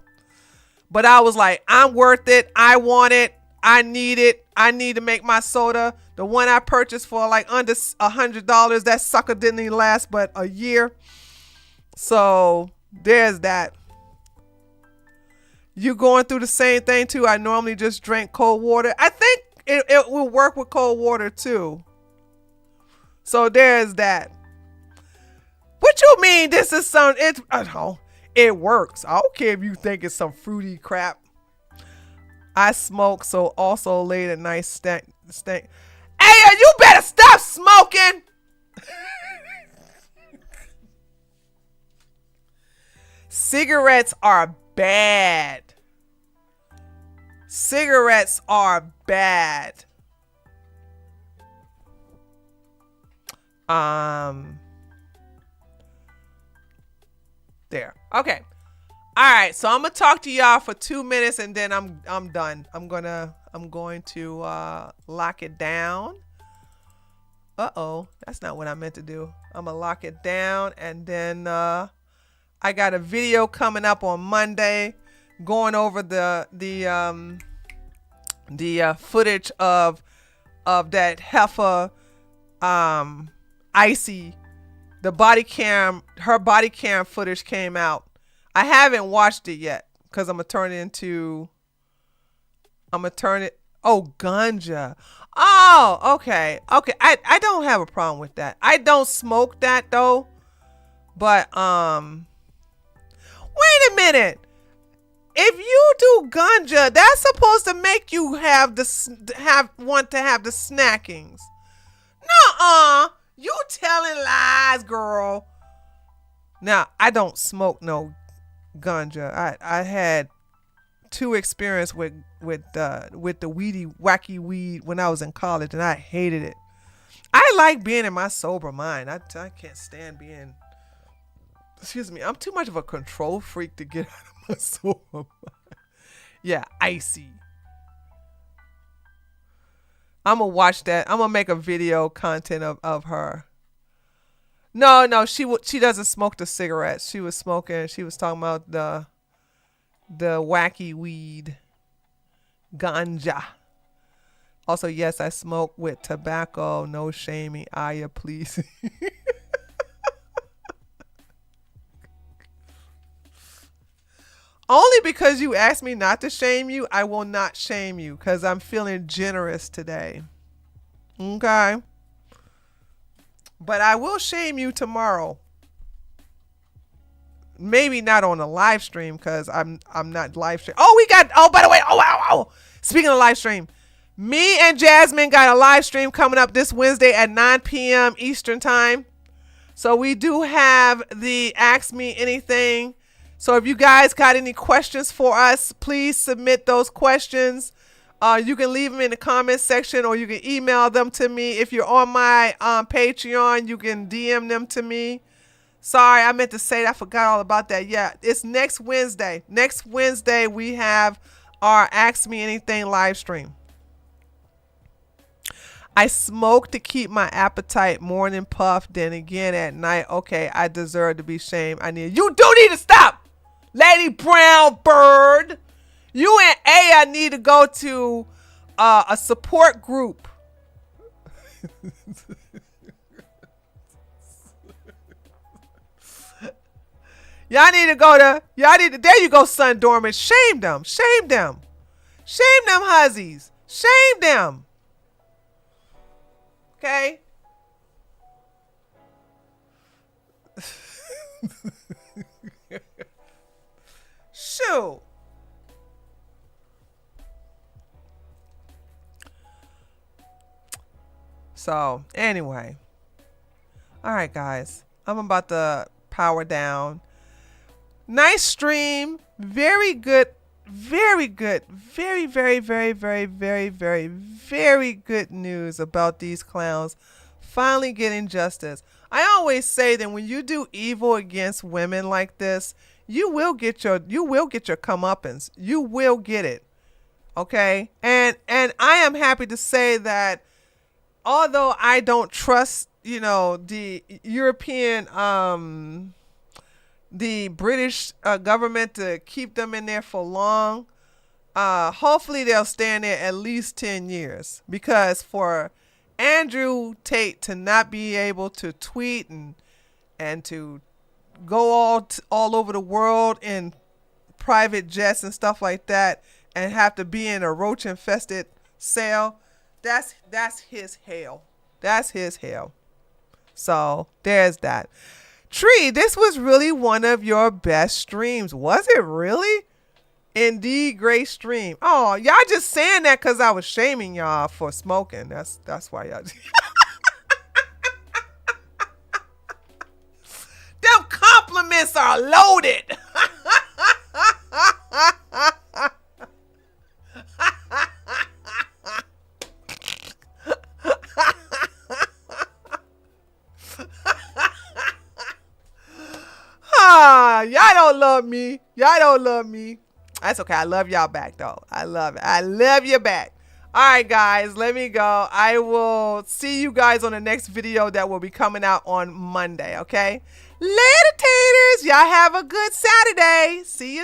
But I was like, I'm worth it. I want it. I need it. I need to make my soda. The one I purchased for like under $100, that sucker didn't even last but a year. So there's that. You going through the same thing too? I normally just drink cold water. I think it will work with cold water too. So there's that. What you mean this is it works. I don't care if you think it's some fruity crap. I smoke, so also late at night stank. Hey, you better stop smoking. Cigarettes are bad. Cigarettes are bad. There. Okay. All right. So I'm gonna talk to y'all for 2 minutes and then I'm done. I'm going to lock it down. Uh-oh. That's not what I meant to do. I'm gonna lock it down and then I got a video coming up on Monday going over the footage of that heifer Icy. Her body cam footage came out. I haven't watched it yet because I'm gonna turn it. Oh, ganja. Oh, okay. I don't have a problem with that. I don't smoke that though. But wait a minute. If you do ganja, that's supposed to make you want to have the snackings. Nuh-uh. You telling lies, girl. Now, I don't smoke no ganja. I had 2 experience with the wacky weed when I was in college, and I hated it. I like being in my sober mind. I can't stand being. Excuse me. I'm too much of a control freak to get out of my sober mind. Yeah, Icy. I'm gonna watch that. I'm gonna make a video content of her. No, she doesn't smoke the cigarettes. She was talking about the wacky weed, ganja. Also, yes, I smoke with tobacco. No shaming. Aya, please. Only because you asked me not to shame you, I will not shame you because I'm feeling generous today. Okay? But I will shame you tomorrow. maybe not on the live stream because I'm not live stream. Oh, by the way, speaking of live stream, me and Jasmine got a live stream coming up this Wednesday at 9 p.m. Eastern time. So we do have the Ask Me Anything. So if you guys got any questions for us, please submit those questions. You can leave them in the comment section or you can email them to me. If you're on my Patreon, you can DM them to me. Sorry, I meant to say that. I forgot all about that. Yeah, it's next Wednesday. Next Wednesday, we have our Ask Me Anything live stream. I smoke to keep my appetite, morning puff, then again at night. Okay, I deserve to be shamed. You do need to stop, Lady Brown Bird. You and Aya need to go to a support group. There you go, Sun Dormant. Shame them. Shame them. Shame them huzzies. Shame them. Okay? Shoot. So, anyway. All right, guys. I'm about to power down. Nice stream. Very good. Very good. Very, very, very, very, very, very, very good news about these clowns finally getting justice. I always say that when you do evil against women like this, you will get your comeuppance. You will get it. Okay? And I am happy to say that although I don't trust, the European the British government to keep them in there for long, hopefully they'll stay in there at least 10 years, because for Andrew Tate to not be able to tweet and to go all over the world in private jets and stuff like that and have to be in a roach infested cell, that's his hell. That's his hell. So there's that. Tree, this was really one of your best streams. Was it really? Indeed, great stream. Oh, y'all just saying that because I was shaming y'all for smoking. That's why y'all. Them compliments are loaded. Y'all don't love me. Y'all don't love me. That's okay. I love y'all back, though. I love it. I love you back. All right, guys, let me go. I will see you guys on the next video that will be coming out on Monday, okay? Later, taters. Y'all have a good Saturday. See you.